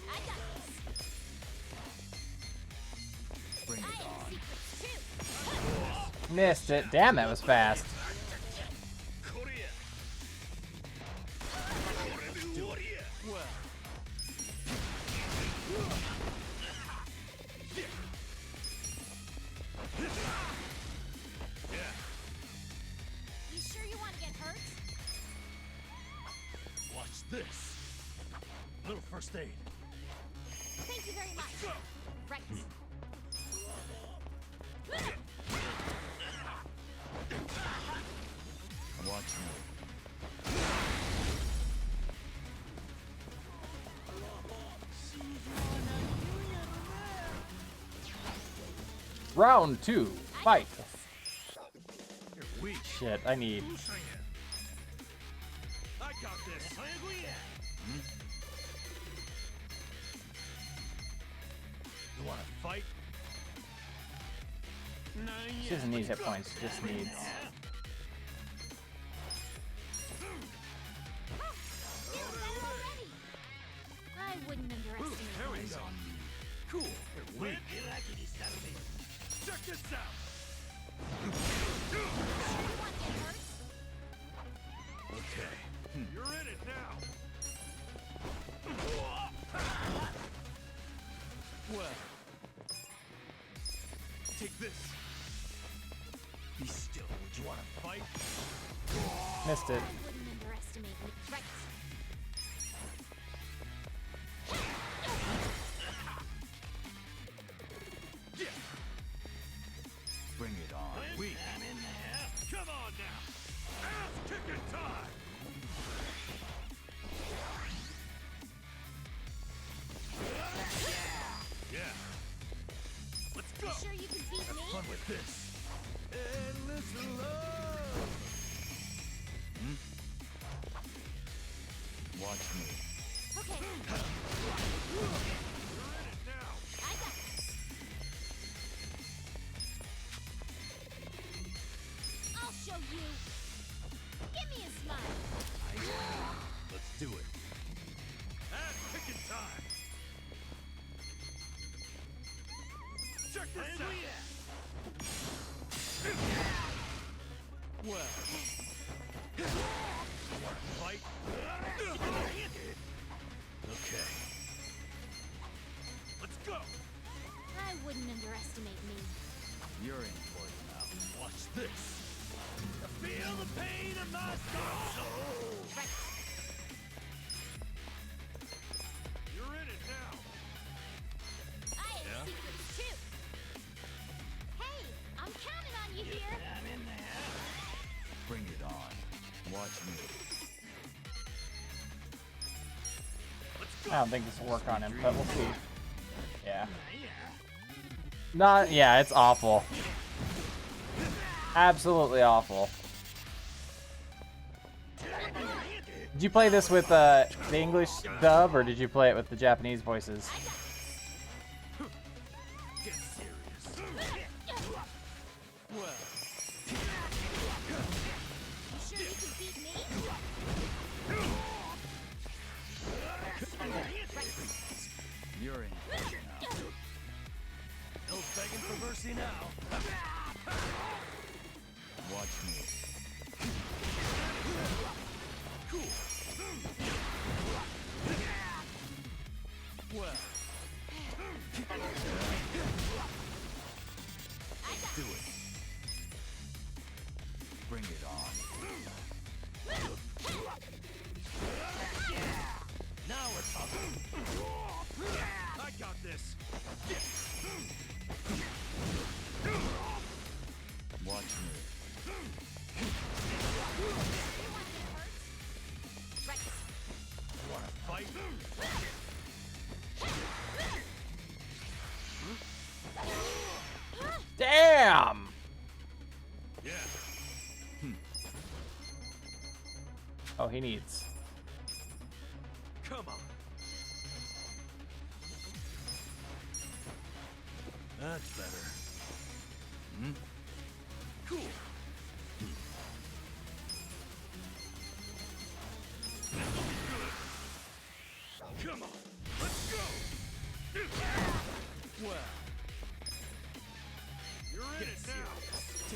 I got this. Bring I it have on. secrets too. Missed it. Damn, that was fast. You sure you want to get hurt? Watch this. Little first aid. Thank you very much. Right. Watch me. Round 2. Fight. You're weak. Shit, I need. I got this. You want to fight? She doesn't need hit points, she just needs. I wouldn't underestimate There we you. go. Cool. You're weak. Check this out. Sure you want to get hurt? Okay. You're in it now. Well, take this. Be still. Would you want to fight? Missed it. I wouldn't underestimate me. Right. Bring it on. Weak. I'm in there. Come on now. Ass kicking time. Yeah. Let's go. You sure you can beat Have me? fun with this. Endless love. Watch me. Okay. You're in it now. I got this. I'll show you. Give me a smile. Let's do it. Ass kicking time. Check this out. Well. Want to fight? Okay. Let's go. I wouldn't underestimate me. You're in for it now. Watch this. Feel the pain in my soul. Right. You're in it now. I have secrets too. Hey, I'm counting on you here. I'm in there. Bring it on. Watch me. I don't think this will work on him, but we'll see. Yeah. Not, yeah, it's awful. Absolutely awful. Did you play this with the English dub, or did you play it with the Japanese voices? Get serious. Well. You sure you can beat me? You're in for it now. No begging for mercy now. Watch me. Cool. Well. Do it. Bring it on. Now we're talking. I got this. Watch me. Right. You wanna fight? Damn! Yeah. Oh, he needs. Come on. That's better. Cool. Come on. Let's go. Well. You're in it now.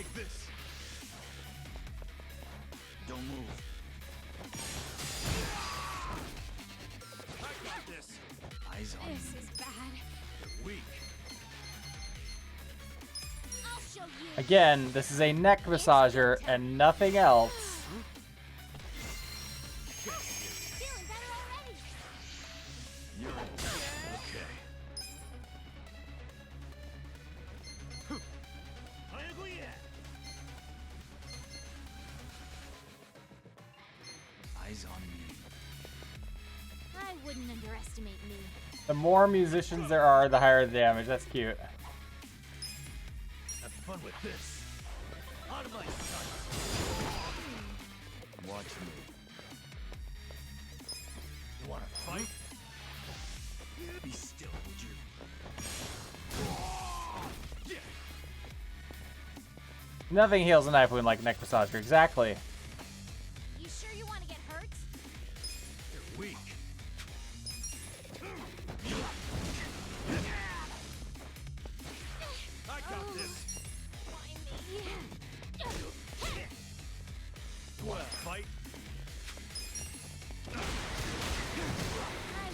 Take this. Don't move. I got this. Eyes on This me. is bad. You're weak. I'll show you. Again, this is a neck massager and nothing else. Feeling better already. You're okay. Eyes on me. I wouldn't underestimate me. The more musicians there are, the higher the damage. That's cute. Have fun with this. Out of my sight. Watch me. You wanna fight? Be still, would you? Nothing heals a knife wound like a neck massager. Exactly. You sure you want to get hurt? You're weak. I got this. Why me? You wanna fight? I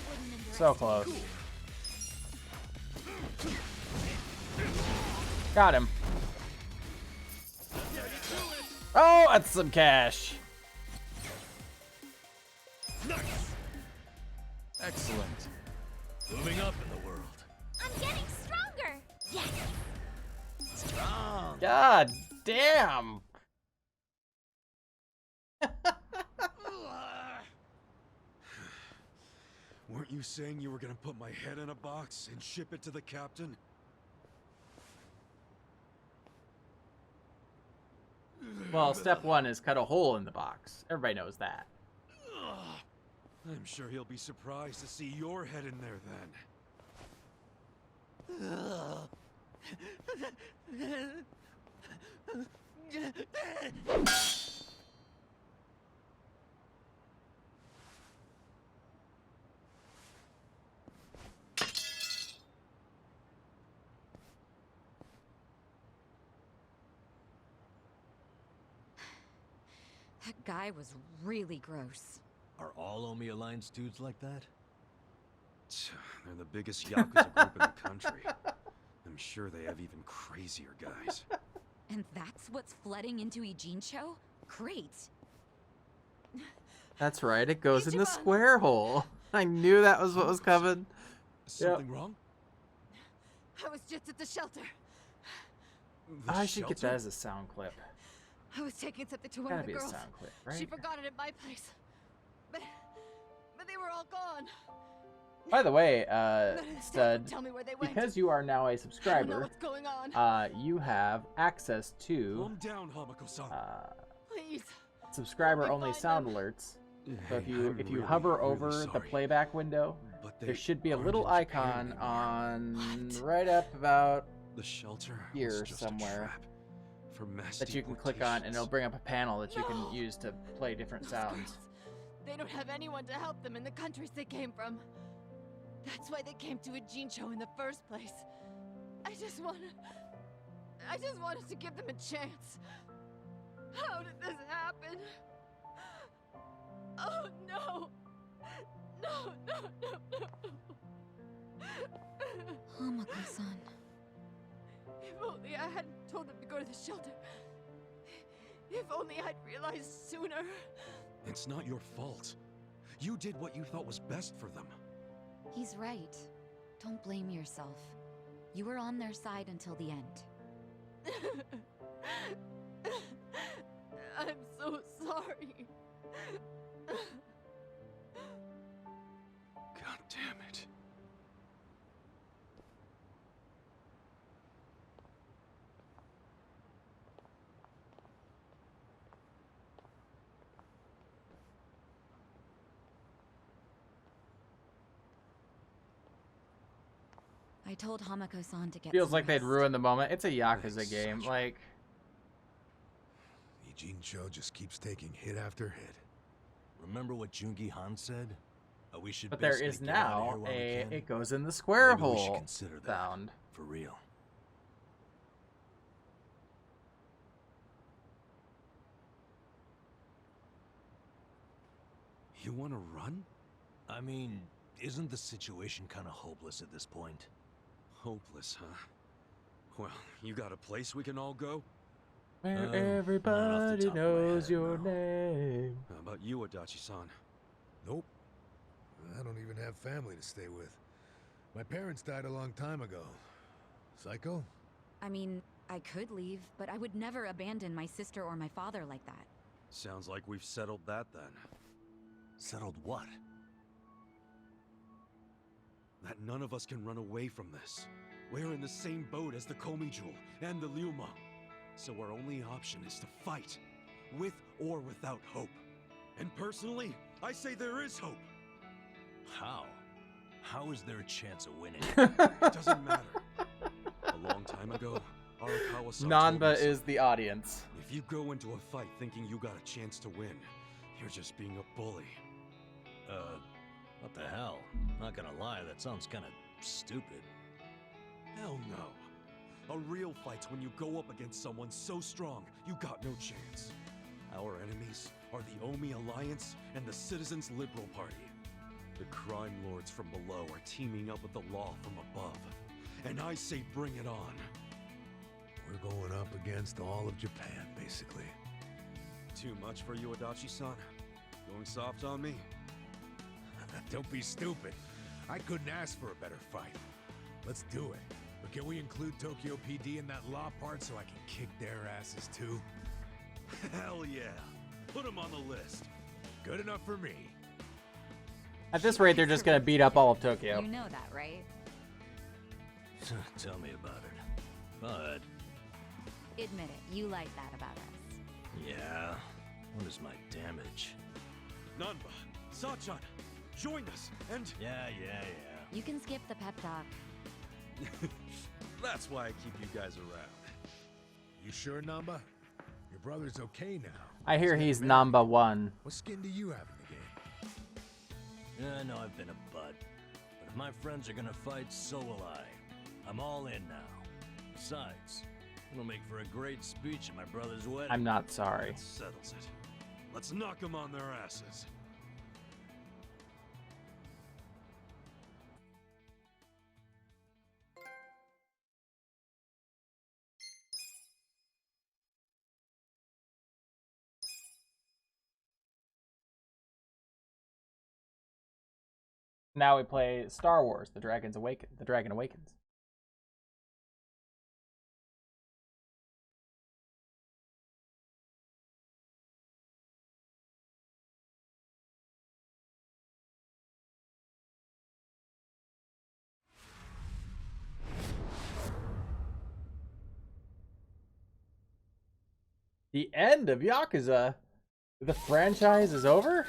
wouldn't underestimate. So close. Got him. Oh, that's some cash. Excellent. Moving up in the world. I'm getting stronger. Yes. Strong. God damn. Weren't you saying you were gonna put my head in a box and ship it to the captain? Well, step one is cut a hole in the box. Everybody knows that. I'm sure he'll be surprised to see your head in there then. That guy was really gross. Are all Omi Alliance dudes like that? They're the biggest Yakuza group in the country. I'm sure they have even crazier guys. And that's what's flooding into Ijincho? Great. That's right. It goes in the square hole. I knew that was what was coming. Something wrong? I was just at the shelter. I should get that as a sound clip. I was taking something to one Gotta of the be a girls. sound clip, She right? forgot it at my place. But they were all gone. By the way, Staff Stud, would tell me where they went. because you are now a I don't know subscriber, what's going on. you have access to Calm down, Hamako-san. Please. subscriber-only sound alerts. So if you I'm really, hover over really the sorry. playback window, But they there should be a aren't little in Japan icon anymore. on right up about The shelter here was just somewhere a trap for mass that you can click on, and it'll bring up a panel that you can use to play different Those sounds. girls, they don't have anyone to help them in the countries they came from. That's why they came to Ijincho in the first place. I just wanted to give them a chance. How did this happen? Oh no! No, no, no, no! Hamako-san. If only I hadn't told them to go to the shelter. If only I'd realized sooner. It's not your fault. You did what you thought was best for them. He's right. Don't blame yourself. You were on their side until the end. I'm so sorry. God damn it. I told Hamako-san to get Feels some like they'd rest. ruin the moment. It's a Yakuza game. Like, Ijincho just keeps taking hit after hit. Remember what Jungi Han said? We should but there basically is get out of now here while we a can? it goes in the square Maybe we should hole consider that. sound. For real. You want to run? I mean, isn't the situation kind of hopeless at this point? Hopeless, huh? Well, you got a place we can all go? Where not off the everybody top of my knows head, your no. name. How about you, Adachi-san? Nope. I don't even have family to stay with. My parents died a long time ago. Psycho? I mean, I could leave, but I would never abandon my sister or my father like that. Sounds like we've settled that then. Settled what? That none of us can run away from this. We're in the same boat as the Komijul and the Liuma. So our only option is to fight, with or without hope. And personally, I say there is hope. How? How is there a chance of winning? It doesn't matter. A long time ago, Arakawa-san told me Nanba is something. the audience. If you go into a fight thinking you got a chance to win, you're just being a bully. What the hell? Not gonna lie, that sounds kind of stupid. Hell no. A real fight's when you go up against someone so strong, you got no chance. Our enemies are the Omi Alliance and the Citizens Liberal Party. The crime lords from below are teaming up with the law from above. And I say bring it on. We're going up against all of Japan, basically. Too much for you, Adachi-san? Going soft on me? Don't be stupid. I couldn't ask for a better fight. Let's do it. But can we include Tokyo PD in that law part so I can kick their asses too? Hell yeah. Put them on the list. Good enough for me. At this rate, they're just gonna beat up all of Tokyo. You know that, right? Tell me about it. But, Admit it, you like that about us. yeah, what is my damage? Nanba, Sachan, join us, and... Yeah. You can skip the pep talk. That's why I keep you guys around. You sure, Namba? Your brother's okay now. I hear he's Namba 1. What skin do you have in the game? Yeah, I know I've been a butt. But if my friends are gonna fight, so will I. I'm all in now. Besides, it'll make for a great speech at my brother's wedding. I'm not sorry. That settles it. Let's knock them on their asses. Now we play Star Wars: The Dragon Awakens. The end of Yakuza. The franchise is over?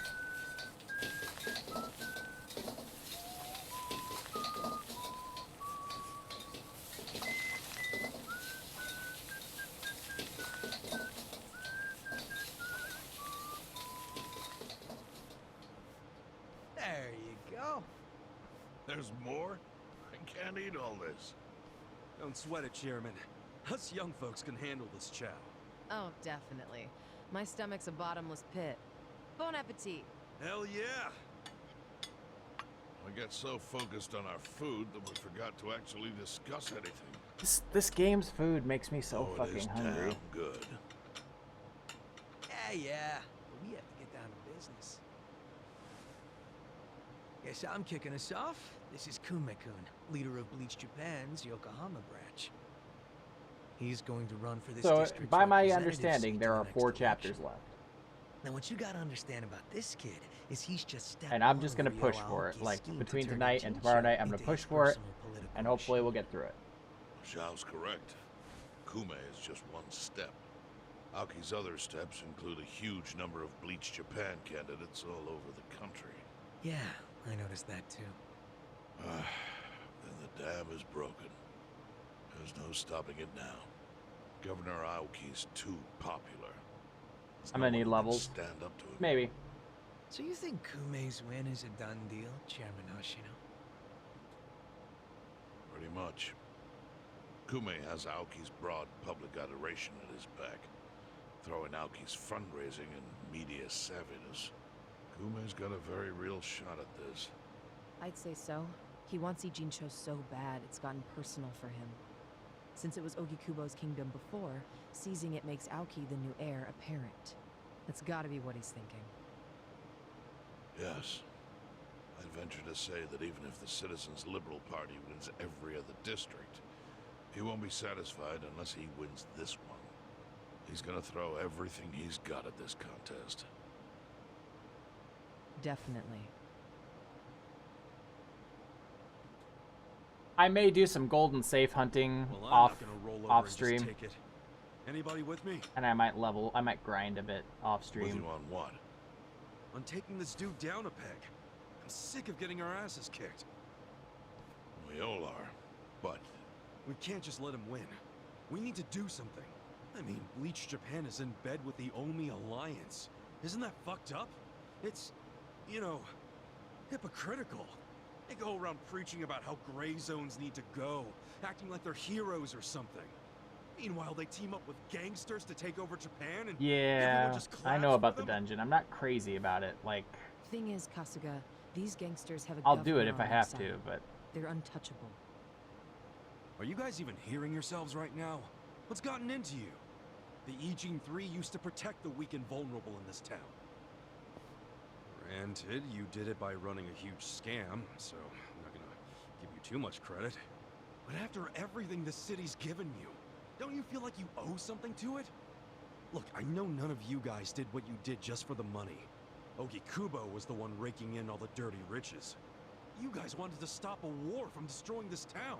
There you go. There's more? I can't eat all this. Don't sweat it, Chairman. Us young folks can handle this chow. Oh, definitely. My stomach's a bottomless pit. Bon appetit. Hell yeah! We got so focused on our food that we forgot to actually discuss anything. This game's food makes me so It is fucking hungry. damn good. Yeah. But we have to get down to business. Guess I'm kicking us off. This is Kume-kun, leader of Bleach Japan's Yokohama branch. He's going to run for this So, district's by my representative understanding, seat there in the are next 4 election. chapters left. Now, what you gotta understand about this kid is he's just step And I'm one just of gonna Ryo push for it. Aoki's Like, scheme to between turn tonight and Ijincho tomorrow night, I'm gonna into push his for it. personal political And hopefully we'll get through it. Xiao's correct. Kume is just one step. Aoki's other steps include a huge number of Bleach Japan candidates all over the country. Yeah, I noticed that too. Then the dam is broken. There's no stopping it now. Governor Aoki's too popular. There's I'm no gonna need one who can levels. Stand up to him. Maybe. So you think Kume's win is a done deal, Chairman Hoshino? Pretty much. Kume has Aoki's broad public adoration at his back, throwing Aoki's fundraising and media savviness. Kume's got a very real shot at this. I'd say so. He wants Ijincho so bad, it's gotten personal for him. Since it was Ogikubo's kingdom before, seizing it makes Aoki the new heir apparent. That's gotta be what he's thinking. Yes. I'd venture to say that even if the Citizens Liberal Party wins every other district, he won't be satisfied unless he wins this one. He's gonna throw everything he's got at this contest. Definitely. I may do some golden safe hunting Well, I'm off not gonna roll over and just stream, take it. Anybody with me? and I might grind a bit off With stream. you on what? On taking this dude down a peg. I'm sick of getting our asses kicked. We all are, but We can't just let him win. We need to do something. I mean, Bleach Japan is in bed with the Omi Alliance. Isn't that fucked up? It's, you know, hypocritical. They go around preaching about how gray zones need to go, acting like they're heroes or something. Meanwhile, they team up with gangsters to take over Japan, and everyone Yeah, just I know claps about for the them? dungeon. I'm not crazy about it. Like, Thing is, Kasuga, these gangsters have a I'll do it governor if I on their have side. to, but They're untouchable. Are you guys even hearing yourselves right now? What's gotten into you? The Ijin 3 used to protect the weak and vulnerable in this town. Granted, you did it by running a huge scam, so I'm not gonna give you too much credit. But after everything the city's given you, don't you feel like you owe something to it? Look, I know none of you guys did what you did just for the money. Ogikubo was the one raking in all the dirty riches. You guys wanted to stop a war from destroying this town.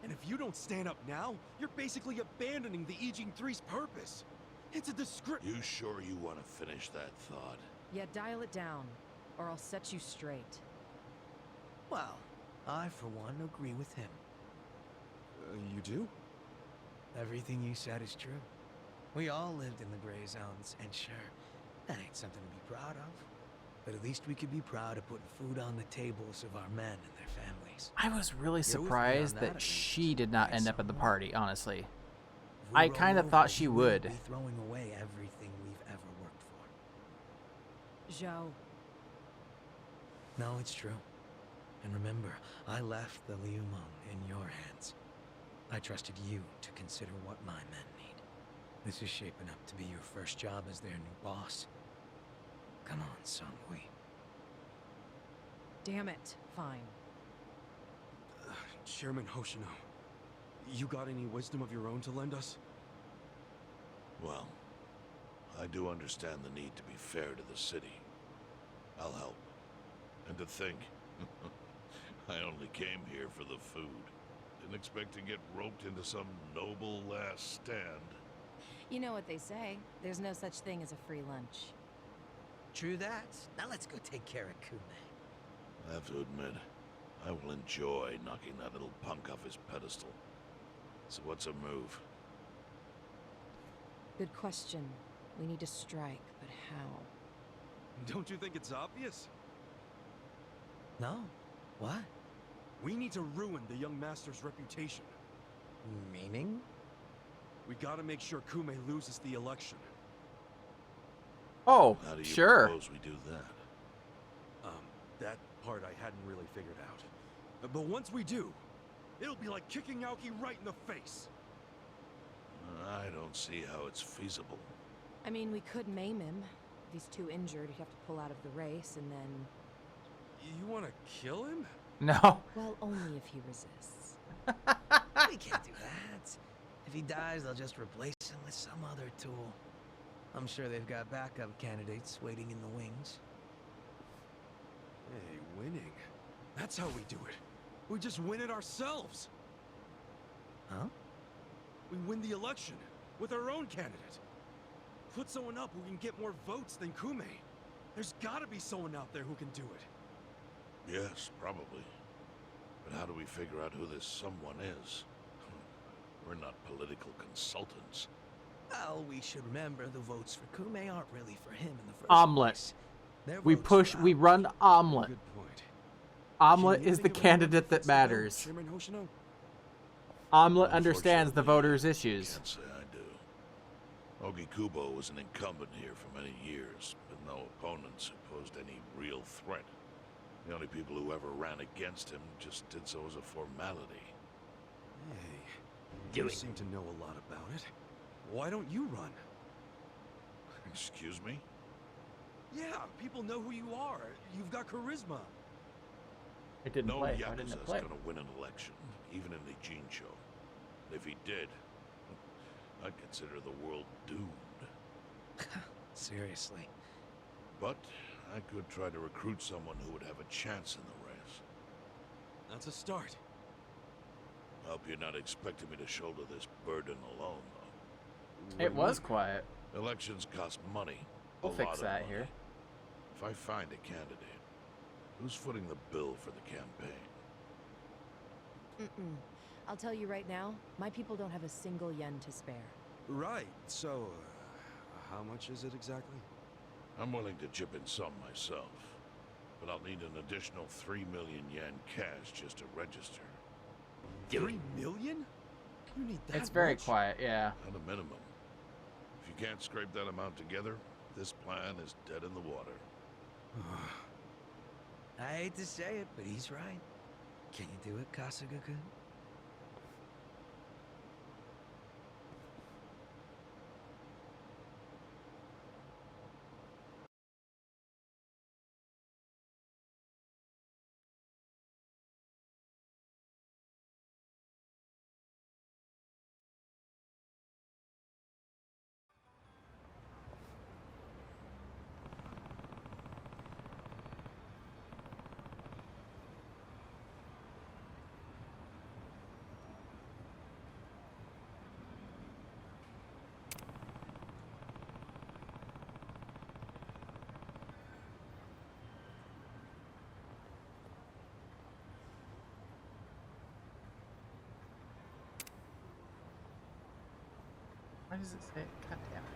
And if you don't stand up now, you're basically abandoning the Ijin 3's purpose. It's a disgrace. you sure you want to finish that thought? Yeah, dial it down, or I'll set you straight. Well, I, for one, agree with him. You do? Everything you said is true. We all lived in the gray zones, and sure, that ain't something to be proud of. But at least we could be proud of putting food on the tables of our men and their families. I was really You're with me on surprised that, that at least. she did not end up at the party, honestly. If we I roll kind of over, thought she we will would. be throwing away everything we've ever worked for. Zhao, No, it's true. And remember, I left the Liumeng in your hands. I trusted you to consider what my men need. This is shaping up to be your first job as their new boss. Come on, Songhui. damn it. Fine. Chairman Hoshino, you got any wisdom of your own to lend us? Well, I do understand the need to be fair to the city. I'll help. And to think, I only came here for the food. Didn't expect to get roped into some noble last stand. You know what they say. There's no such thing as a free lunch. True that. Now let's go take care of Kume. I have to admit, I will enjoy knocking that little punk off his pedestal. So what's a move? Good question. We need to strike, but how? Don't you think it's obvious? No? What? We need to ruin the young master's reputation. Meaning? We gotta make sure Kume loses the election. Oh, How do you sure. propose we do that? That part I hadn't really figured out. But once we do, it'll be like kicking Aoki right in the face. I don't see how it's feasible. I mean, we could maim him. If he's too injured, he'd have to pull out of the race, and then... You wanna kill him? No. Well, only if he resists. We can't do that. If he dies, they'll just replace him with some other tool. I'm sure they've got backup candidates waiting in the wings. Hey, winning. That's how we do it. We just win it ourselves. Huh? We win the election with our own candidate. Put someone up who can get more votes than Kume. There's gotta be someone out there who can do it. Yes, probably. But how do we figure out who this someone is? We're not political consultants. Well, we should remember the votes for Kume aren't really for him in the first Omelet. place. Their We votes push, for we Aoki. run Omelet. Good point. Omelet Can you is the think of anyone candidate who that fits the bill, matters. Chairman Hoshino? Omelet understands the Unfortunately, voters' issues. Can't say I do. Ogi Kubo was an incumbent here for many years, with no opponents who posed any real threat. The only people who ever ran against him just did so as a formality. Hey, you seem to know a lot about it. Why don't you run? Excuse me? Yeah, people know who you are. You've got charisma. It didn't No play. Why didn't Yakuza's it play? gonna win an election, even in the Jincho. If he did, I'd consider the world doomed. Seriously. But I could try to recruit someone who would have a chance in the race. That's a start. Hope you're not expecting me to shoulder this burden alone, though. It was quiet. Elections cost money. We'll a fix lot of that money. here. If I find a candidate, who's footing the bill for the campaign? I'll tell you right now, my people don't have a single yen to spare. Right, so, how much is it exactly? I'm willing to chip in some myself, but I'll need an additional 3 million yen cash just to register. 3 million? You need that It's very much? quiet, yeah. At a minimum. If you can't scrape that amount together, this plan is dead in the water. I hate to say it, but he's right. Can you do it, Kasuga-kun? Why does it say? God damn it.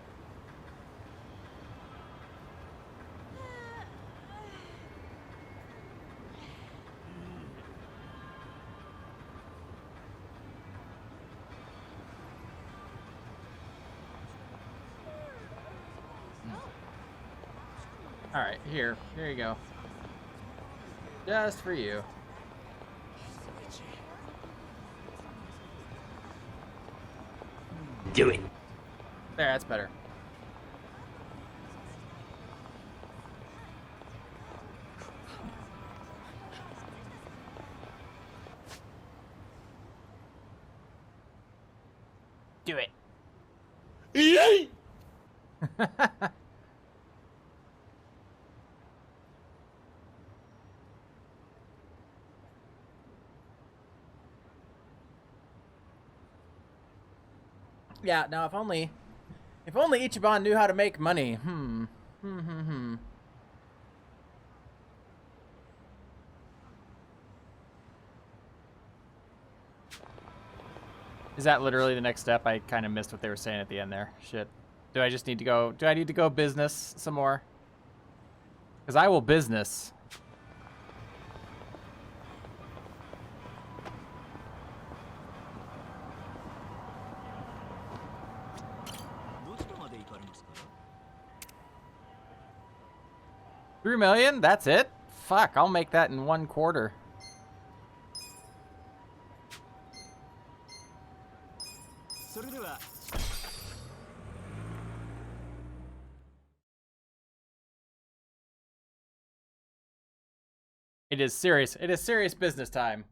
All right, here you go. Just for you. Do it. There, that's better. Do it. Yay! Yeah, now if only Ichiban knew how to make money. Is that literally the next step? I kind of missed what they were saying at the end there. Shit. Do I just need to go? Do I need to go business some more? Because I will business. $3 million? That's it? Fuck, I'll make that in 1 quarter. It is serious. It is serious business time.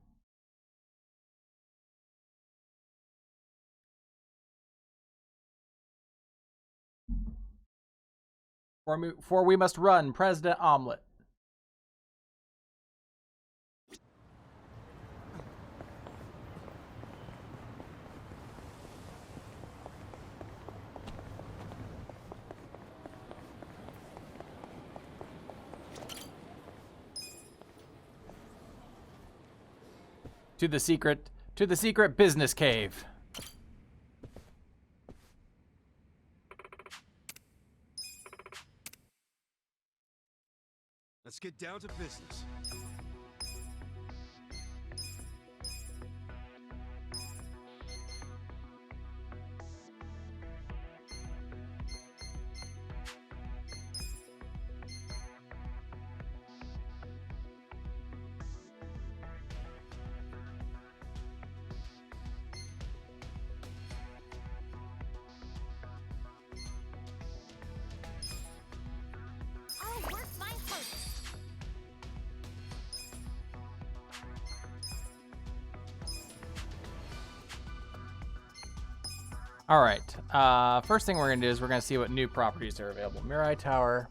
For we must run, President Omelet. To the secret business cave. Let's get down to business. All right. First thing we're gonna do is we're gonna see what new properties are available. Mirai Tower.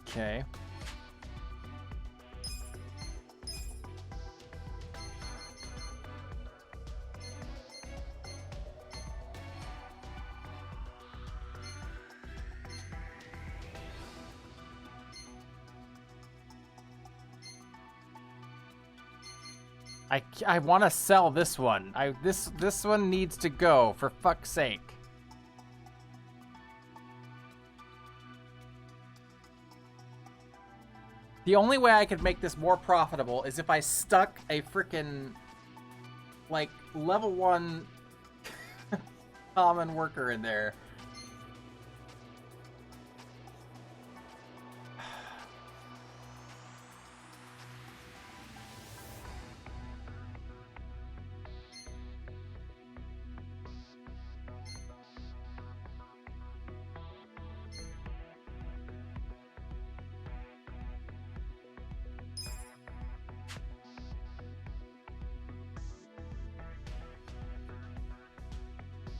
Okay. I want to sell this one. This one needs to go, for fuck's sake. The only way I could make this more profitable is if I stuck a freaking, like, level 1 common worker in there.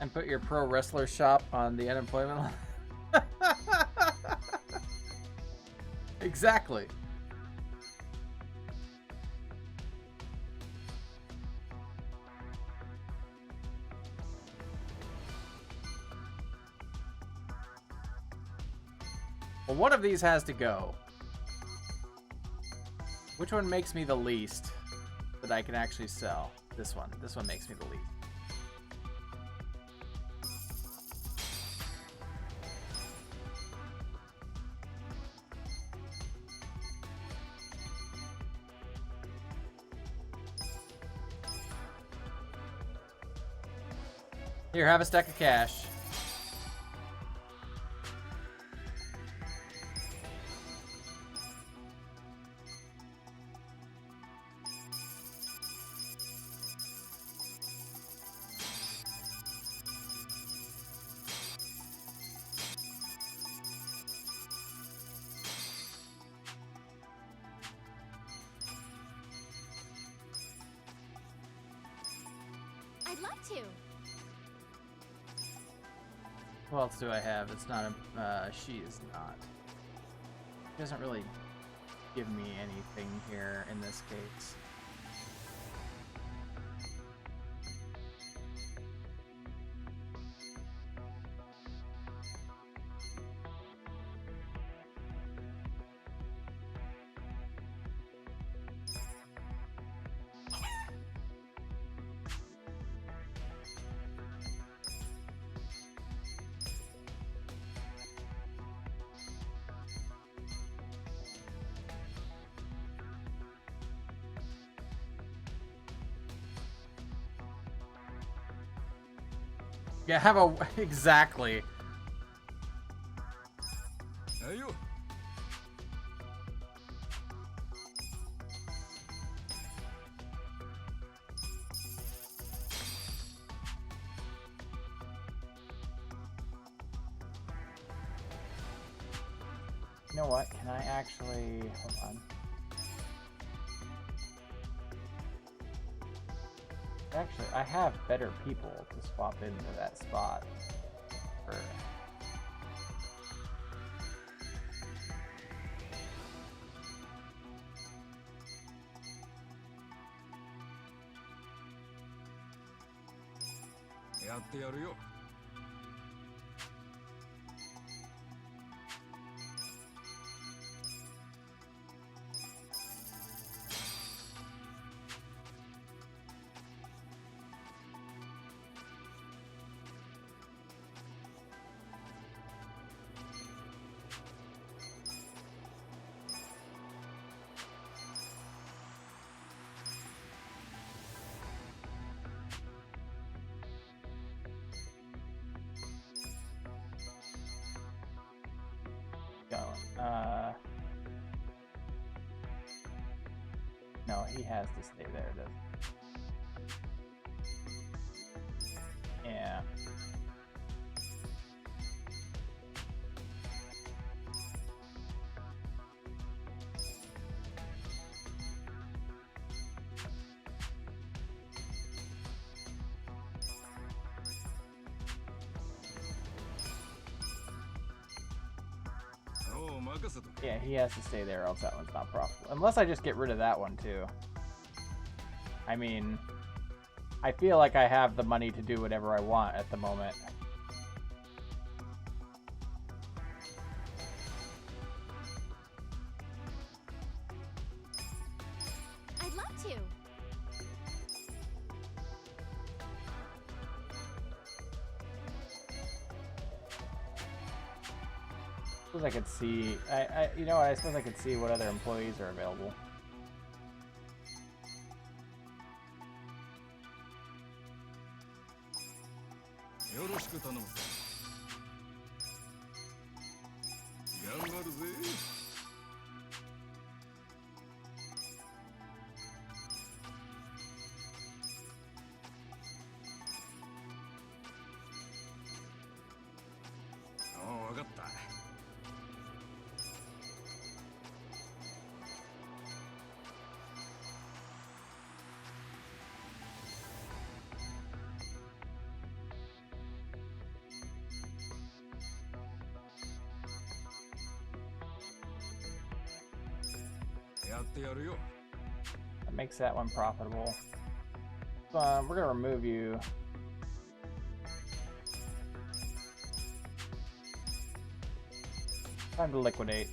And put your pro wrestler shop on the unemployment line. Exactly. Well, one of these has to go. Which one makes me the least that I can actually sell? This one. This one makes me the least. Here, have a stack of cash. I'd love to. What else do I have? It's not a, she is not. She doesn't really give me anything here in this case. Yeah, have a exactly. Hey, you. You know what? Can I actually hold on? Actually, I have better people to swap into that spot for. Going. No, he has to stay there, doesn't he? Yeah. Yeah, he has to stay there, else that one's not profitable. Unless I just get rid of that one too. I mean, I feel like I have the money to do whatever I want at the moment. I'd love to. I suppose I could see. You know what? I suppose I could see what other employees are available. That makes that one profitable. We're gonna remove you. Time to liquidate.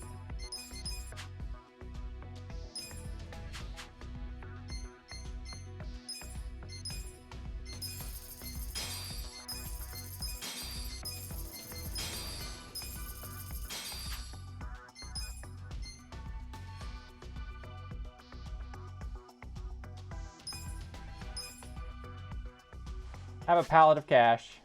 Have a pallet of cash.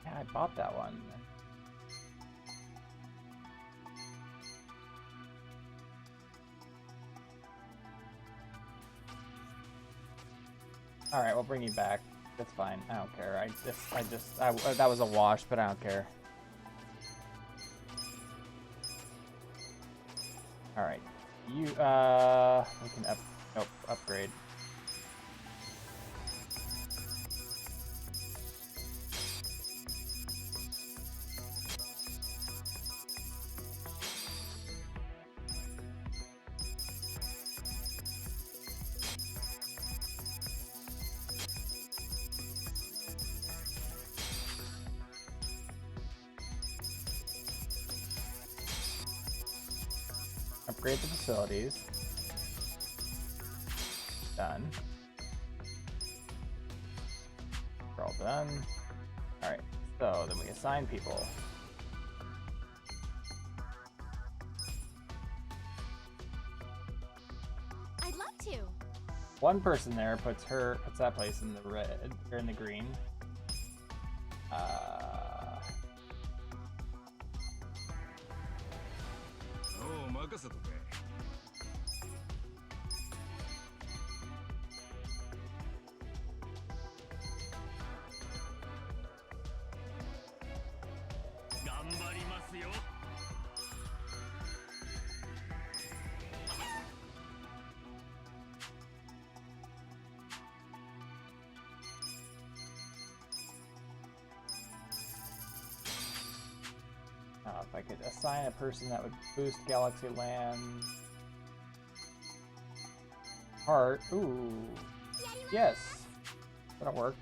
Yeah, I bought that one. All right, we'll bring you back. That's fine. I don't care. That was a wash, but I don't care. All right, you we can upgrade. Upgrade the facilities. Done. We're all done. Alright, so then we assign people. I'd love to. One person there puts that place in the red or in the green. If I could assign a person that would boost Galaxy Land. Heart. Ooh. Yes. That'll work.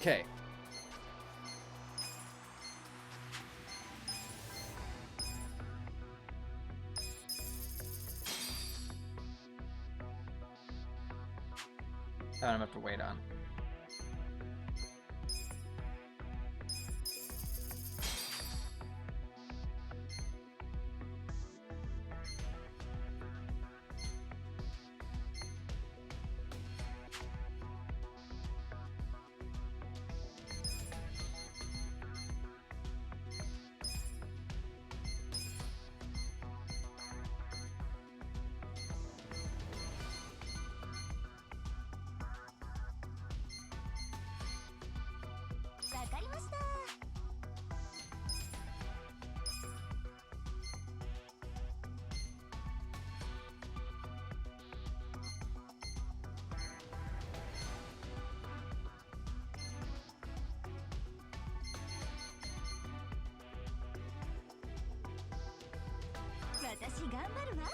Okay. That I'm gonna have to wait on. 私頑張るわ。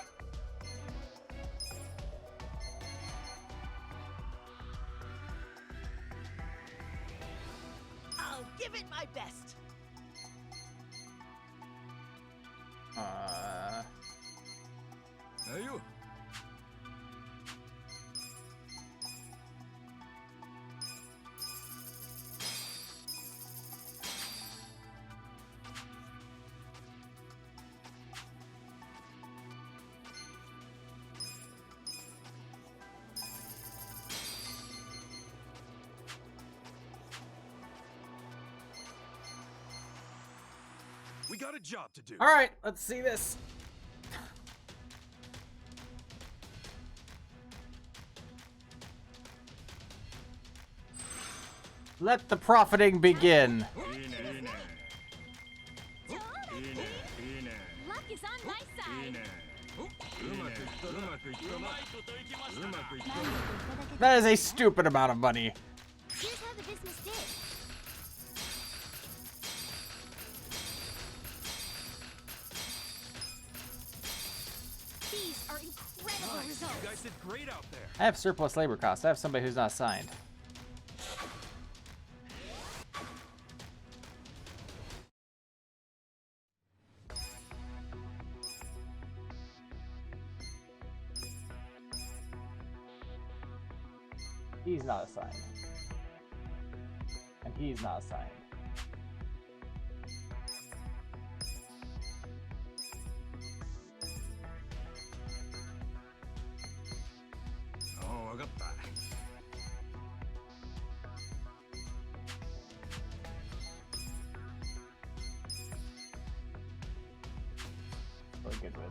I'll give it my best. Hey, you. We got a job to do. All right, let's see this. Let the profiting begin. Luck is on my side. That is a stupid amount of money. Here's how the business did. These are incredible results. You guys did great out there. I have surplus labor costs. I have somebody who's not signed. He's not assigned. And he's not assigned. Oh, I got that. Really good with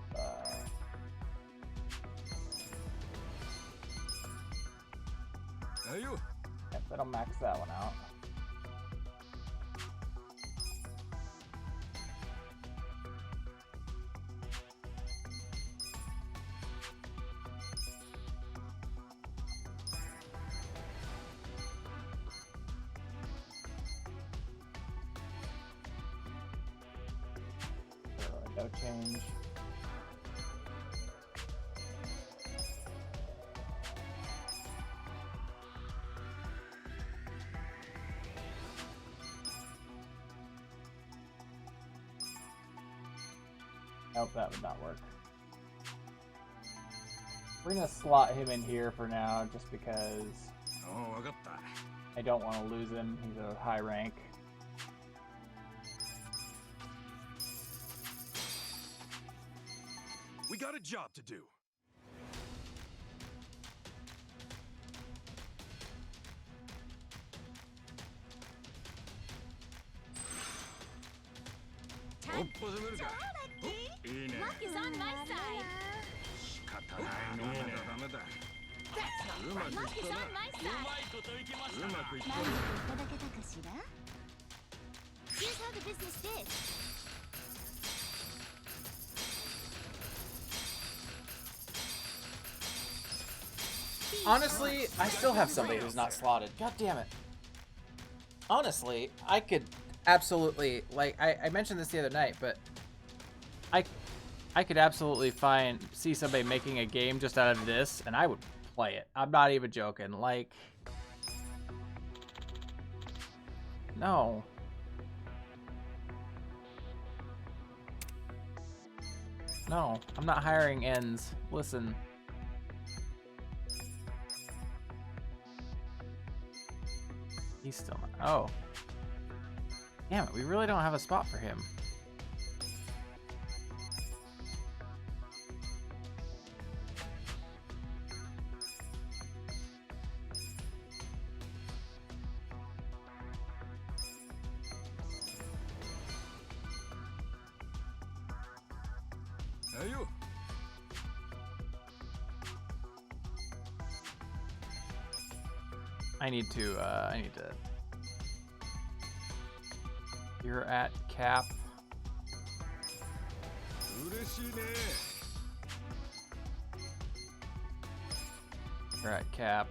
Hey, you. yep, that'll max that one out. No change. Nope, that would not work. We're gonna slot him in here for now, just because Oh, I got that. I don't want to lose him. He's a high rank. We got a job to do. Time. Luck is on my side. That's not right. Luck is on my side. 満足いただけたかしら? Here's how the business did. Honestly, I still have somebody who's not slotted. God damn it. Honestly, I could absolutely, like, I mentioned this the other night, but I could absolutely see somebody making a game just out of this, and I would play it. I'm not even joking. Like, no. No, I'm not hiring ends. Listen. He's still not. Oh. Damn it, we really don't have a spot for him. Hey, you. I need to. You're at cap. You're at cap.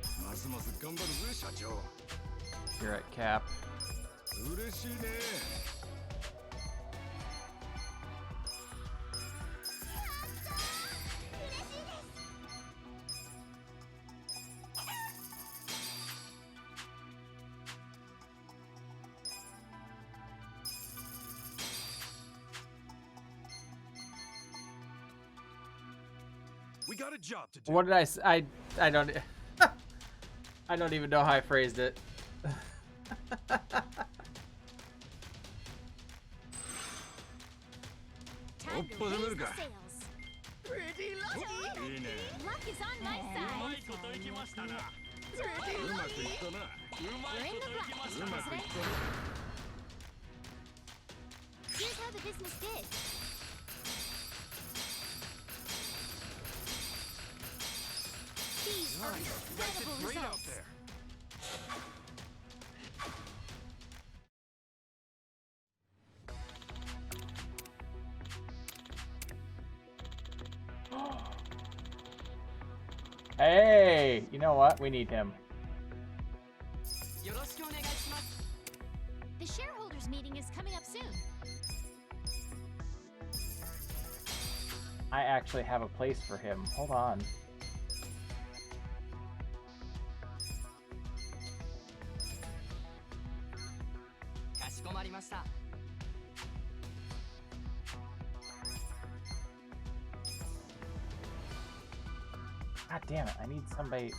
You're at cap. We got a job to do. What did I say? I don't I don't even know how I phrased it. Time to raise the sails. Pretty lucky. Luck is on my side. Pretty lucky. We're in the black, Mr. President. Here's how the business did. These are incredible Great out results. there. Hey, you know what? We need him. The shareholders meeting is coming up soon. I actually have a place for him. Hold on. God damn it, I need somebody.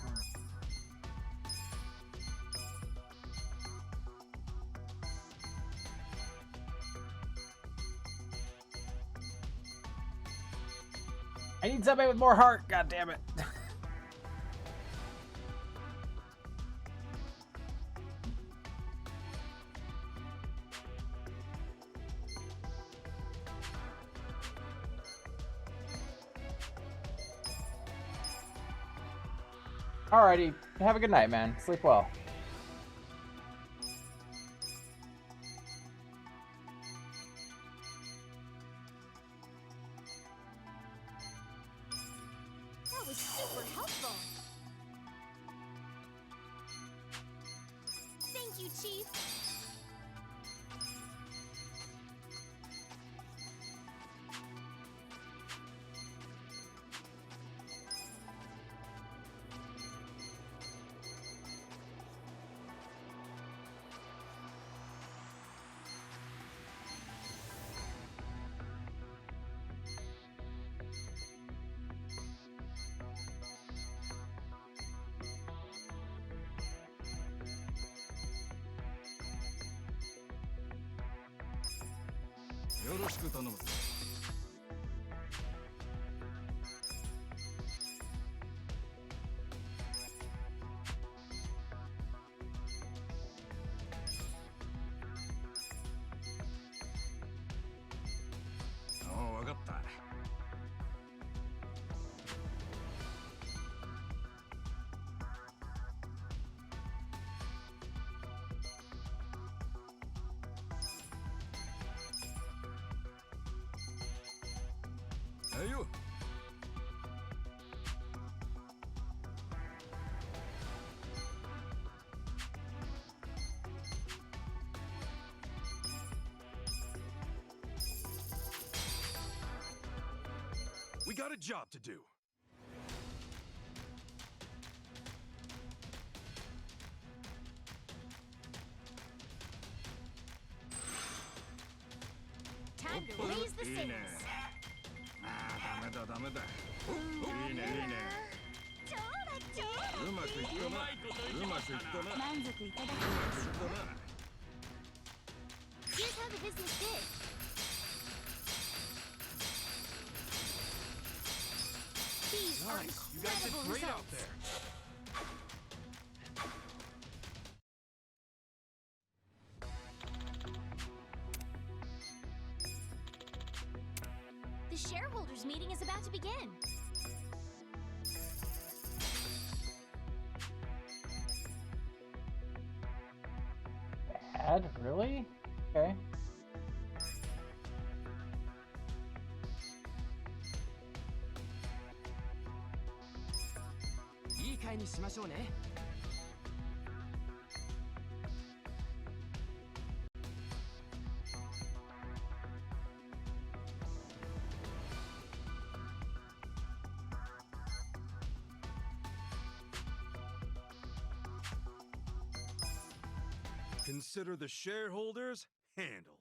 I need somebody with more heart, god damn it. Alrighty, have a good night, man. Sleep well. That was super helpful. Thank you, Chief. Oh, わかった。はいよ。We got a job to do. Time to raise the sails. ダメだダメだ。いいねいいね。うまくいったな。うまくいったな。満足いただけうまくいったな。Here's how the business did. These are Nice. You guys did incredible great out results. there. The shareholders meeting is about to begin. Bad? Really? Okay. Consider the shareholders handled.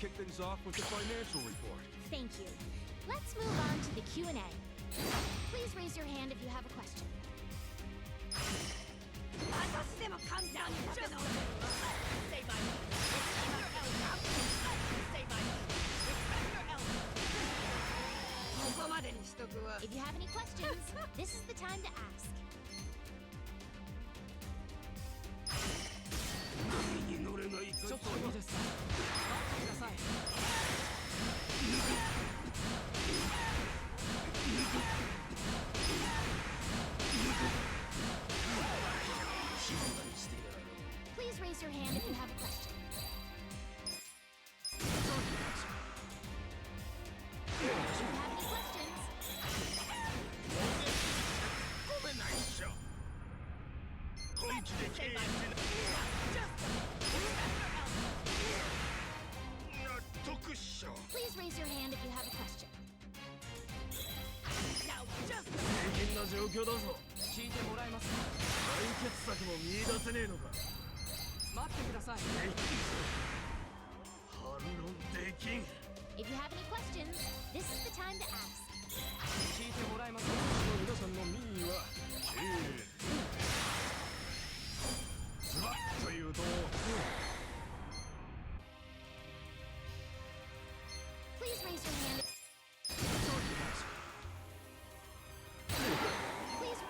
kick things off with the financial report. Thank you. Let's move on to the Q&A. Please raise your hand if you have a question. If you have any questions, this is the time to ask. Please raise your hand if you have a question. If you have any questions, please raise your hand if you have a question. Now just 大変な状況だぞ。聞いてもらえますか？解決策も見出せねえのか。待ってください。反論できん。 If you have any questions, this is the time to ask. 聞いてもらえますか？皆さんの民意はズバッと言うと、Please raise your hand. Please.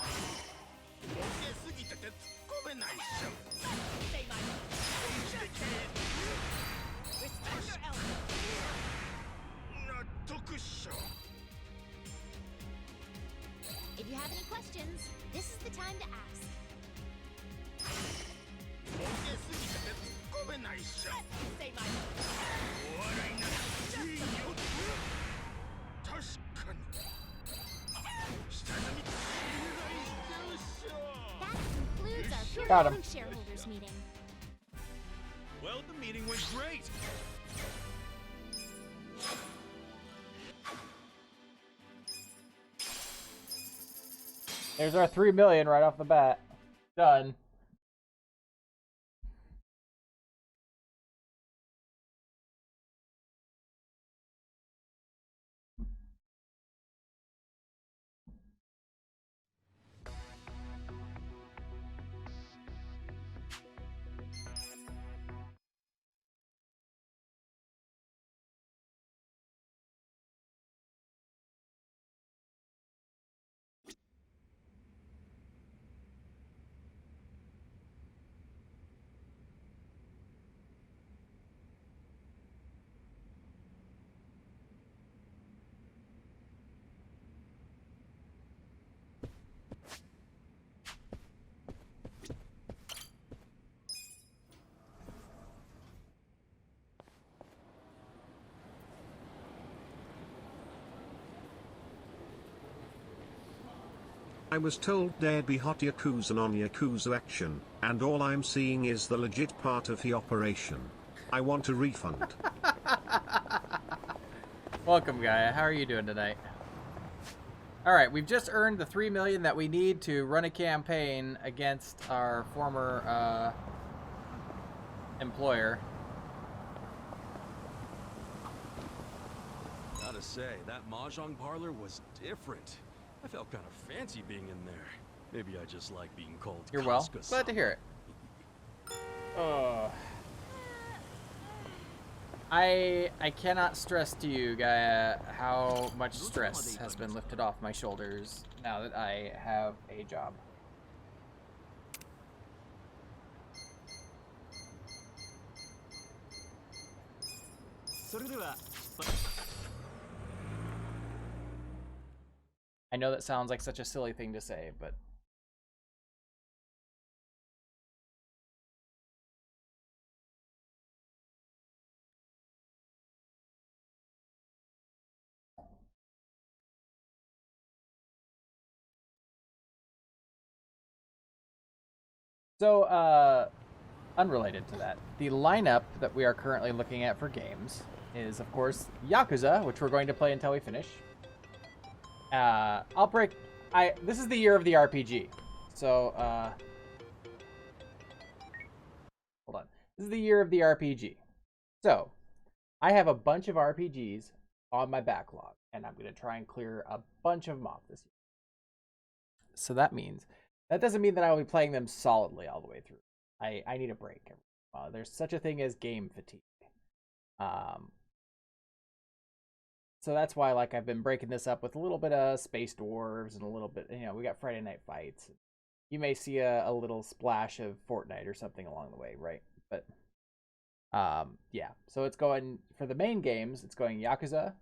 Say my respect your elders. If you have any questions, this is the time to ask. Say my That concludes our Got him. Pure shareholders meeting. Well, the meeting went great. There's our 3 million right off the bat. Done. I was told there'd be hot Yakuza on Yakuza action, and all I'm seeing is the legit part of the operation. I want a refund. Welcome, Gaia. How are you doing tonight? Alright, we've just earned the 3 million that we need to run a campaign against our former employer. Gotta say, that mahjong parlor was different. I felt kind of fancy being in there. Maybe I just like being called You're well. Casca Glad to hear it. I cannot stress to you, Gaia, how much stress has been lifted off my shoulders now that I have a job. I know that sounds like such a silly thing to say, but so, unrelated to that, the lineup that we are currently looking at for games is, of course, Yakuza, which we're going to play until we finish. This is the year of the RPG. So, hold on. This is the year of the RPG. So, I have a bunch of RPGs on my backlog, and I'm going to try and clear a bunch of them off this year. So that doesn't mean that I will be playing them solidly all the way through. I need a break. There's such a thing as game fatigue. So that's why, like, I've been breaking this up with a little bit of Space Dwarves and a little bit, we got Friday Night Fights. You may see a little splash of Fortnite or something along the way, right? But, yeah. So it's going, for the main games, it's going Yakuza,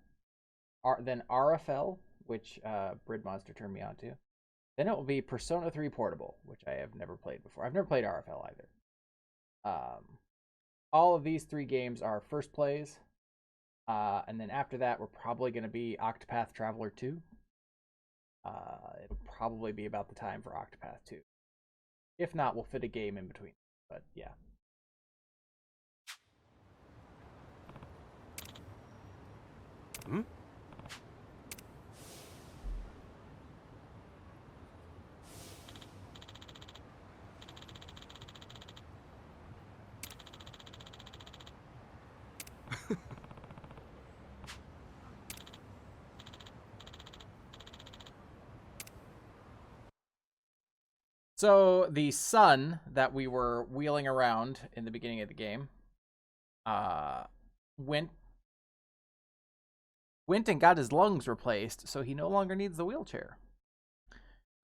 then RFL, which Brid Monster turned me on to. Then it will be Persona 3 Portable, which I have never played before. I've never played RFL either. All of these 3 games are first plays. And then after that, we're probably going to be Octopath Traveler 2. It'll probably be about the time for Octopath 2. If not, we'll fit a game in between. But yeah. Hmm? So the sun that we were wheeling around in the beginning of the game went and got his lungs replaced, so he no longer needs the wheelchair.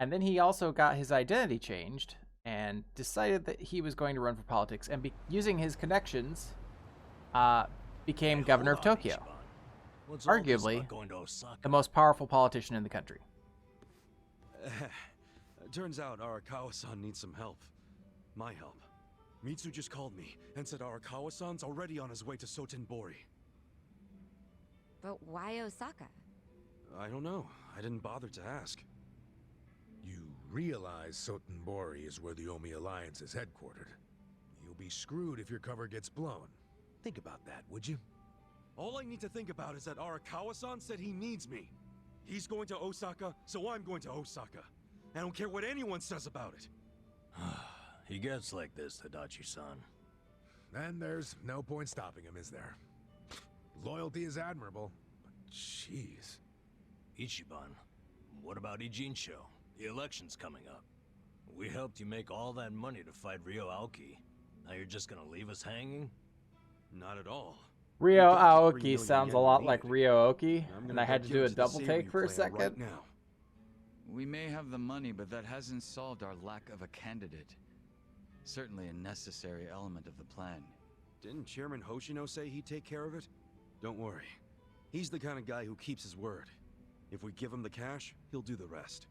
And then he also got his identity changed and decided that he was going to run for politics, and using his connections, became governor of Tokyo. Arguably the most powerful politician in the country. Turns out Arakawa-san needs some help. My help. Mitsu just called me and said Arakawa-san's already on his way to Sotenbori. But why Osaka? I don't know. I didn't bother to ask. You realize Sotenbori is where the Omi Alliance is headquartered. You'll be screwed if your cover gets blown. Think about that, would you? All I need to think about is that Arakawa-san said he needs me. He's going to Osaka, so I'm going to Osaka. I don't care what anyone says about it. He gets like this, Tadachi-san. Then there's no point stopping him, is there? Loyalty is admirable, but jeez. Ichiban, what about Ijincho? The election's coming up. We helped you make all that money to fight Ryo Aoki. Now you're just gonna leave us hanging? Not at all. Ryo Aoki sounds a lot like Ryo Aoki, and I had to do a double take for a second. Right now. We may have the money, but that hasn't solved our lack of a candidate. Certainly a necessary element of the plan. Didn't Chairman Hoshino say he'd take care of it? Don't worry. He's the kind of guy who keeps his word. If we give him the cash, he'll do the rest.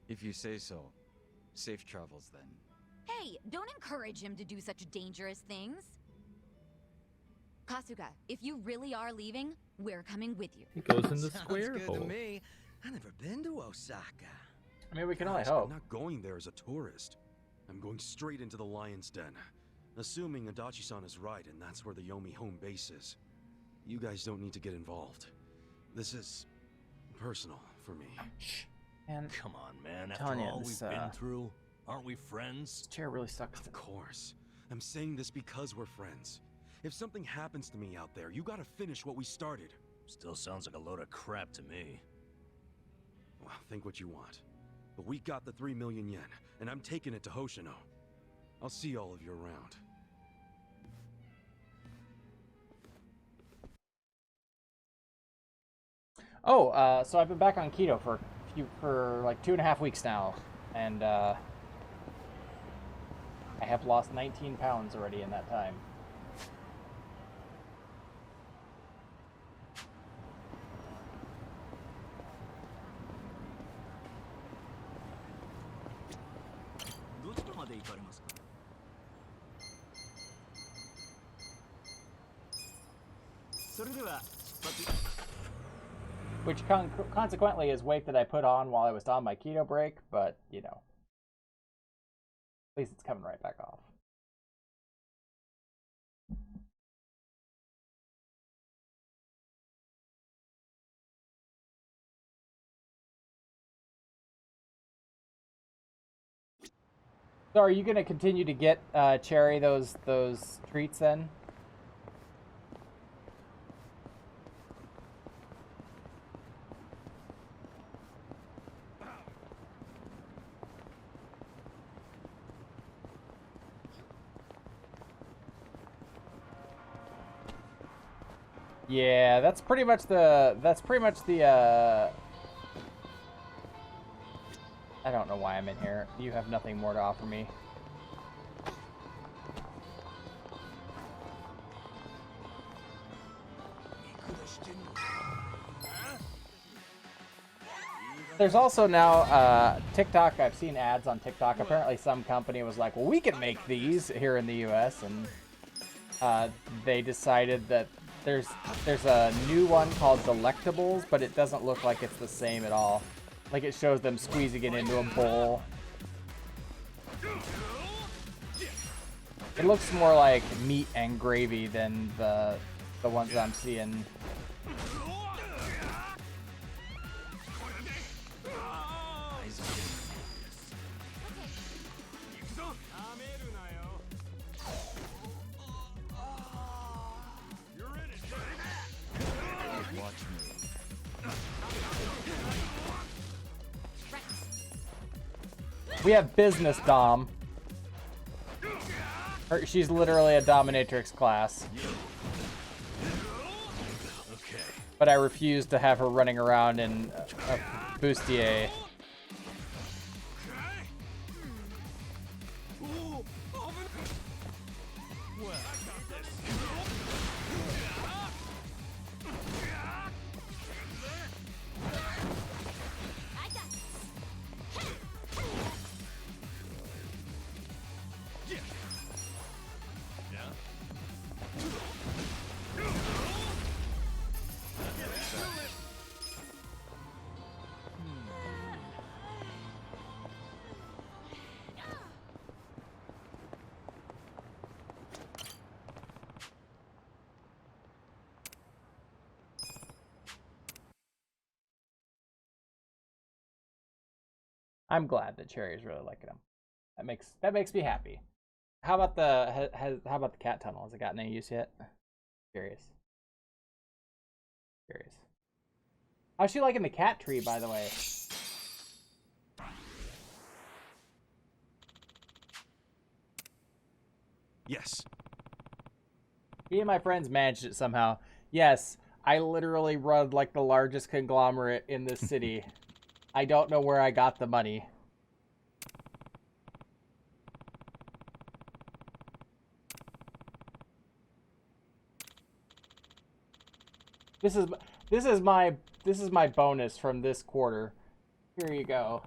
If you say so. Safe travels, then. Hey, don't encourage him to do such dangerous things. Kasuga, if you really are leaving, we're coming with you. He goes in the Sounds square good hole. to me. I've never been to Osaka. I mean, we can only Guys, hope. I'm not going there as a tourist. I'm going straight into the Lion's Den. Assuming Adachi-san is right, and that's where the Yomi home base is. You guys don't need to get involved. This is personal for me. And come on, man. After telling you, all this, we've been through, aren't we friends? This chair really sucks. Of course. I'm saying this because we're friends. If something happens to me out there, you gotta finish what we started. Still sounds like a load of crap to me. Well, think what you want. But we got the 3 million yen, and I'm taking it to Hoshino. I'll see all of you around. Oh, so I've been back on keto for like 2.5 weeks now, and I have lost 19 pounds already in that time. Which consequently is weight that I put on while I was on my keto break, but, you know, at least it's coming right back off. So are you going to continue to get, Cherry, those treats then? Yeah, that's pretty much the I don't know why I'm in here. You have nothing more to offer me. There's also now TikTok. I've seen ads on TikTok. Apparently some company was like, well, we can make these here in the US, and they decided that there's a new one called Delectables, but it doesn't look like it's the same at all. Like it shows them squeezing it into a bowl. It looks more like meat and gravy than the ones that I'm seeing. We have business Dom. She's literally a dominatrix class. But I refuse to have her running around in a bustier. I'm glad that Cherry's really liking him. That makes me happy. How about the how about the cat tunnel? Has it gotten any use yet? Curious. How's she liking the cat tree, by the way? Yes. Me and my friends managed it somehow. Yes, I literally run like the largest conglomerate in this city. I don't know where I got the money. This is my bonus from this quarter. Here you go.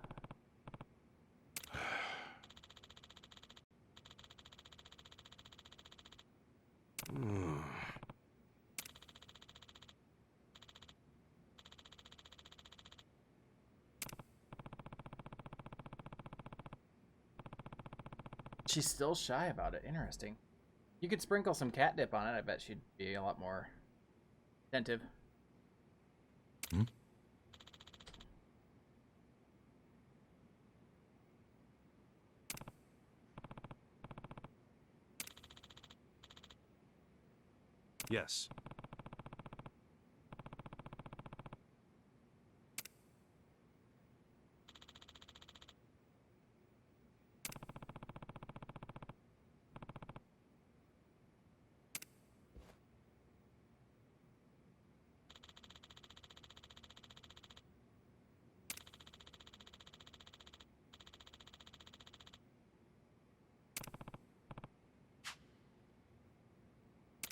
She's still shy about it. Interesting. You could sprinkle some catnip on it. I bet she'd be a lot more attentive. Yes.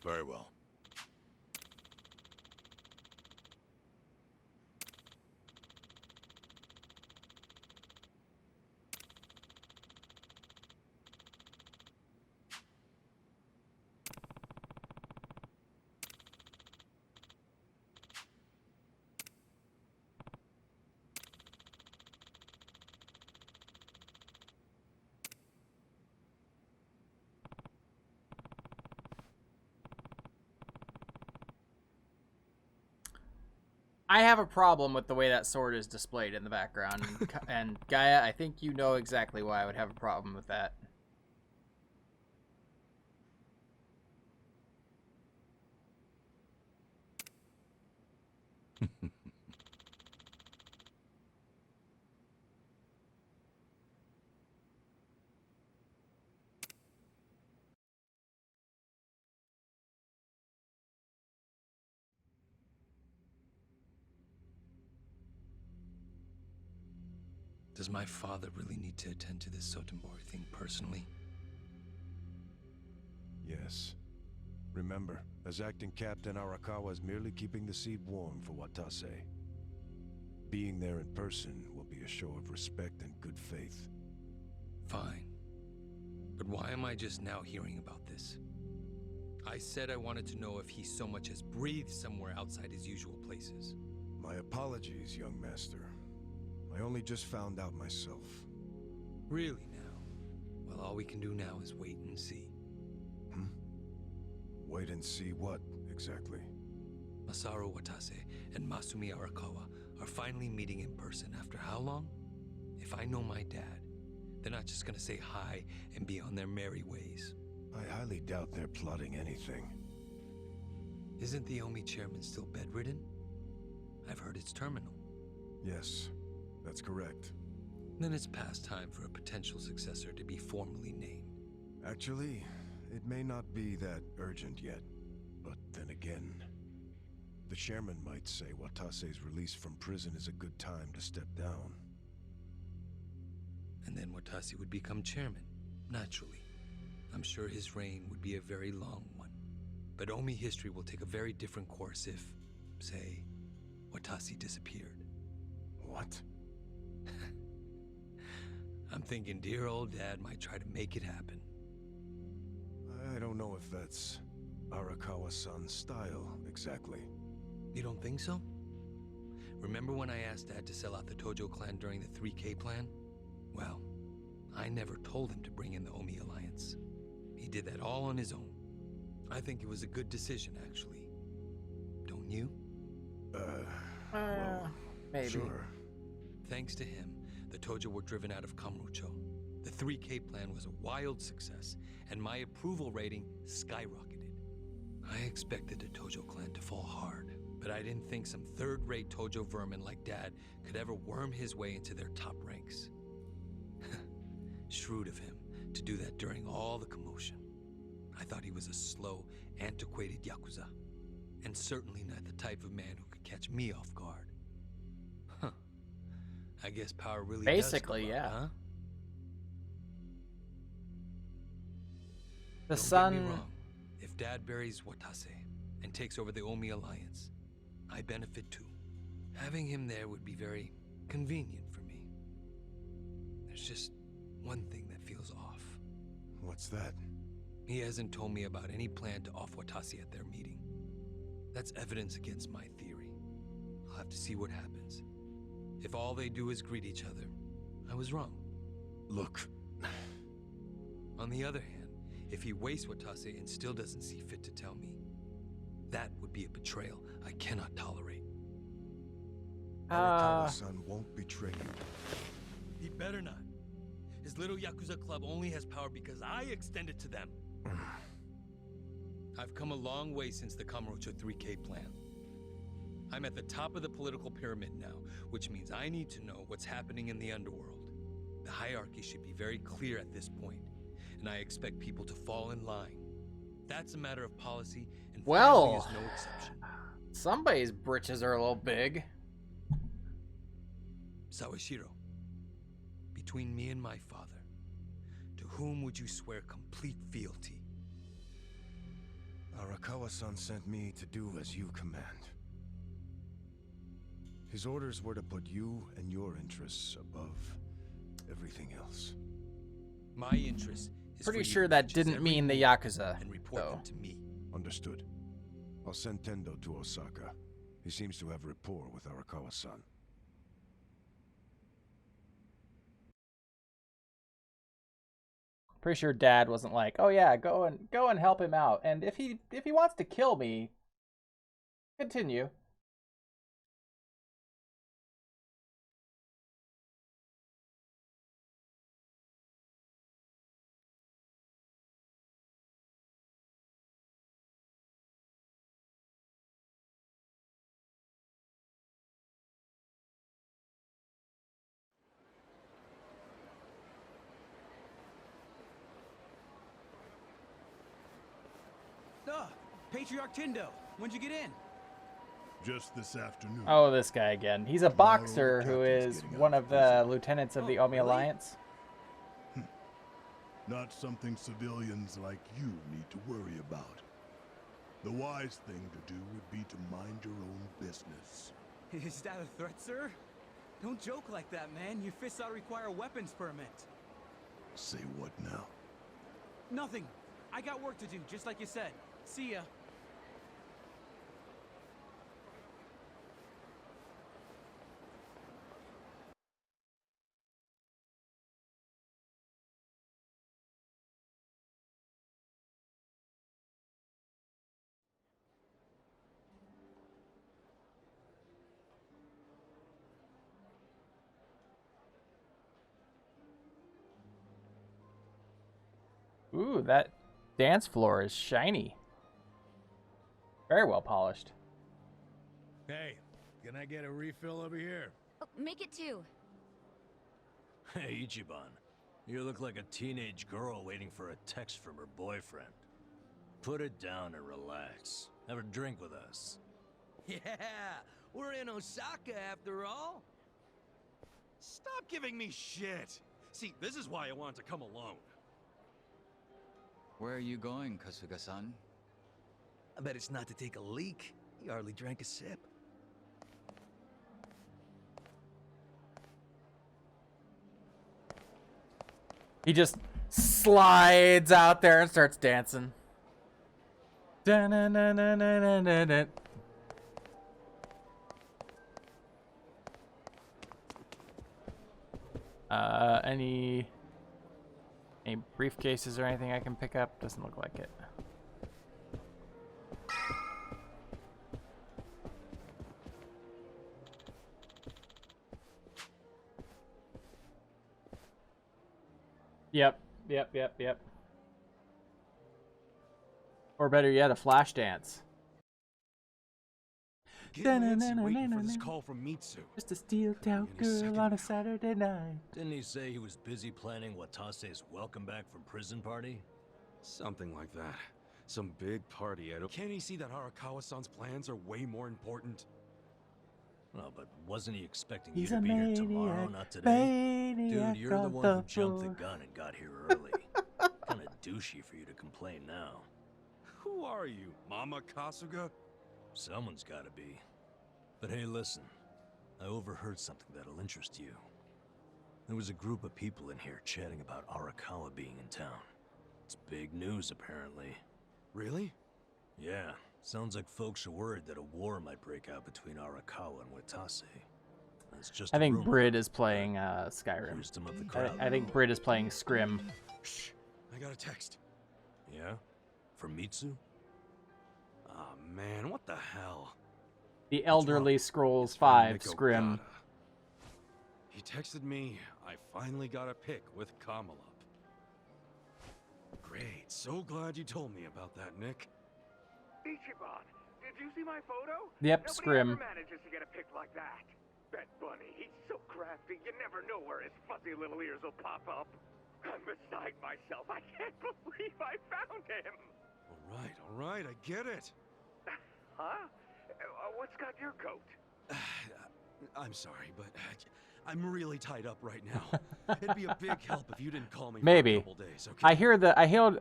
Very well. I have a problem with the way that sword is displayed in the background. And Gaia, I think you know exactly why I would have a problem with that. Does my father really need to attend to this Sotenbori thing personally? Yes. Remember, as acting captain, Arakawa is merely keeping the seat warm for Watase. Being there in person will be a show of respect and good faith. Fine. But why am I just now hearing about this? I said I wanted to know if he so much as breathed somewhere outside his usual places. My apologies, young master. I only just found out myself. Really now? Well, all we can do now is wait and see. Wait and see what, exactly? Masaru Watase and Masumi Arakawa are finally meeting in person after how long? If I know my dad, they're not just gonna say hi and be on their merry ways. I highly doubt they're plotting anything. Isn't the Omi chairman still bedridden? I've heard it's terminal. Yes, that's correct. Then it's past time for a potential successor to be formally named. Actually, it may not be that urgent yet. But then again, the chairman might say Watase's release from prison is a good time to step down. And then Watase would become chairman, naturally. I'm sure his reign would be a very long one. But Omi history will take a very different course if, say, Watase disappeared. What? I'm thinking dear old dad might try to make it happen. I don't know if that's Arakawa-san's style, exactly. You don't think so? Remember when I asked Dad to sell out the Tojo clan during the 3K plan? Well, I never told him to bring in the Omi Alliance. He did that all on his own. I think it was a good decision, actually. Don't you? Well, maybe. Sure. Thanks to him, the Tojo were driven out of Kamurocho. The 3K plan was a wild success, and my approval rating skyrocketed. I expected the Tojo clan to fall hard, but I didn't think some third-rate Tojo vermin like Dad could ever worm his way into their top ranks. Shrewd of him to do that during all the commotion. I thought he was a slow, antiquated Yakuza, and certainly not the type of man who could catch me off guard. Huh. I guess power really Basically, does go up, yeah. huh? The Don't sun. get me wrong. If Dad buries Watase and takes over the Omi Alliance, I benefit too. Having him there would be very convenient for me. There's just one thing that feels off. What's that? He hasn't told me about any plan to off Watase at their meeting. That's evidence against my theory. I'll have to see what happens. If all they do is greet each other, I was wrong. Look. On the other hand, if he wastes Watase and still doesn't see fit to tell me, that would be a betrayal I cannot tolerate. Arakawa-san won't betray you. He better not. His little Yakuza club only has power because I extend it to them. I've come a long way since the Kamurocho 3K plan. I'm at the top of the political pyramid now, which means I need to know what's happening in the underworld. The hierarchy should be very clear at this point, and I expect people to fall in line. That's a matter of policy, and family is no exception. Somebody's britches are a little big. Sawashiro, between me and my father, to whom would you swear complete fealty? Arakawa-san sent me to do as you command. His orders were to put you and your interests above everything else. My interest is Pretty for you sure to that purchase didn't every mean the move Yakuza, and report though. them to me. Understood. I'll send Tendo to Osaka. He seems to have rapport with Arakawa-san. Pretty sure Dad wasn't like, "Oh yeah, go and help him out." And if he wants to kill me, continue. Patriarch Tindo, when'd you get in? Just this afternoon. Oh, this guy again. He's a boxer who is one of the lieutenants of the Omi Alliance. Not something civilians like you need to worry about. The wise thing to do would be to mind your own business. Is that a threat, sir? Don't joke like that, man. Your fists ought to require a weapons permit. Say what now? Nothing. I got work to do, just like you said. See ya. Ooh, that dance floor is shiny. Very well polished. Hey, can I get a refill over here? Oh, make it 2. Hey, Ichiban. You look like a teenage girl waiting for a text from her boyfriend. Put it down and relax. Have a drink with us. Yeah, we're in Osaka after all. Stop giving me shit. See, this is why I wanted to come alone. Where are you going, Kasuga-san? I bet it's not to take a leak. He hardly drank a sip. He just slides out there and starts dancing. Da-na-na-na-na-na-na. Any briefcases or anything I can pick up? Doesn't look like it. Yep. Or better yet, a flash dance. Get antsy waiting for this call from Mitsu. Just a steel-toed girl on a Saturday night. Didn't he say he was busy planning Watase's welcome back from prison party? Something like that. Some big party. Can't he see that Arakawa-san's plans are way more important? Well, but wasn't he expecting He's you to a be here maniac, tomorrow, not today? maniac Dude, you're the on one the who jumped the floor. gun and got here early. Kinda douchey for you to complain now. Who are you, Mama Kasuga? Someone's gotta be. But hey, listen. I overheard something that'll interest you. There was a group of people in here chatting about Arakawa being in town. It's big news, apparently. Really? Yeah. Sounds like folks are worried that a war might break out between Arakawa and Watase. That's just I a think rumor. Brit is playing Skyrim. Wisdom of the crowd. I think Brit is playing Scrim. Shh! I got a text. Yeah? From Mitsu? Aw, man, what the hell? The Elderly Scrolls It's from 5 Nick Scrim. Ogata. He texted me, I finally got a pic with Kamala. Great, so glad you told me about that, Nick. Ichiban, did you see my photo? Yep, Nobody Scrim. ever manages to get a pic like that. Bet Bunny, he's so crafty, you never know where his fuzzy little ears will pop up. I'm beside myself. I can't believe I found him. All right, I get it. Huh? What's got your coat? I'm sorry, but I'm really tied up right now. It'd be a big help if you didn't call me Maybe. for a couple days, okay?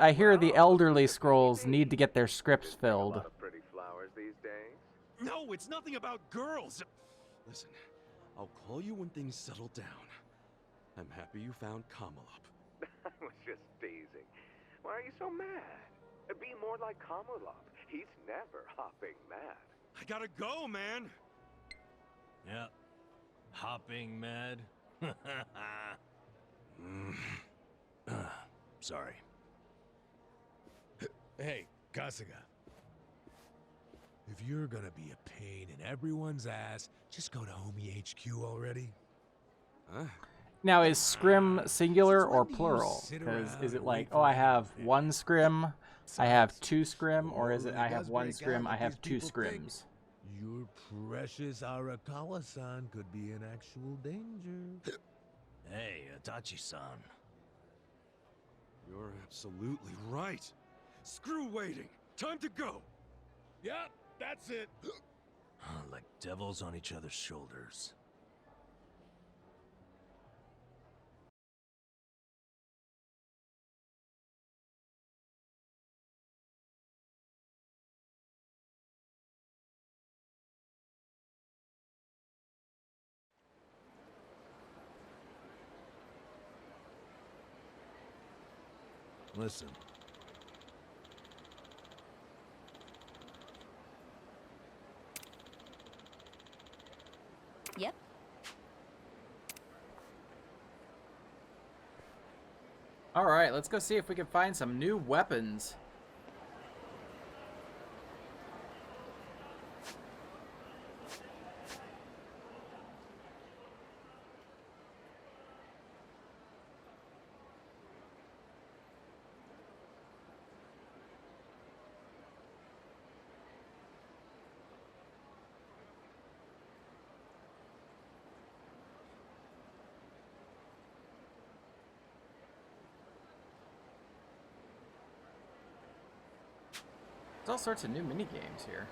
I hear the Elderly Scrolls need to get their scripts filled. Pretty flowers these days. No, it's nothing about girls. Listen, I'll call you when things settle down. I'm happy you found Kamala. I was just teasing. Why are you so mad? Be more like Kamulop. He's never hopping mad. I gotta go, man. Yeah. Hopping mad? Sorry. Hey, Kasuga. If you're gonna be a pain in everyone's ass, just go to Homie HQ already. Huh? Now, is Scrim singular or plural? Because is it like, oh, I have one Scrim, I have two Scrim, or is it I have one Scrim, I have two Scrims? Your precious Arakawa-san could be in actual danger. Hey, Itachi-san. You're absolutely right. Screw waiting. Time to go. Yep, that's it. Like devils on each other's shoulders. Listen. Yep. All right, let's go see if we can find some new weapons. There's all sorts of new mini games here.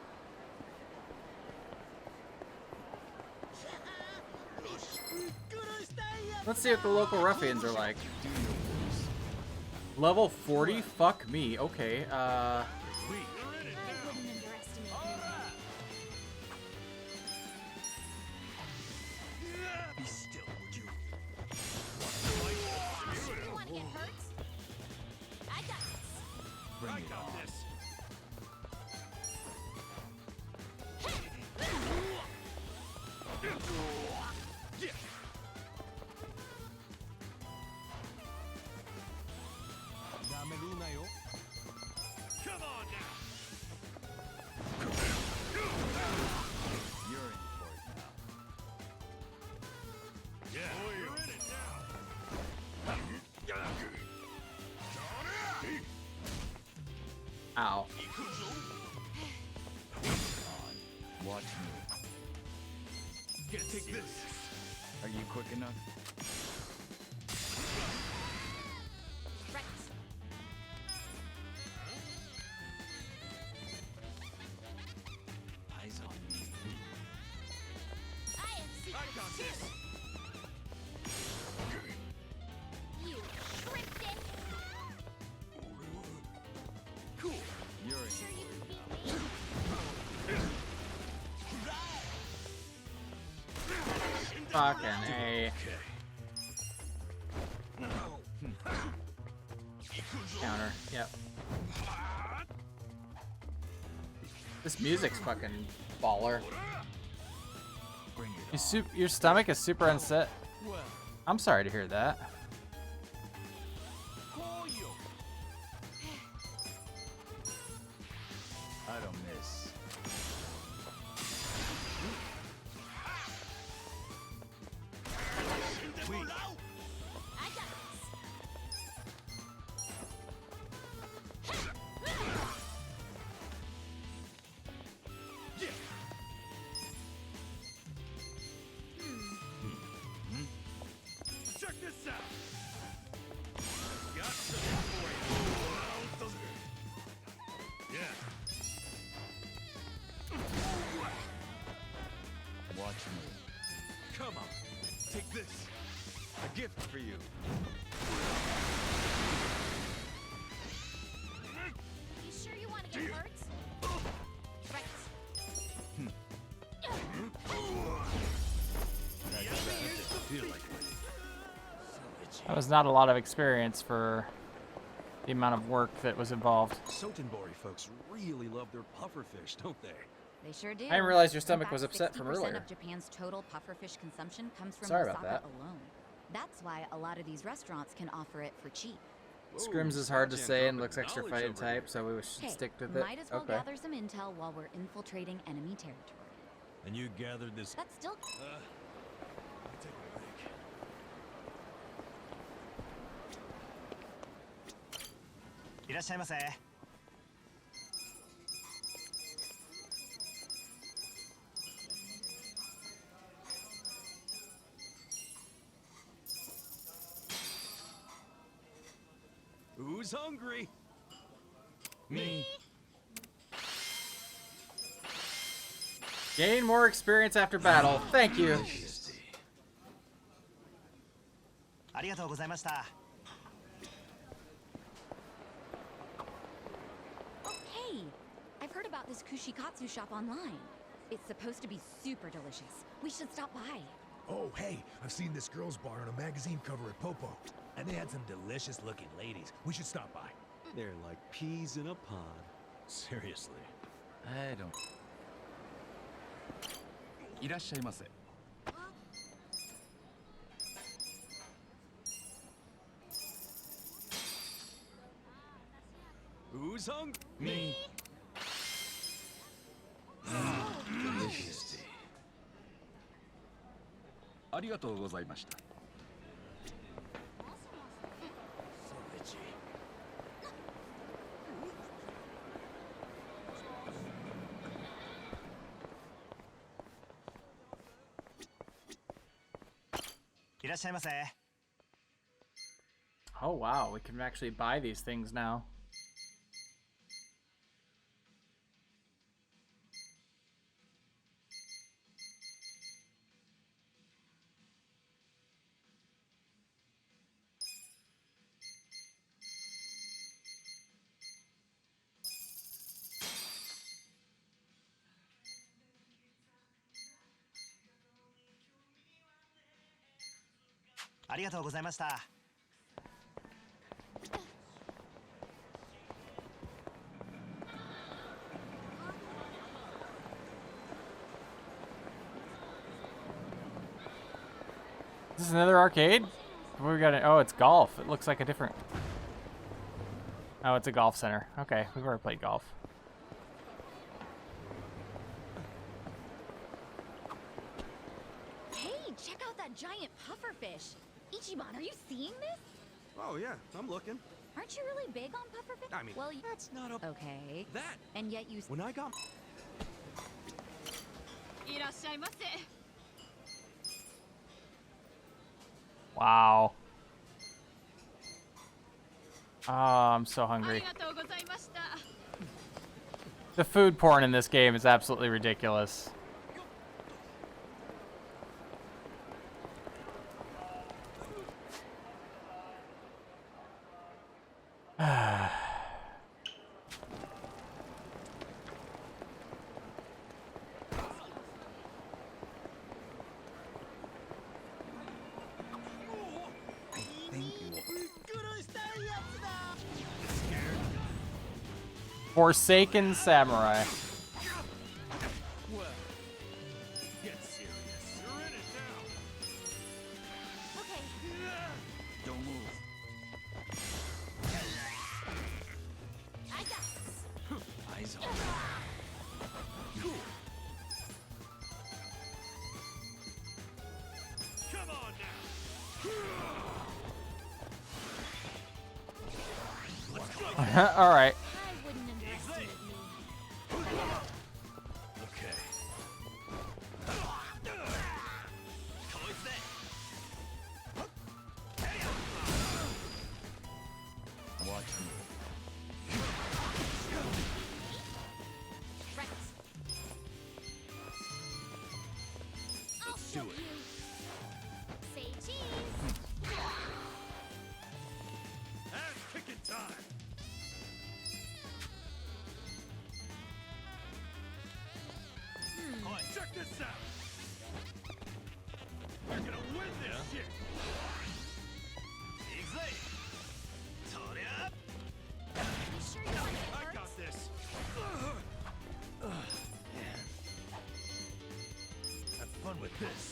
Let's see what the local ruffians are like. Level 40? Fuck me. Okay, Be still, would you? You wanna get hurt? I got this. Bring it on. Come on now. You're in for it now. Yeah, you're in it now. ow. Watch me. Gonna take this. Are you quick enough? Right. Eyes on me. I have secrets too. You tripped it. Cool. You're in Sure you for can it beat now. me? Fucking A. Counter. Yep. This music's fucking baller. Bring it Your stomach is super unset. I'm sorry to hear that. I don't miss. I got Check this out. Got something for you. Yeah. Watch me. Come on. Take this. A gift for you. You sure you want to get hurt? Right. Feel like That was not a lot of experience for the amount of work that was involved. Sotenbori folks really love their pufferfish, don't they? They sure do. I didn't realize your In stomach fact, was upset from 60% earlier. of Japan's total pufferfish consumption comes from Sorry about Osaka that. alone. That's why a lot of these restaurants can offer it for cheap. Scrims is hard to say and looks extra fighting type, so we should Hey, stick with it. might as well Okay. gather some intel while we're infiltrating enemy territory. And you gathered this. That's still Take a break. いらっしゃいませ。Who's hungry? Me. Gain more experience after battle. Thank you. ありがとうございました。 Oh, hey! I've heard about this kushikatsu shop online. It's supposed to be super delicious. We should stop by. Oh, hey, I've seen this girls' bar on a magazine cover at Popo. And they had some delicious-looking ladies. We should stop by. They're like peas in a pod. Seriously. I don't. いらっしゃいませ。 Who's hungry? Me. Delicious. ありがとうございました。 いらっしゃいませ。 Oh wow, we can actually buy these things now. Is this another arcade? What we got? Oh, it's golf. It looks like a different. Oh, it's a golf center. Okay, we've already played golf. Hey, check out that giant pufferfish. Ichiban, are you seeing this? Oh, yeah, I'm looking. Aren't you really big on pufferfish? I mean, well, that's not a... Okay. That... And yet you... When I got... いらっしゃいませ。 Wow. Oh, I'm so hungry. ありがとうございました。 The food porn in this game is absolutely ridiculous. Forsaken Samurai. Well, get serious. You're in it now. Okay. Don't move. I got this. Eyes on. Come on now. Let's go. All right. I wouldn't underestimate me. Okay. Watch me. Right. I'll Let's do show it. you. Say cheese. Ass kicking time. Check this out. You're gonna win this shit. Easy. Turn it up. You sure you want it I first? got this. Have fun with this.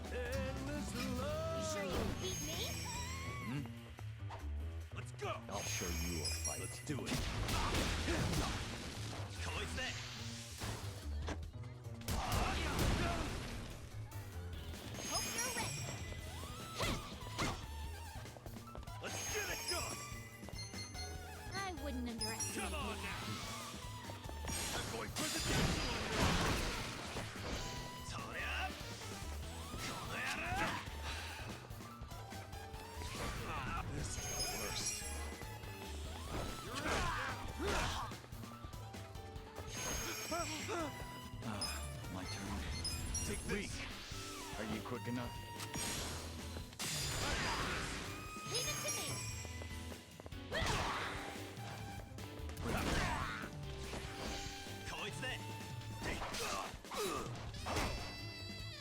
Endless You love. sure you can beat me? Let's go. I'll show you a fight. Let's do it. Hope you're ready. Let's get it going. I wouldn't underestimate Come on me. now. I'm going presidential on you. Turn it up. Turn it up. This is the worst. You're in it now. My turn. Take this. Are you quick enough? Leave it to me.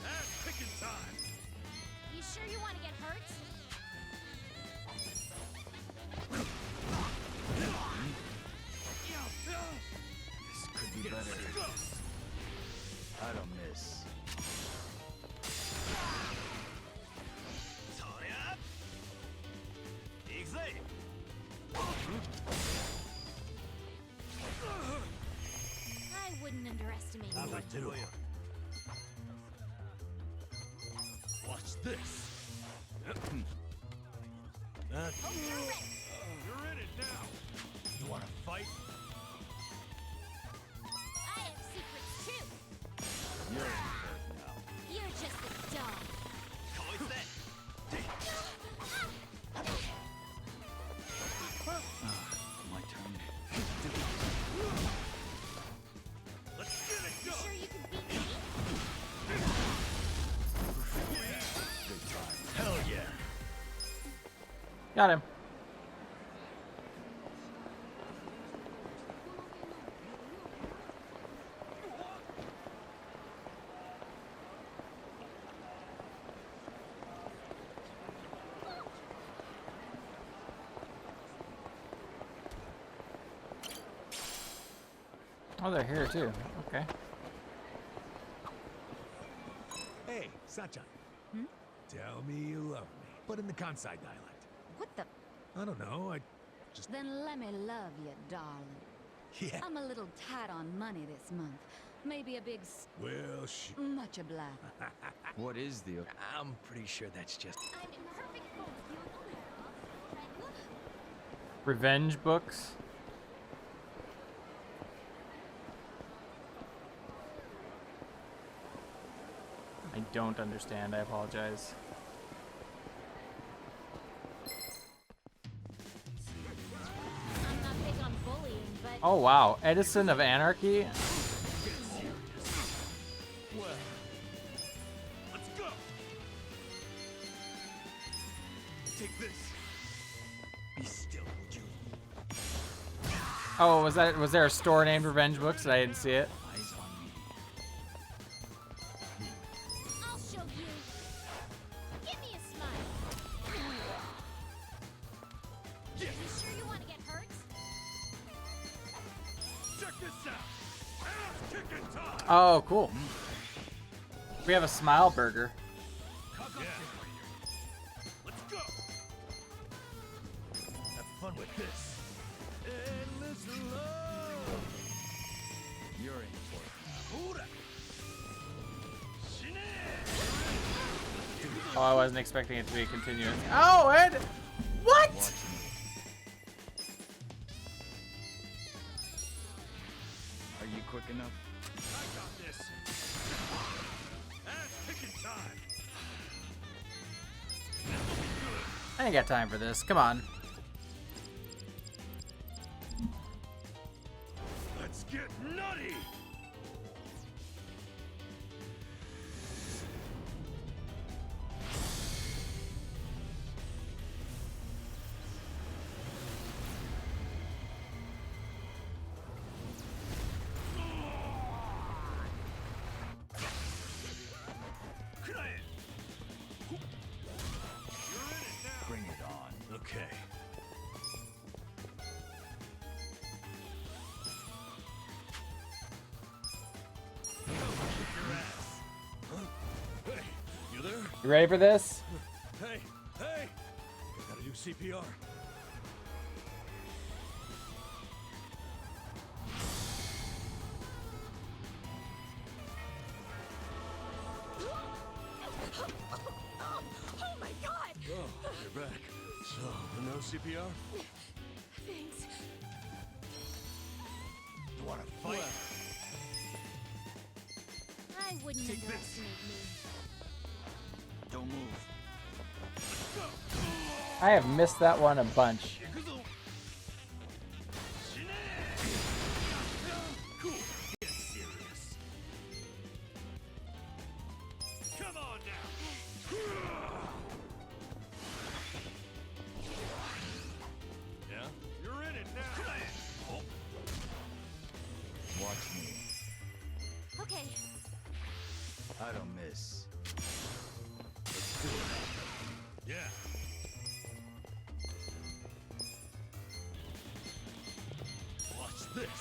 Ass kicking time. You sure you want to get hurt? This could be better. I don't miss. I wouldn't underestimate you. Watch this. Oh, you're ready. You're in it now. You want to fight? I have secrets too. You're in for it now. You're just a dog. My turn. Let's get it You done. sure you can beat me? Good time. Hell yeah. Got him. Oh, they're here too. Okay. Hey, Sachan. Hmm? Tell me you love me, but in the Kansai dialect. What the? I don't know, I just... Then let me love you, darling. Yeah. I'm a little tight on money this month. Maybe a big Well, sh... much obliged. What is the... I'm pretty sure that's just... I'm in perfect form with you. Revenge books. I don't understand. I apologize. I'm not big on bullying, but Oh wow, Edison of Anarchy. Well, let's go. Take this. Be still, would you? Oh, was there a store named Revenge Books and I didn't see it? Eyes on me. I'll show you. Give me a smile. Yes. You sure you want to get hurt? Check this out. Ass kicking time. Oh, cool. We have a smile burger. Yeah. Let's go. Have fun with this. Endless love. You're in for it. Hura. Shine. Oh, I wasn't expecting it to be continuous. Oh, Ed! What? Watch me. Are you quick enough? I got this. Ass kicking time. This'll be good. I ain't got time for this. Come on. Let's get nutty. Bring it on. Okay. Hey, you there? You ready for this? Hey, hey! Gotta do CPR. Oh my god! Oh, you're back. So, no CPR? Thanks. You wanna fight? I wouldn't Take this. underestimate me. Don't move. I have missed that one a bunch. Cool. Get serious. me. Okay. I don't miss. Let's do it. Yeah. Watch this.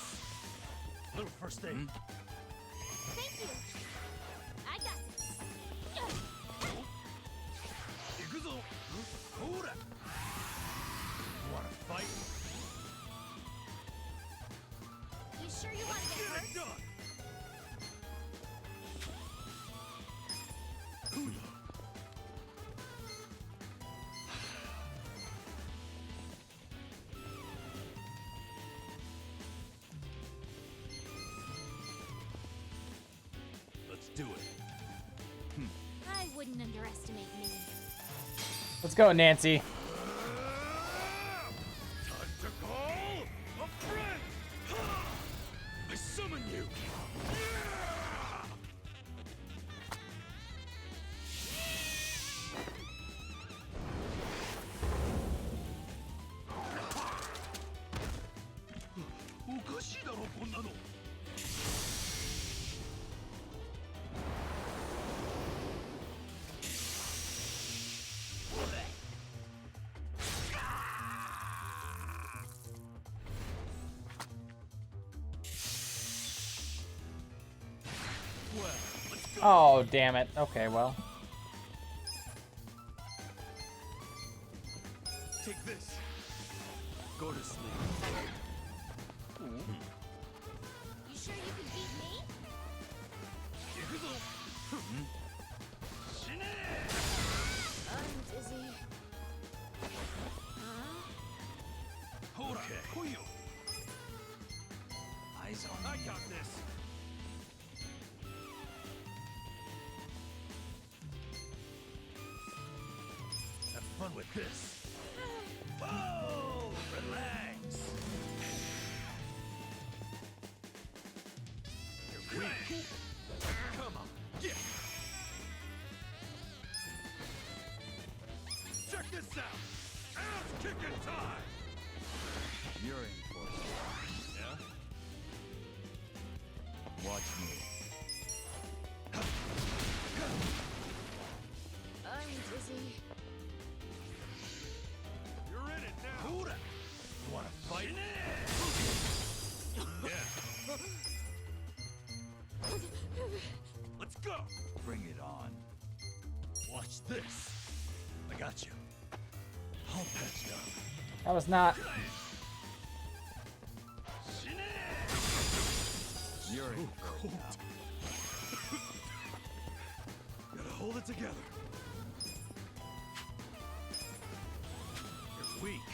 Little first aid. Thank you. I got this. Yakuza. Hora. Wanna fight? You sure you want to get hurt? Done. Let's do it. I wouldn't underestimate me. Let's go, Nancy. Time to call a friend. I summon you. Oh, damn it. Okay, well. Take this. Go to sleep. You sure you can beat me? I'm dizzy. Huh? Okay. Eyes on I me. got this. Have fun with this. Whoa! Relax. You're weak. Come on. Yeah. Check this out. Ass kicking time. You're in for it. Yeah. Watch me. I'm dizzy. You're in it now. You wanna fight? Yeah. Let's go. Bring it on. Watch this. I got you. All patched up. That was not. You're in for it now. Gotta hold it together. You're weak.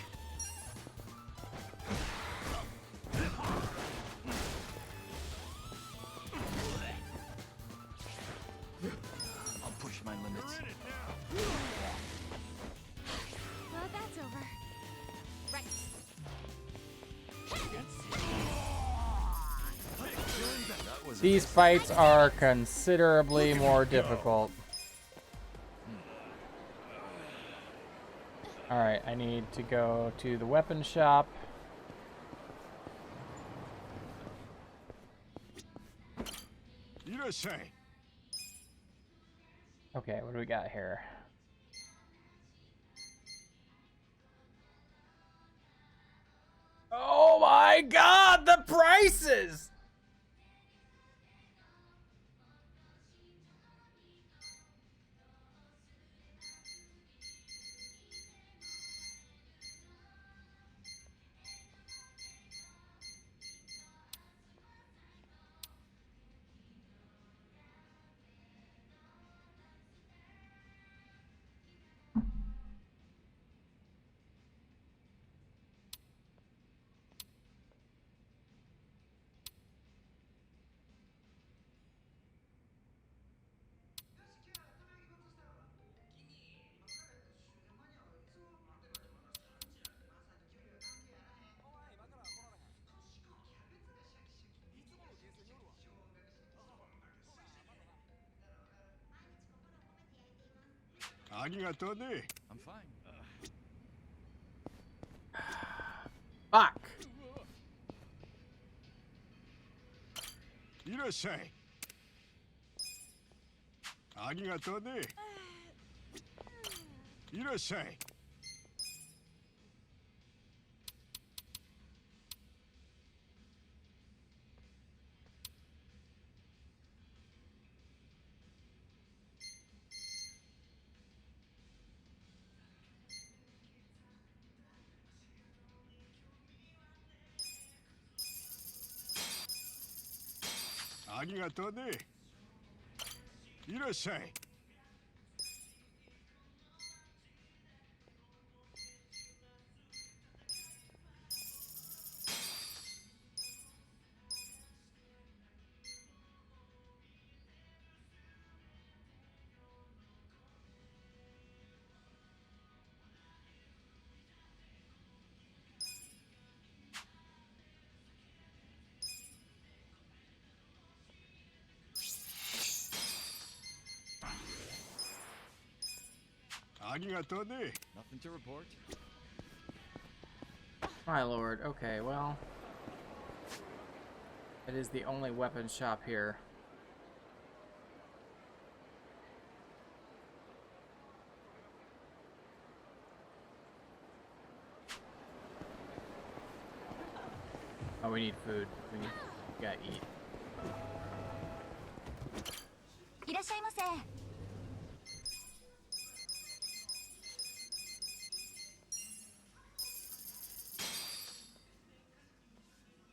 I'll push my limits. You're in it now. Well, that's over. Right. That was These fights are considerably more difficult. Alright, I need to go to the weapon shop. Okay, what do we got here? Oh my god, the prices! I'm fine. Fuck! いらっしゃい。ありがとうね。いらっしゃい。ありがとうね。いらっしゃい。ありがとうね。 Nothing to report. My lord. Okay, well. It is the only weapon shop here. Oh, we need food. We gotta eat. いらっしゃいませ。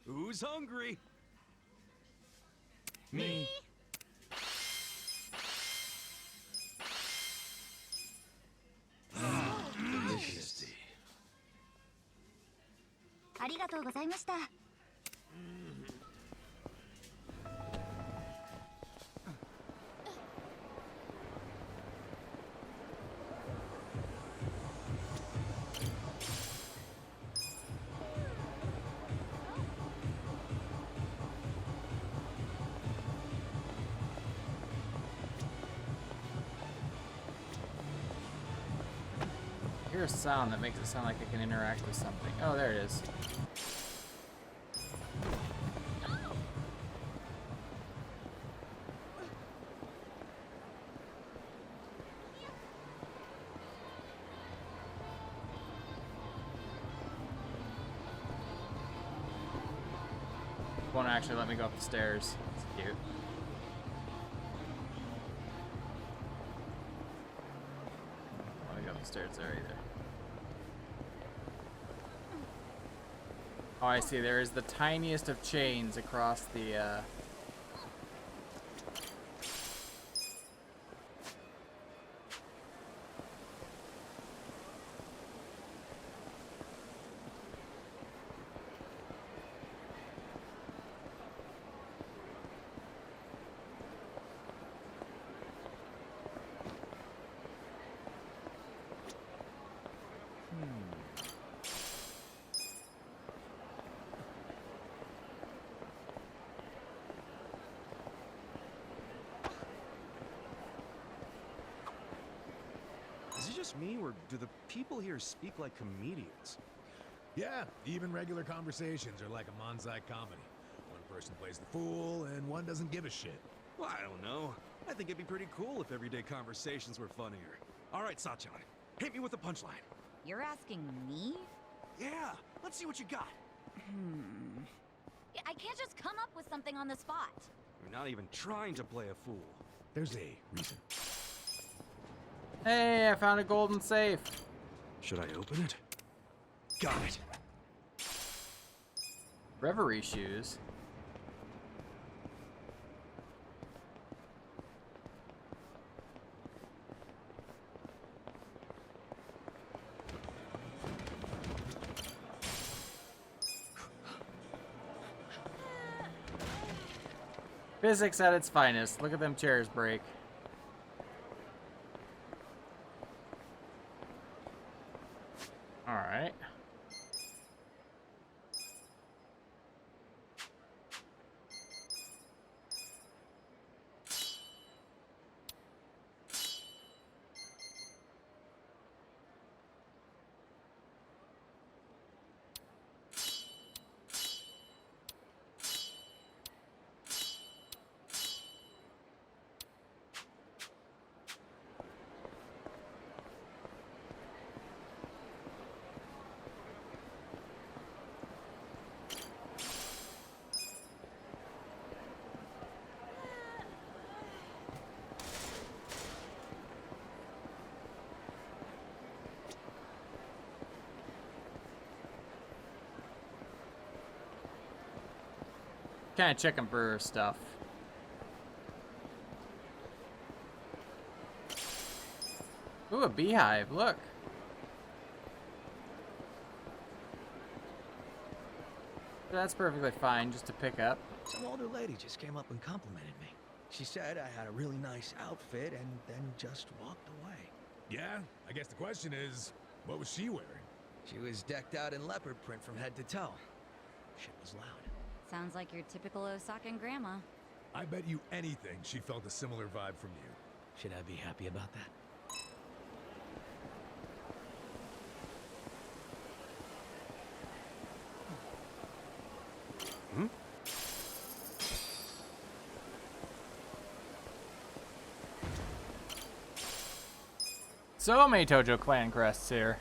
Who's hungry? Me. Delicious. ありがとうございました。 I hear a sound that makes it sound like I can interact with something. Oh, there it is. Won't actually let me go up the stairs. It's cute. Let me go up the stairs there either. Oh, I see. There is the tiniest of chains across the, Is it just me, or do the people here speak like comedians? Yeah, even regular conversations are like a Manzai comedy. One person plays the fool, and one doesn't give a shit. Well, I don't know. I think it'd be pretty cool if everyday conversations were funnier. All right, Sachan, hit me with a punchline. You're asking me? Yeah, let's see what you got. I can't just come up with something on the spot. You're not even trying to play a fool. There's a reason. Hey, I found a golden safe. Should I open it? Got it. Reverie shoes. Physics at its finest. Look at them chairs break. All right. Kind of checking for stuff. Ooh, a beehive, look. That's perfectly fine just to pick up. Some older lady just came up and complimented me. She said I had a really nice outfit and then just walked away. Yeah? I guess the question is, what was she wearing? She was decked out in leopard print from head to toe. Shit was loud. Sounds like your typical Osakan grandma. I bet you anything she felt a similar vibe from you. Should I be happy about that? Hmm? So many Tojo clan crests here.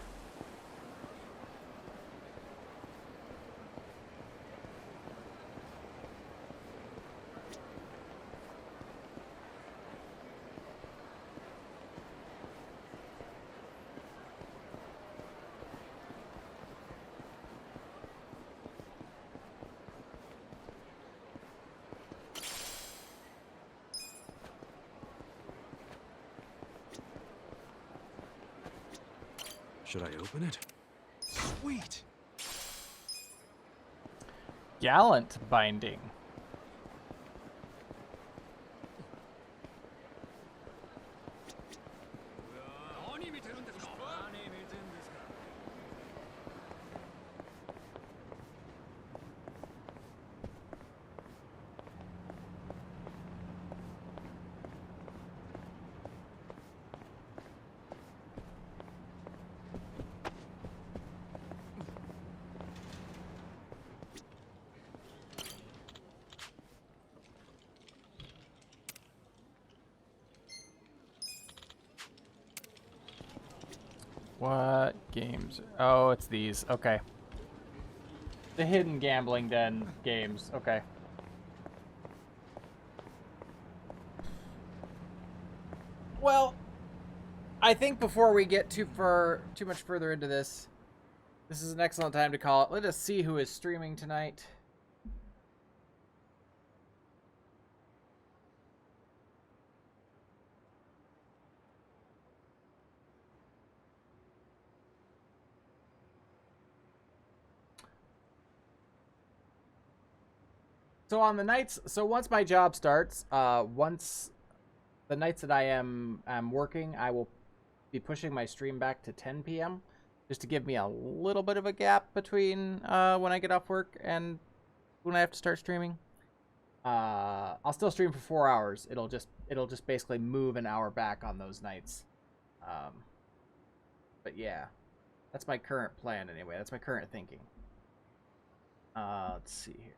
Should I open it? Sweet! Gallant binding. What games? Oh, it's these. Okay. The hidden gambling den games. Okay. Well, I think before we get too much further into this, this is an excellent time to call it. Let us see who is streaming tonight. So on the nights, so once my job starts, once the nights that I'm working, I will be pushing my stream back to 10 p.m. just to give me a little bit of a gap between when I get off work and when I have to start streaming. I'll still stream for 4 hours. It'll just basically move an hour back on those nights. But yeah, that's my current plan anyway. That's my current thinking. Let's see here.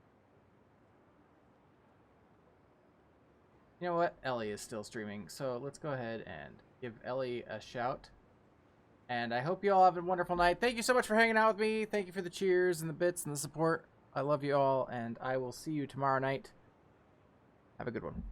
You know what? Ellie is still streaming, so let's go ahead and give Ellie a shout. And I hope you all have a wonderful night. Thank you so much for hanging out with me. Thank you for the cheers and the bits and the support. I love you all, and I will see you tomorrow night. Have a good one.